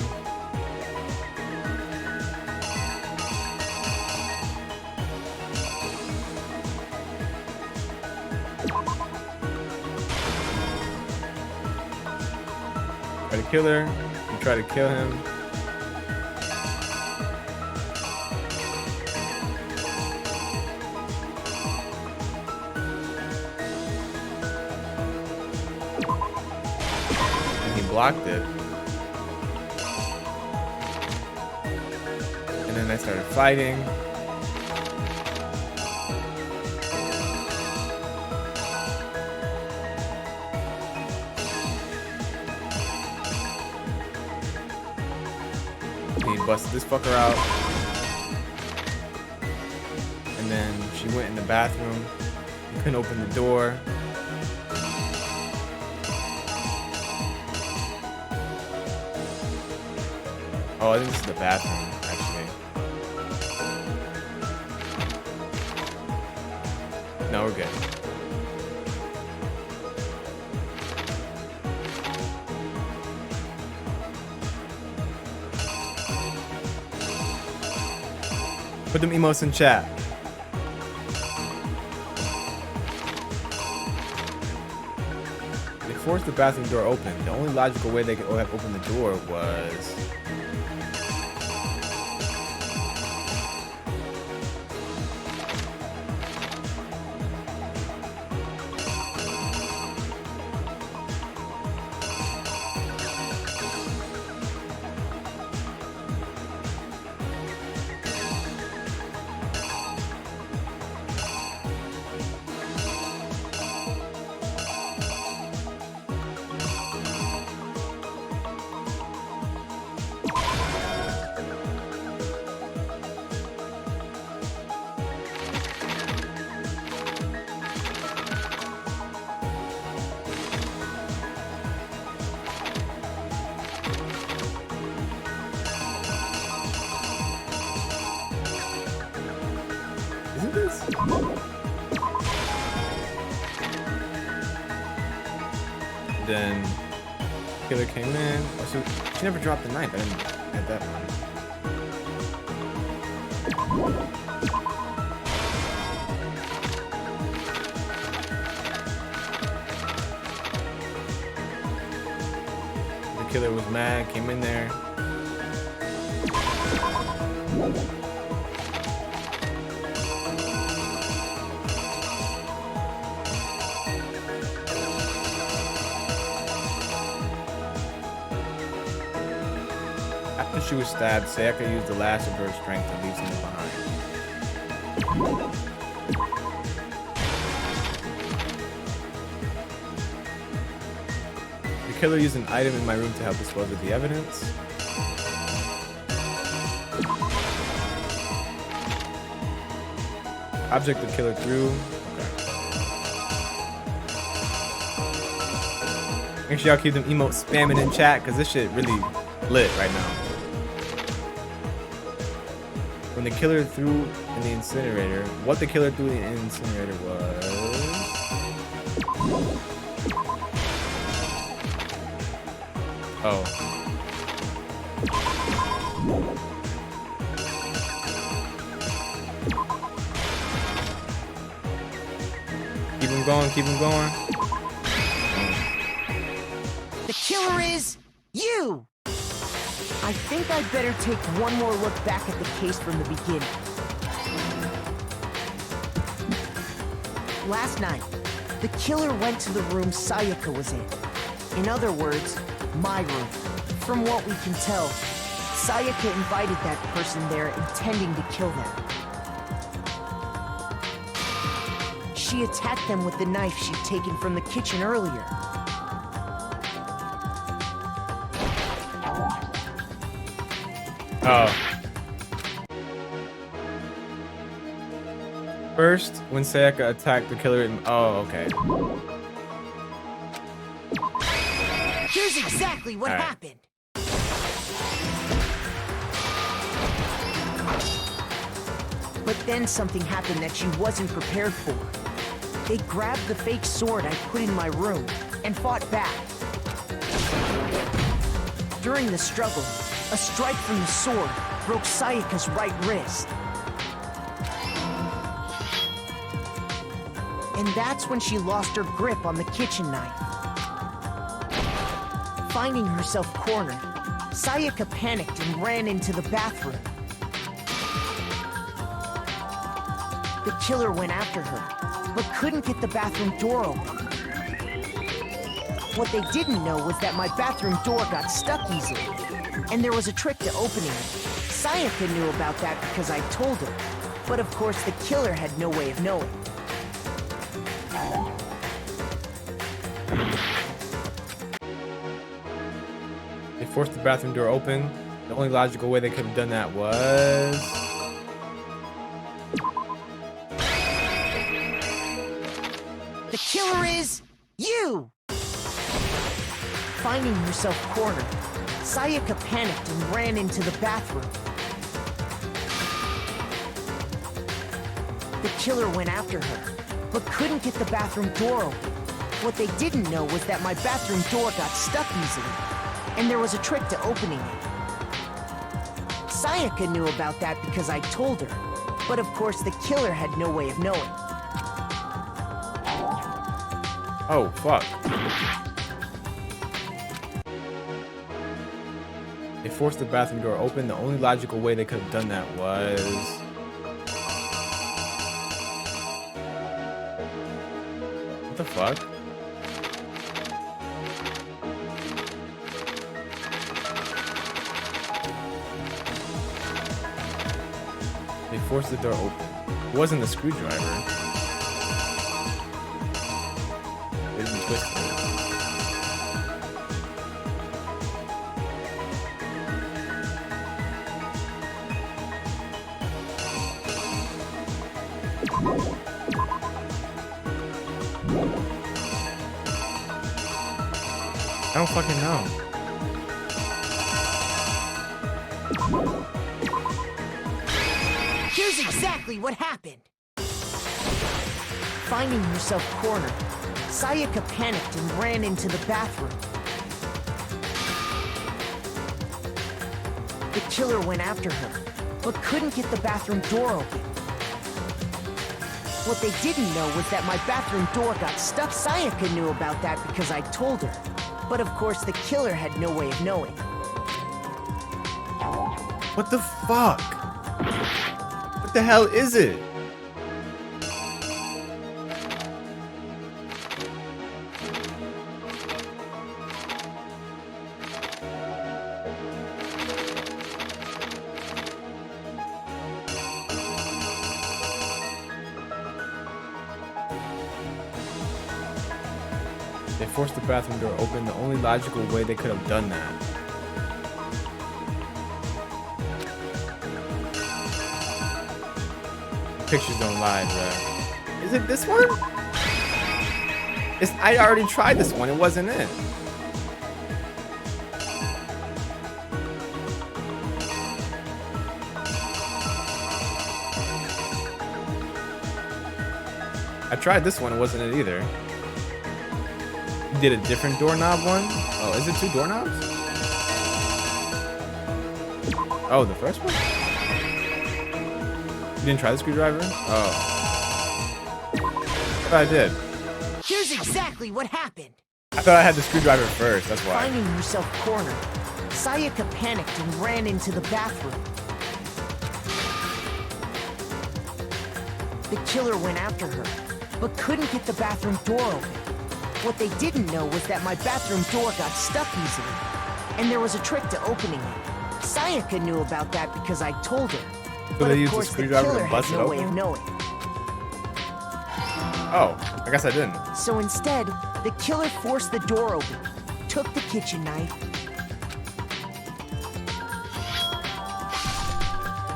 Try to kill her. And try to kill him. Blocked it. And then I started fighting. He busted this fucker out. And then she went in the bathroom. He couldn't open the door. Oh, I think this is the bathroom, actually. No, we're good. Put them emotes in chat. They forced the bathroom door open. The only logical way they could have opened the door was... Then killer came in. Oh, so she never dropped the knife. I didn't get that one. The killer was mad, came in there. After she was stabbed, Sayaka used the last of her strength to leave someone behind. The killer used an item in my room to help dispose of the evidence. Object the killer threw. Okay. Make sure y'all keep them emotes spamming in chat, because this shit really lit right now. When the killer threw in the incinerator, what the killer threw in the incinerator was... Oh. Keep him going, keep him going. The killer is you! I think I'd better take one more look back at the case from the beginning. Last night, the killer went to the room Sayaka was in. In other words, my room. From what we can tell, Sayaka invited that person there intending to kill them. She attacked them with the knife she'd taken from the kitchen earlier. Oh. First, when Sayaka attacked the killer, oh, okay. Here's exactly what happened. But then something happened that she wasn't prepared for. They grabbed the fake sword I put in my room and fought back. During the struggle, a strike from the sword broke Sayaka's right wrist. And that's when she lost her grip on the kitchen knife. Finding herself cornered, Sayaka panicked and ran into the bathroom. The killer went after her, but couldn't get the bathroom door open. What they didn't know was that my bathroom door got stuck easily, and there was a trick to opening it. Sayaka knew about that because I told her, but of course the killer had no way of knowing. They forced the bathroom door open. The only logical way they could have done that was... The killer is you! Finding herself cornered, Sayaka panicked and ran into the bathroom. The killer went after her, but couldn't get the bathroom door open. What they didn't know was that my bathroom door got stuck easily, and there was a trick to opening it. Sayaka knew about that because I told her, but of course the killer had no way of knowing. Oh, fuck. They forced the bathroom door open. The only logical way they could have done that was... What the fuck? They forced the door open. It wasn't the screwdriver. They didn't twist it. I don't fucking know. Here's exactly what happened. Finding herself cornered, Sayaka panicked and ran into the bathroom. The killer went after her, but couldn't get the bathroom door open. What they didn't know was that my bathroom door got stuck. Sayaka knew about that because I told her. But of course, the killer had no way of knowing. What the fuck? What the hell is it? They forced the bathroom door open. The only logical way they could have done that. Pictures don't lie, bro. Is it this one? I already tried this one. It wasn't it. I tried this one. It wasn't it either. You did a different doorknob one? Oh, is it two doorknobs? Oh, the first one? You didn't try the screwdriver? Oh. I thought I did. Here's exactly what happened. I thought I had the screwdriver first, that's why. Finding herself cornered, Sayaka panicked and ran into the bathroom. The killer went after her, but couldn't get the bathroom door open. What they didn't know was that my bathroom door got stuck easily, and there was a trick to opening it. Sayaka knew about that because I told her. So But they of used the course, the screwdriver killer to bust had it no way of open? knowing. Oh, I guess I didn't. So instead, the killer forced the door open, took the kitchen knife,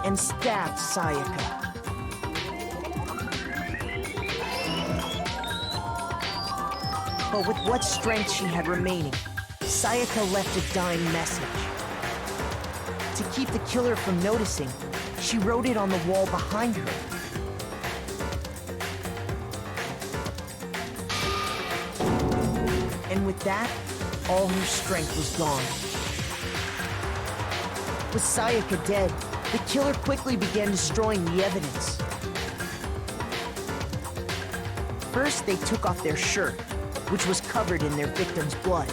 and stabbed Sayaka. But with what strength she had remaining, Sayaka left a dying message. To keep the killer from noticing, She wrote it on the wall behind her. And with that, all her strength was gone. With Sayaka dead, the killer quickly began destroying the evidence. First, they took off their shirt, which was covered in their victim's blood.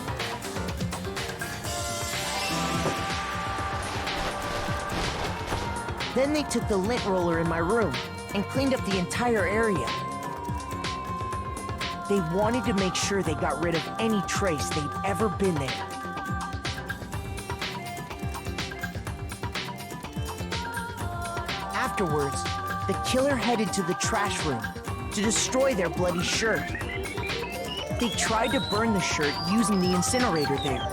Then they took the lint roller in my room and cleaned up the entire area. They wanted to make sure they got rid of any trace they'd ever been there. Afterwards, the killer headed to the trash room to destroy their bloody shirt. They tried to burn the shirt using the incinerator there.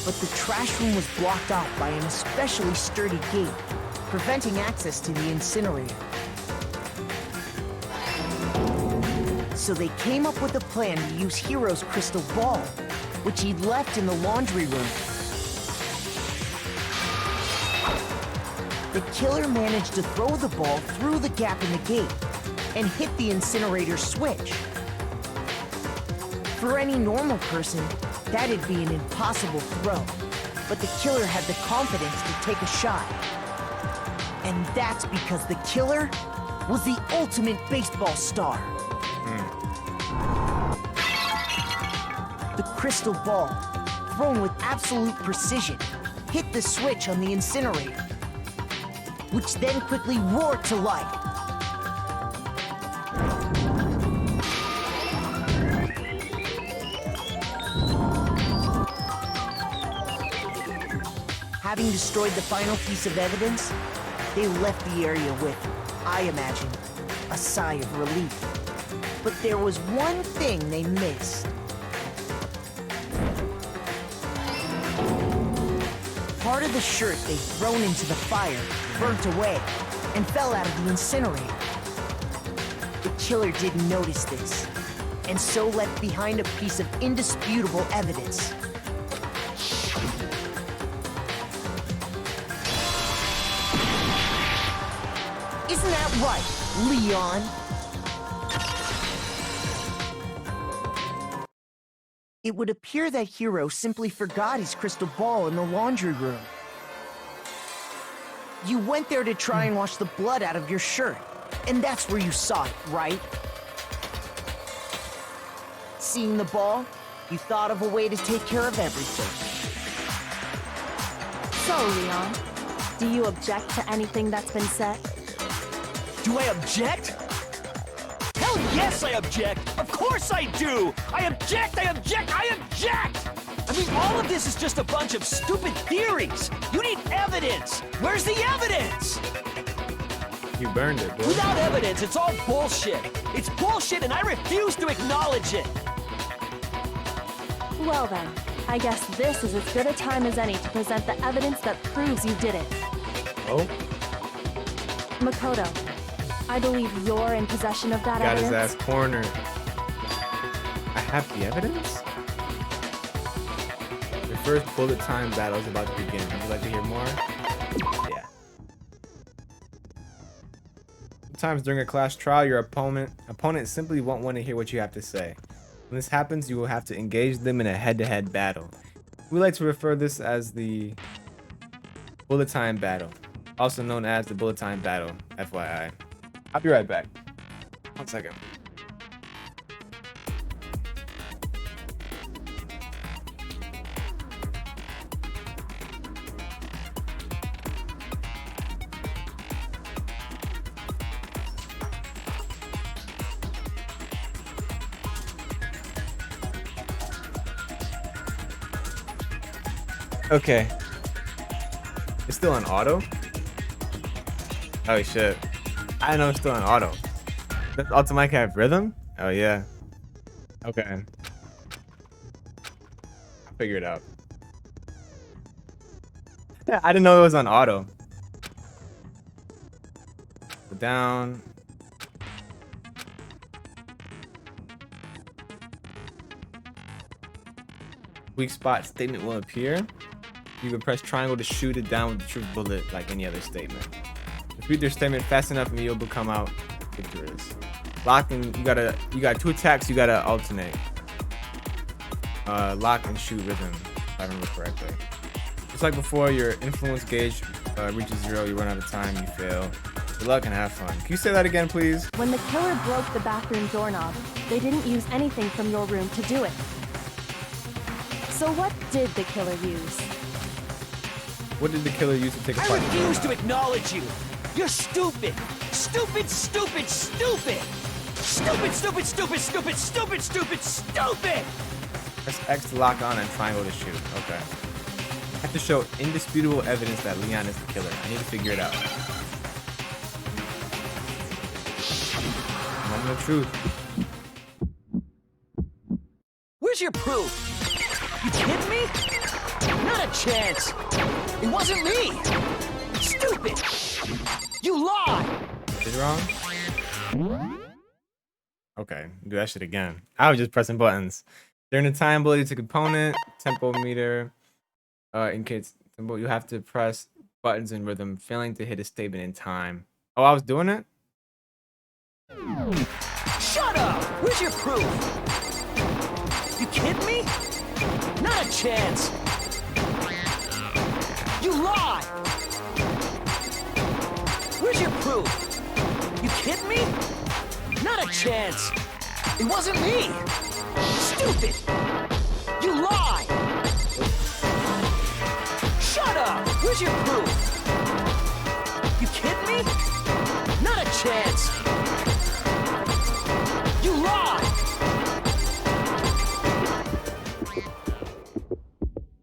But the trash room was blocked off by an especially sturdy gate, preventing access to the incinerator. So they came up with a plan to use Hiro's crystal ball, which he'd left in the laundry room. The killer managed to throw the ball through the gap in the gate and hit the incinerator switch. For any normal person, that'd be an impossible throw, but the killer had the confidence to take a shot. And that's because the killer was the ultimate baseball star. The crystal ball, thrown with absolute precision, hit the switch on the incinerator, which then quickly roared to life. Having destroyed the final piece of evidence, they left the area with, I imagine, a sigh of relief. But there was one thing they missed. Part of the shirt they'd thrown into the fire burnt away and fell out of the incinerator. The killer didn't notice this, and so left behind a piece of indisputable evidence. Isn't that right, Leon? It would appear that Hiro simply forgot his crystal ball in the laundry room. You went there to try and wash the blood out of your shirt, and that's where you saw it, right? Seeing the ball, you thought of a way to take care of everything. So, Leon, do you object to anything that's been said? Do I object? Hell yes, I object! Of course I do! I object! I object! I object! I mean, all of this is just a bunch of stupid theories! You need evidence! Where's the evidence? You burned it, bro. Without evidence, it's all bullshit! It's bullshit and I refuse to acknowledge it! Well then, I guess this is as good a time as any to present the evidence that proves you did it. Oh? Makoto, I believe you're in possession of that Got evidence. his ass cornered. I have the evidence? Your first bullet time battle is about to begin. Would you like to hear more? Yeah. Sometimes during a class trial, your opponent simply won't want to hear what you have to say. When this happens, you will have to engage them in a head-to-head battle. We like to refer this as the bullet time battle, also known as the bullet time battle, FYI. I'll be right back. 1 second. Okay. It's still on auto? Oh shit. I know it's still on auto. Does Ultimate have rhythm? Oh yeah. Okay. I'll figure it out. Yeah, I didn't know it was on auto. Down. Weak spot statement will appear. You can press triangle to shoot it down with the truth bullet like any other statement. Repeat your statement fast enough and you'll become out victorious. Locking, you got 2 attacks, you gotta alternate. Lock and shoot rhythm, if I remember correctly. Just like before, your influence gauge reaches 0, you run out of time, you fail. Good luck and have fun. Can you say that again, please? When the killer broke the bathroom doorknob, they didn't use anything from your room to do it. So what did the killer use? What did the killer use to take I apart the refuse to doorknob? acknowledge you. You're stupid. Stupid, stupid, stupid. Stupid, stupid, stupid, stupid, stupid, stupid, stupid. Press X to lock on and triangle to shoot. Okay. I have to show indisputable evidence that Leon is the killer. I need to figure it out. Moment of truth. Where's your proof? You kidding me? Not a chance. It wasn't me. Stupid. You lied. Is it wrong? Okay, do that shit again. I was just pressing buttons. During the time ability to component, tempo meter, in case tempo, you have to press buttons in rhythm, failing to hit a statement in time. Oh, I was doing it? Shut up! Where's your proof? You kidding me? Not a chance. You lie! Where's your proof? You kidding me? Not a chance. It wasn't me. Stupid. You lie. Shut up. Where's your proof? You kidding me? Not a chance. You lie.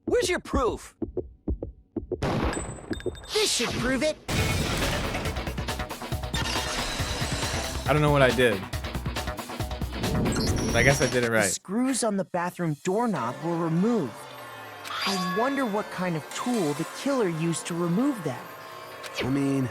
Where's your proof? This should prove it. I don't know what I did. But I guess I did it The right. screws on the bathroom doorknob were removed. I wonder what kind of tool the killer used to remove them. I mean,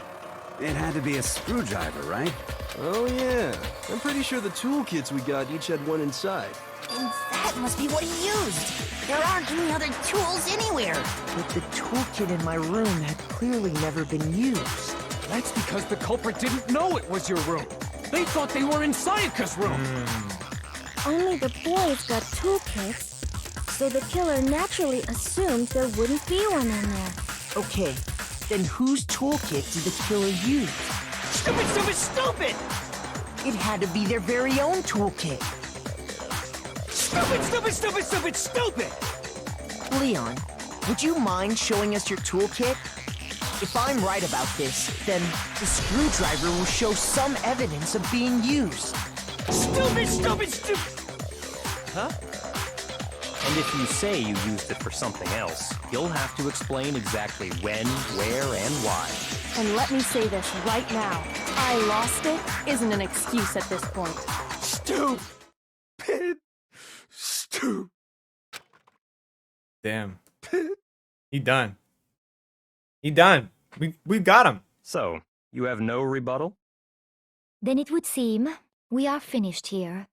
it had to be a screwdriver, right? Oh yeah, I'm pretty sure the toolkits we got each had one inside. And that must be what he used. There aren't any other tools anywhere. But the toolkit in my room had clearly never been used. That's because the culprit didn't know it was your room. They thought they were in Sayaka's room. Only the boys got toolkits, so the killer naturally assumed there wouldn't be one in there. Okay, then whose toolkit did the killer use? Stupid, stupid, stupid! It had to be their very own toolkit. Stupid, stupid, stupid, stupid, stupid! Leon, would you mind showing us your toolkit? If I'm right about this, then the screwdriver will show some evidence of being used. Stupid, stupid, stupid! Huh? And if you say you used it for something else, you'll have to explain exactly when, where, and why. And let me say this right now. I lost it isn't an excuse at this point. Stupid. Stupid. Damn. He done. He done. We got him. So, you have no rebuttal? Then it would seem we are finished here.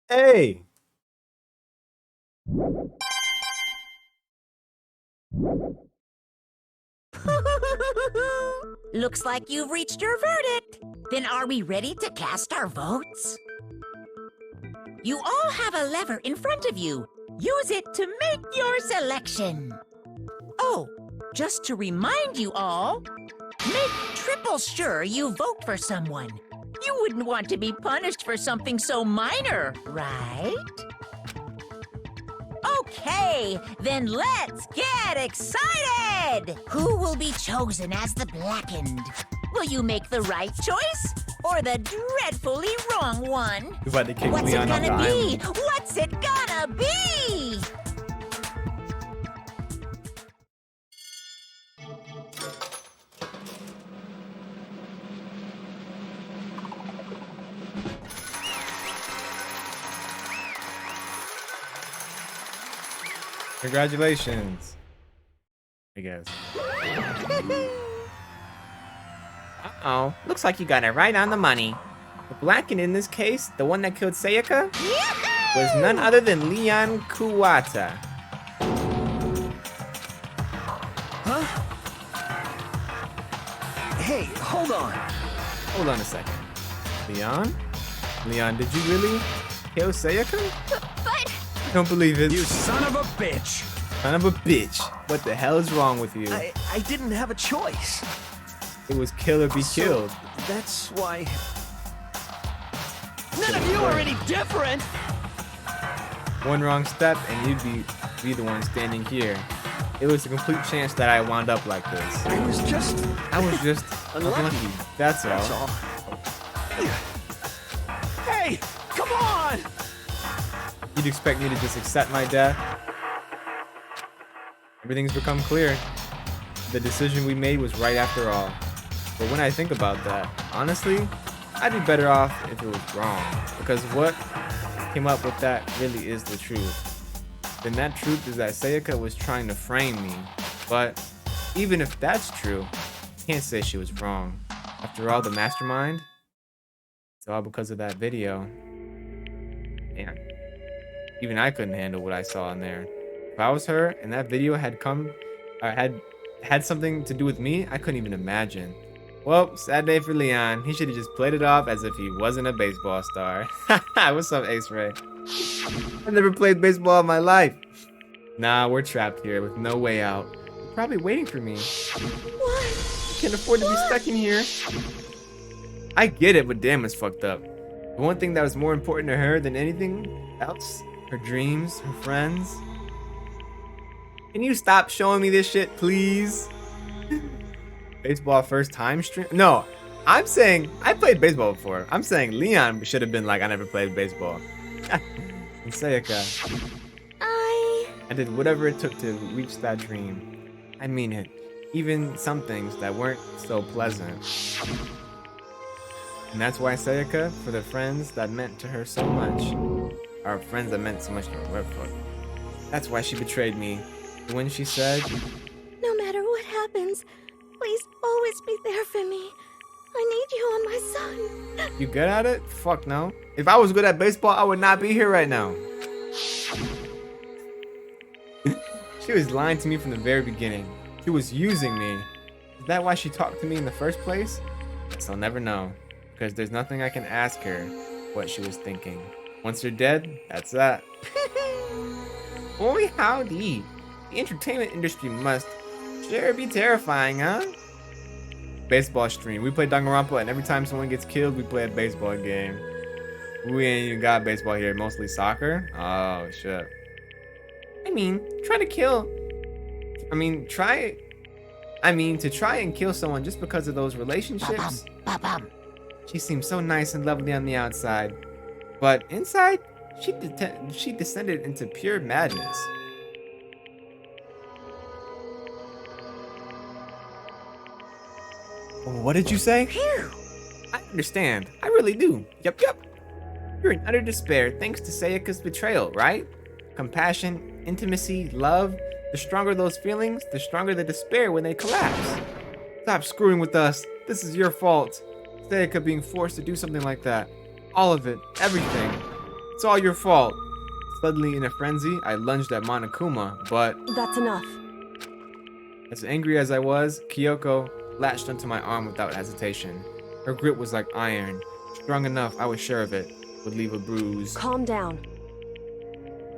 Hey. Looks like you've reached your verdict. Then are we ready to cast our votes? You all have a lever in front of you. Use it to make your selection. Oh, just to remind you all, make triple sure you vote for someone. You wouldn't want to be punished for something so minor, right? Okay, then let's get excited! Who will be chosen as the Blackened? Will you make the right choice or the dreadfully wrong one? We about to kick What's Leon it off the gonna be? island. What's it gonna be? Congratulations. I guess. Uh-oh. Looks like you got it right on the money. The Blacken in this case, the one that killed Sayaka, was none other than Leon Kuwata. Huh? Hey, hold on. Hold on a second. Leon? Leon, did you really kill Sayaka? But I don't believe it. You son of a bitch! Son of a bitch. What the hell is wrong with you? I didn't have a choice. It was kill or be killed. That's why... None of you are any different! One wrong step and you'd be the one standing here. It was a complete chance that I wound up like this. I was just unlucky. That's all. Hey, come on! You'd expect me to just accept my death? Everything's become clear. The decision we made was right after all. But when I think about that, honestly, I'd be better off if it was wrong. Because what came up with that really is the truth. Then that truth is that Sayaka was trying to frame me. But even if that's true, I can't say she was wrong. After all, the mastermind, it's all because of that video. Man, even I couldn't handle what I saw in there. If I was her and that video had had something to do with me, I couldn't even imagine. Well, sad day for Leon. He should have just played it off as if he wasn't a baseball star. What's up, Ace Ray? I've never played baseball in my life. Nah, we're trapped here with no way out. They're probably waiting for me. What? I can't afford to be stuck in here. I get it, but damn, it's fucked up. The one thing that was more important to her than anything else, her dreams, her friends. Can you stop showing me this shit, please? Baseball first time stream? No, I'm saying I played baseball before. I'm saying Leon should have been like, I never played baseball. And Sayaka, I did whatever it took to reach that dream. I mean it. Even some things that weren't so pleasant. And that's why Sayaka, for the friends that meant to her so much, or friends that meant so much to her, that's why she betrayed me. When she said, No matter what happens, please always be there for me. I need you on my side. You good at it? Fuck no. If I was good at baseball, I would not be here right now. She was lying to me from the very beginning. She was using me. Is that why she talked to me in the first place? Guess I'll never know. Because there's nothing I can ask her what she was thinking. Once you're dead, that's that. Boy, howdy. The entertainment industry must sure be terrifying, huh? Baseball stream. We play Danganronpa, and every time someone gets killed, we play a baseball game. We ain't even got baseball here. Mostly soccer. Oh, shit. To try and kill someone just because of those relationships. She seems so nice and lovely on the outside. But inside, she descended into pure madness. What did you say? I understand. I really do. Yup. You're in utter despair thanks to Sayaka's betrayal, right? Compassion, intimacy, love. The stronger those feelings, the stronger the despair when they collapse. Stop screwing with us. This is your fault. Sayaka being forced to do something like that. All of it. Everything. It's all your fault. Suddenly in a frenzy, I lunged at Monokuma, but... That's enough. As angry as I was, Kyoko latched onto my arm without hesitation. Her grip was like iron. Strong enough, I was sure of it, would leave a bruise. Calm down.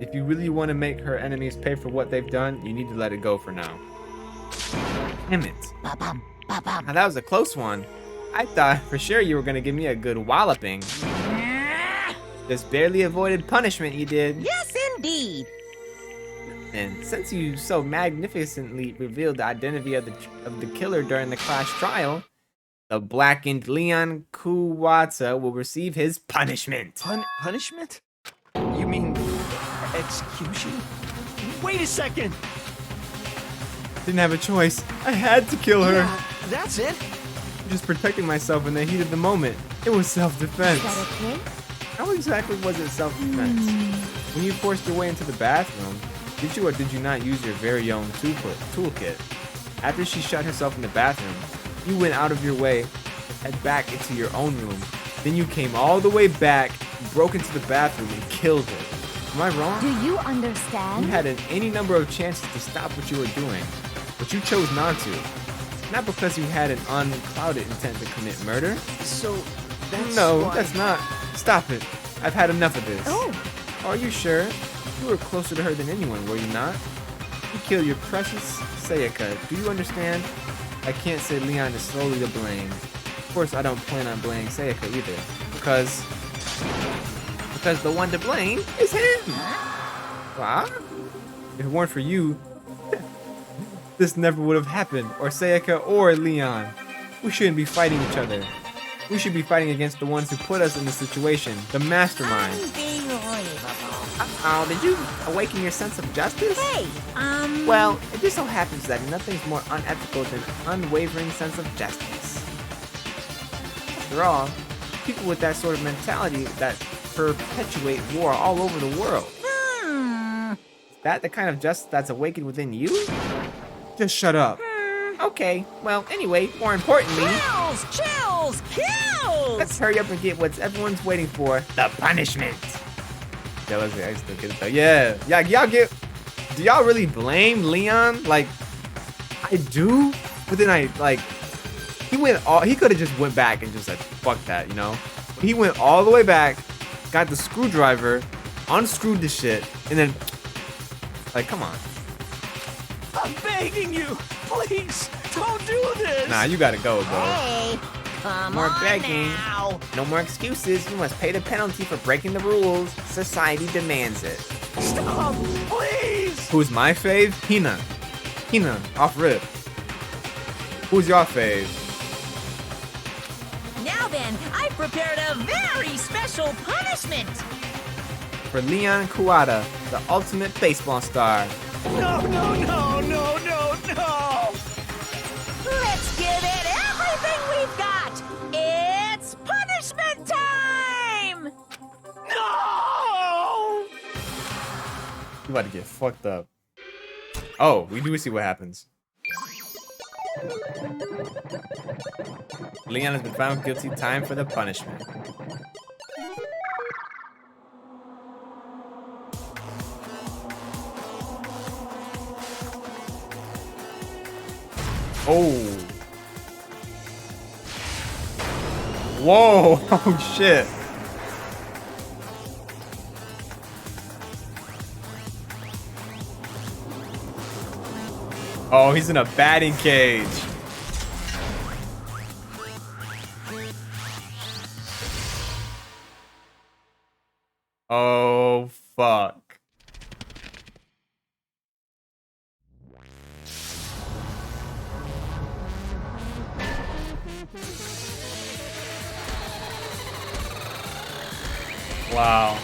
If you really want to make her enemies pay for what they've done, you need to let it go for now. Damn it. Now that was a close one. I thought for sure you were going to give me a good walloping. Just barely avoided punishment you did. Yes, indeed. And since you so magnificently revealed the identity of the killer during the class trial, the blackened Leon Kuwata will receive his punishment. Punishment? You mean execution? Wait a second! Didn't have a choice. I had to kill her. Yeah, that's it. Just protecting myself in the heat of the moment. It was self-defense. Is that okay? How exactly was it self-defense? When you forced your way into the bathroom, did you or did you not use your very own toolkit? After she shut herself in the bathroom, you went out of your way to head back into your own room. Then you came all the way back, broke into the bathroom, and killed her. Am I wrong? Do you understand? You had any number of chances to stop what you were doing, but you chose not to. Not because you had an unclouded intent to commit murder. So, that's No, why... that's not. Stop it. I've had enough of this. Oh. Are you sure? You were closer to her than anyone, were you not? You killed your precious Sayaka. Do you understand? I can't say Leon is solely to blame. Of course, I don't plan on blaming Sayaka either. Because the one to blame is him. What? If it weren't for you, this never would have happened. Or Sayaka or Leon. We shouldn't be fighting each other. We should be fighting against the ones who put us in this situation. The mastermind. Oh, did you awaken your sense of justice? Hey, Well, it just so happens that nothing's more unethical than unwavering sense of justice. After all, people with that sort of mentality that perpetuate war all over the world. Is that the kind of justice that's awakened within you? Just shut up. Okay, well, anyway, more importantly, chills, kills! let's hurry up and get what everyone's waiting for, the punishment. Yeah, let's I still get it though. Yeah, y'all get. Do y'all really blame Leon? Like, I do, but then I like. He could have just went back and just said, "Fuck that," you know. He went all the way back, got the screwdriver, unscrewed the shit, and then, like, come on. I'm begging you, please, don't do this. Nah, you gotta go, bro. Hey, come More on begging. now. No more excuses. You must pay the penalty for breaking the rules. Society demands it. Stop, please. Who's my fave? Hina. Hina, off rip. Who's your fave? Now then, I've prepared a very special punishment. For Leon Kuwata, the ultimate baseball star. No, no, no, no, no, no. Let's give it everything we've got. It's punishment time. No. You about to get fucked up. Oh, we do see what happens. Leon has been found guilty. Time for the punishment. Oh. Whoa. Oh, shit. Oh, he's in a batting cage. Oh, fuck. Wow.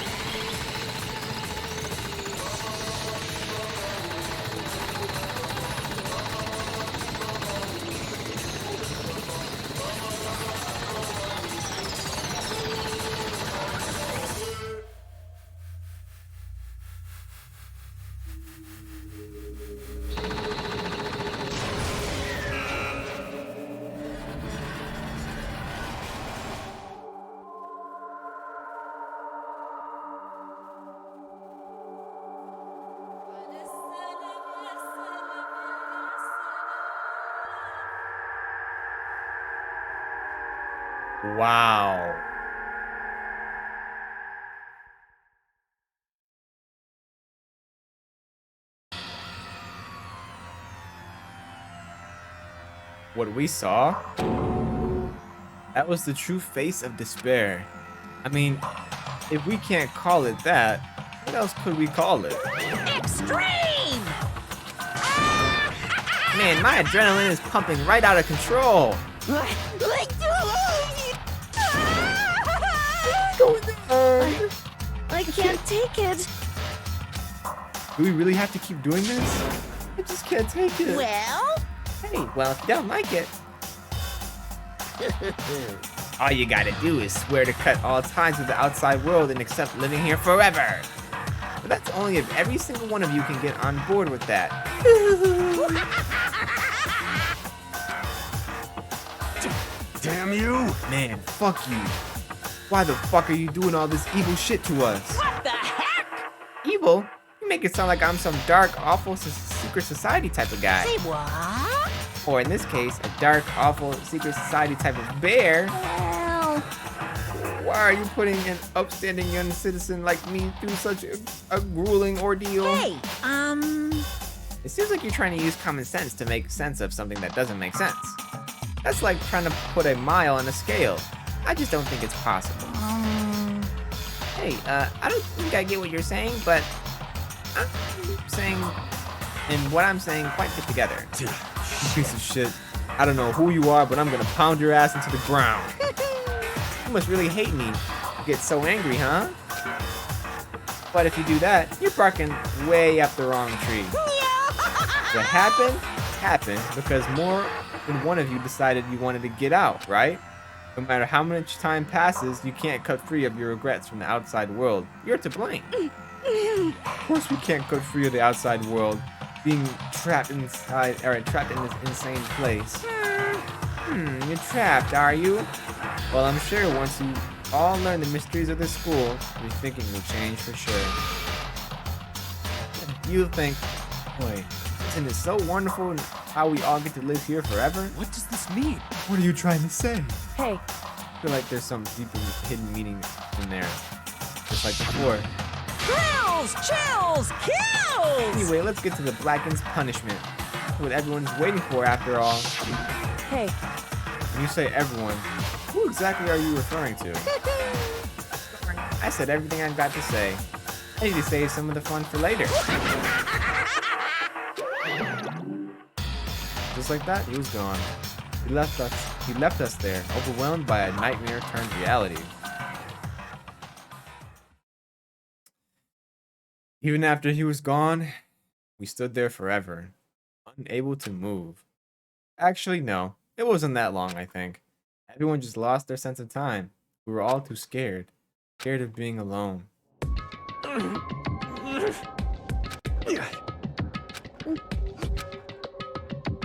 Wow. What we saw? That was the true face of despair. I mean, if we can't call it that, what else could we call it? Extreme! Man, my adrenaline is pumping right out of control. I can't take it. Do we really have to keep doing this? I just can't take it. Well? Hey, well, if you don't like it, all you gotta do is swear to cut all ties with the outside world and accept living here forever. But that's only if every single one of you can get on board with that. Damn you! Man, fuck you. Why the fuck are you doing all this evil shit to us? What the heck? Evil? You make it sound like I'm some dark, awful secret society type of guy. Say what? Or in this case, a dark, awful secret society type of bear. Well, Why are you putting an upstanding young citizen like me through such a grueling ordeal? Hey, It seems like you're trying to use common sense to make sense of something that doesn't make sense. That's like trying to put a mile on a scale. I just don't think it's possible. Hey, I don't think I get what you're saying, but I'm saying and what I'm saying quite fit together. You piece of shit. I don't know who you are, but I'm gonna pound your ass into the ground. You must really hate me. You get so angry, huh? But if you do that, you're barking way up the wrong tree. What happened because more than one of you decided you wanted to get out, right? No matter how much time passes, you can't cut free of your regrets from the outside world. You're to blame. Of course we can't cut free of the outside world, being trapped inside, or trapped in this insane place. You're trapped, are you? Well, I'm sure once you all learn the mysteries of this school, your thinking will change for sure. You'll think, boy, isn't it so wonderful how we all get to live here forever? What does this mean? What are you trying to say? Hey, I feel like there's some deeper hidden meaning in there. Just like before. Thrills, chills, kills! Anyway, let's get to the Blacken's punishment. That's what everyone's waiting for after all. hey, When you say everyone, who exactly are you referring to? I said everything I've got to say. I need to save some of the fun for later. Just like that, he was gone. He left us there, overwhelmed by a nightmare turned reality. Even after he was gone, we stood there forever, unable to move. Actually, no, it wasn't that long, I think. Everyone just lost their sense of time. We were all too scared of being alone.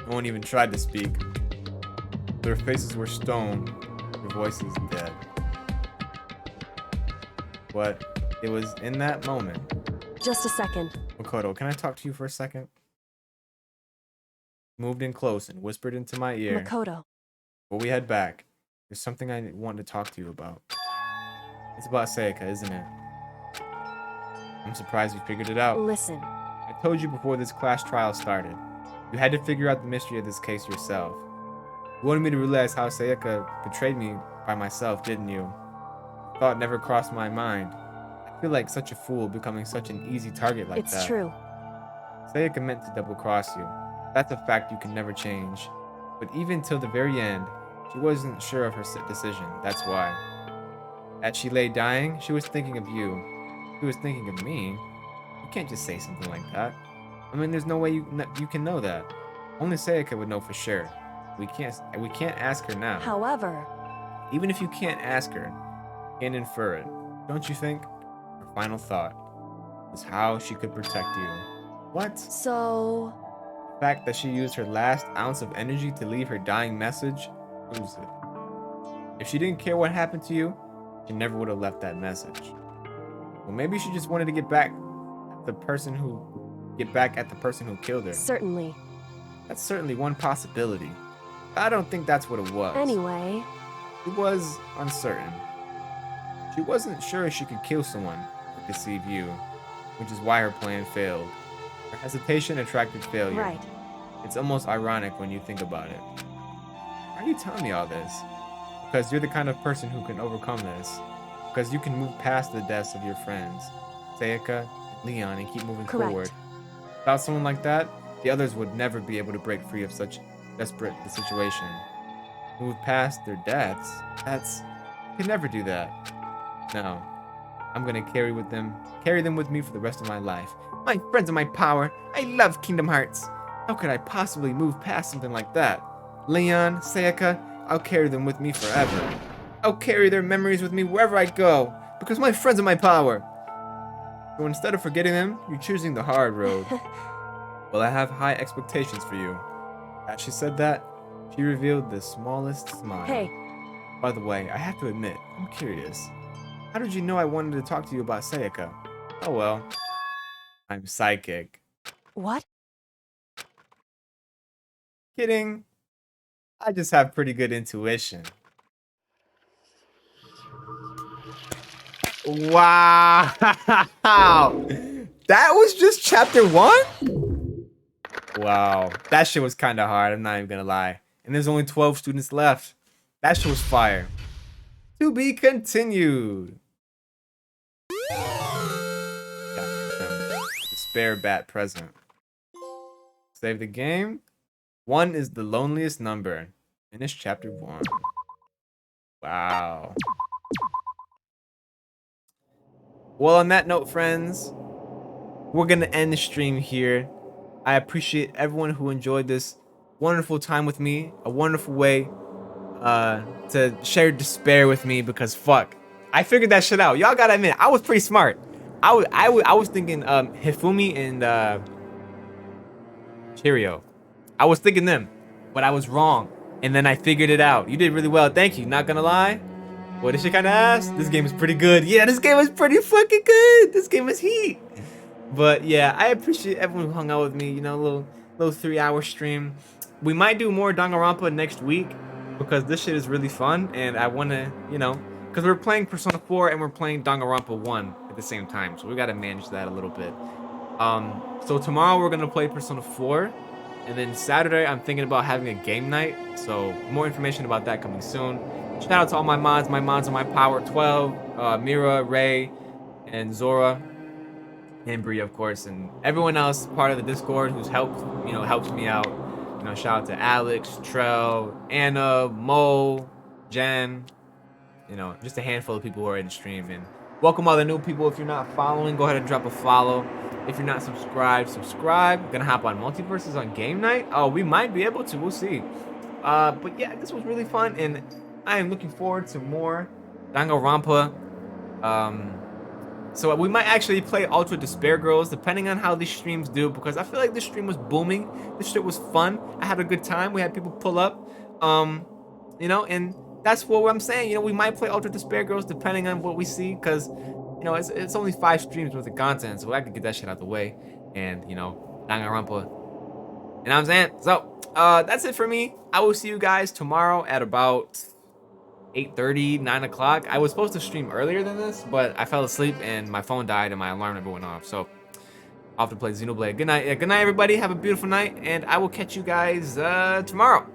No one even tried to speak. Their faces were stone, their voices dead. But it was in that moment. just a second. Makoto, can I talk to you for a second? Moved in close and whispered into my ear. Makoto. Before we head back, there's something I want to talk to you about. It's about Sayaka, isn't it? I'm surprised you figured it out. Listen. I told you before this class trial started. You had to figure out the mystery of this case yourself. You wanted me to realize how Sayaka betrayed me by myself, didn't you? Thought never crossed my mind. I feel like such a fool becoming such an easy target like that. It's true. Sayaka meant to double-cross you. That's a fact you can never change. But even till the very end, she wasn't sure of her decision. That's why. As she lay dying, she was thinking of you. She was thinking of me. You can't just say something like that. I mean, there's no way you can know that. Only Sayaka would know for sure. We can't ask her now. However, even if you can't ask her, you can infer it. Don't you think? Her final thought was how she could protect you. What? So... The fact that she used her last ounce of energy to leave her dying message proves it. If she didn't care what happened to you, she never would have left that message. Well, maybe she just wanted to get back at the person who killed her. Certainly. That's certainly one possibility. I don't think that's what it was. Anyway. She was uncertain. She wasn't sure she could kill someone or deceive you, which is why her plan failed. Her hesitation attracted failure. Right. It's almost ironic when you think about it. Why are you telling me all this? Because you're the kind of person who can overcome this. Because you can move past the deaths of your friends, Sayaka and Leon, and keep moving Correct. forward. Without someone like that, the others would never be able to break free of such desperate situation. Move past their deaths? You can never do that. No. I'm gonna carry them with me for the rest of my life. My friends and my power. I love Kingdom Hearts. How could I possibly move past something like that? Leon, Sayaka, I'll carry them with me forever. I'll carry their memories with me wherever I go, because my friends are my power. So instead of forgetting them, you're choosing the hard road. Well, I have high expectations for you. As she said that, she revealed the smallest smile. Hey, By the way, I have to admit, I'm curious. How did you know I wanted to talk to you about Sayaka? Oh well, I'm psychic. What? Kidding. I just have pretty good intuition. Wow. That was just chapter 1? Wow. That shit was kind of hard. I'm not even gonna lie. And there's only 12 students left. That shit was fire. To be continued. Despair bat present. Save the game. 1 is the loneliest number. Finish chapter 1. Wow. Well, on that note, friends, we're gonna end the stream here. I appreciate everyone who enjoyed this wonderful time with me. A wonderful way to share despair with me because fuck, I figured that shit out. Y'all gotta admit, I was pretty smart. I was thinking Hifumi and Cheerio. I was thinking them, but I was wrong. And then I figured it out. You did really well. Thank you. Not gonna lie. Boy, this shit kind of ass. This game is pretty good. Yeah, this game is pretty fucking good. This game is heat. But yeah, I appreciate everyone who hung out with me. You know, little 3-hour stream. We might do more Danganronpa next week because this shit is really fun, and I want to, you know, because we're playing Persona 4 and we're playing Danganronpa 1 at the same time, so we got to manage that a little bit. So tomorrow we're gonna play Persona 4, and then Saturday I'm thinking about having a game night. So more information about that coming soon. Shout out to all my mods. My mods are my Power 12, Mira, Ray, and Zora. And Bree, of course, and everyone else part of the Discord who's helps me out. You know, shout out to Alex, Trell, Anna, Mo, Jen. You know, just a handful of people who are in the stream. And welcome all the new people. If you're not following, go ahead and drop a follow. If you're not subscribed, subscribe. Gonna hop on Multiverses on game night. Oh, we might be able to. We'll see. But yeah, this was really fun, and I am looking forward to more Danganronpa. So we might actually play Ultra Despair Girls, depending on how these streams do, because I feel like this stream was booming. This shit was fun. I had a good time. We had people pull up. You know, and that's what I'm saying. You know, we might play Ultra Despair Girls depending on what we see, because, you know, it's only 5 streams worth of content, so I could get that shit out the way. And, you know, Danganronpa. You know what I'm saying? So, that's it for me. I will see you guys tomorrow at about 8:30, 9 o'clock. I was supposed to stream earlier than this, but I fell asleep and my phone died and my alarm never went off. So I'll have to play Xenoblade. Good night. Yeah, good night, everybody. Have a beautiful night, and I will catch you guys tomorrow.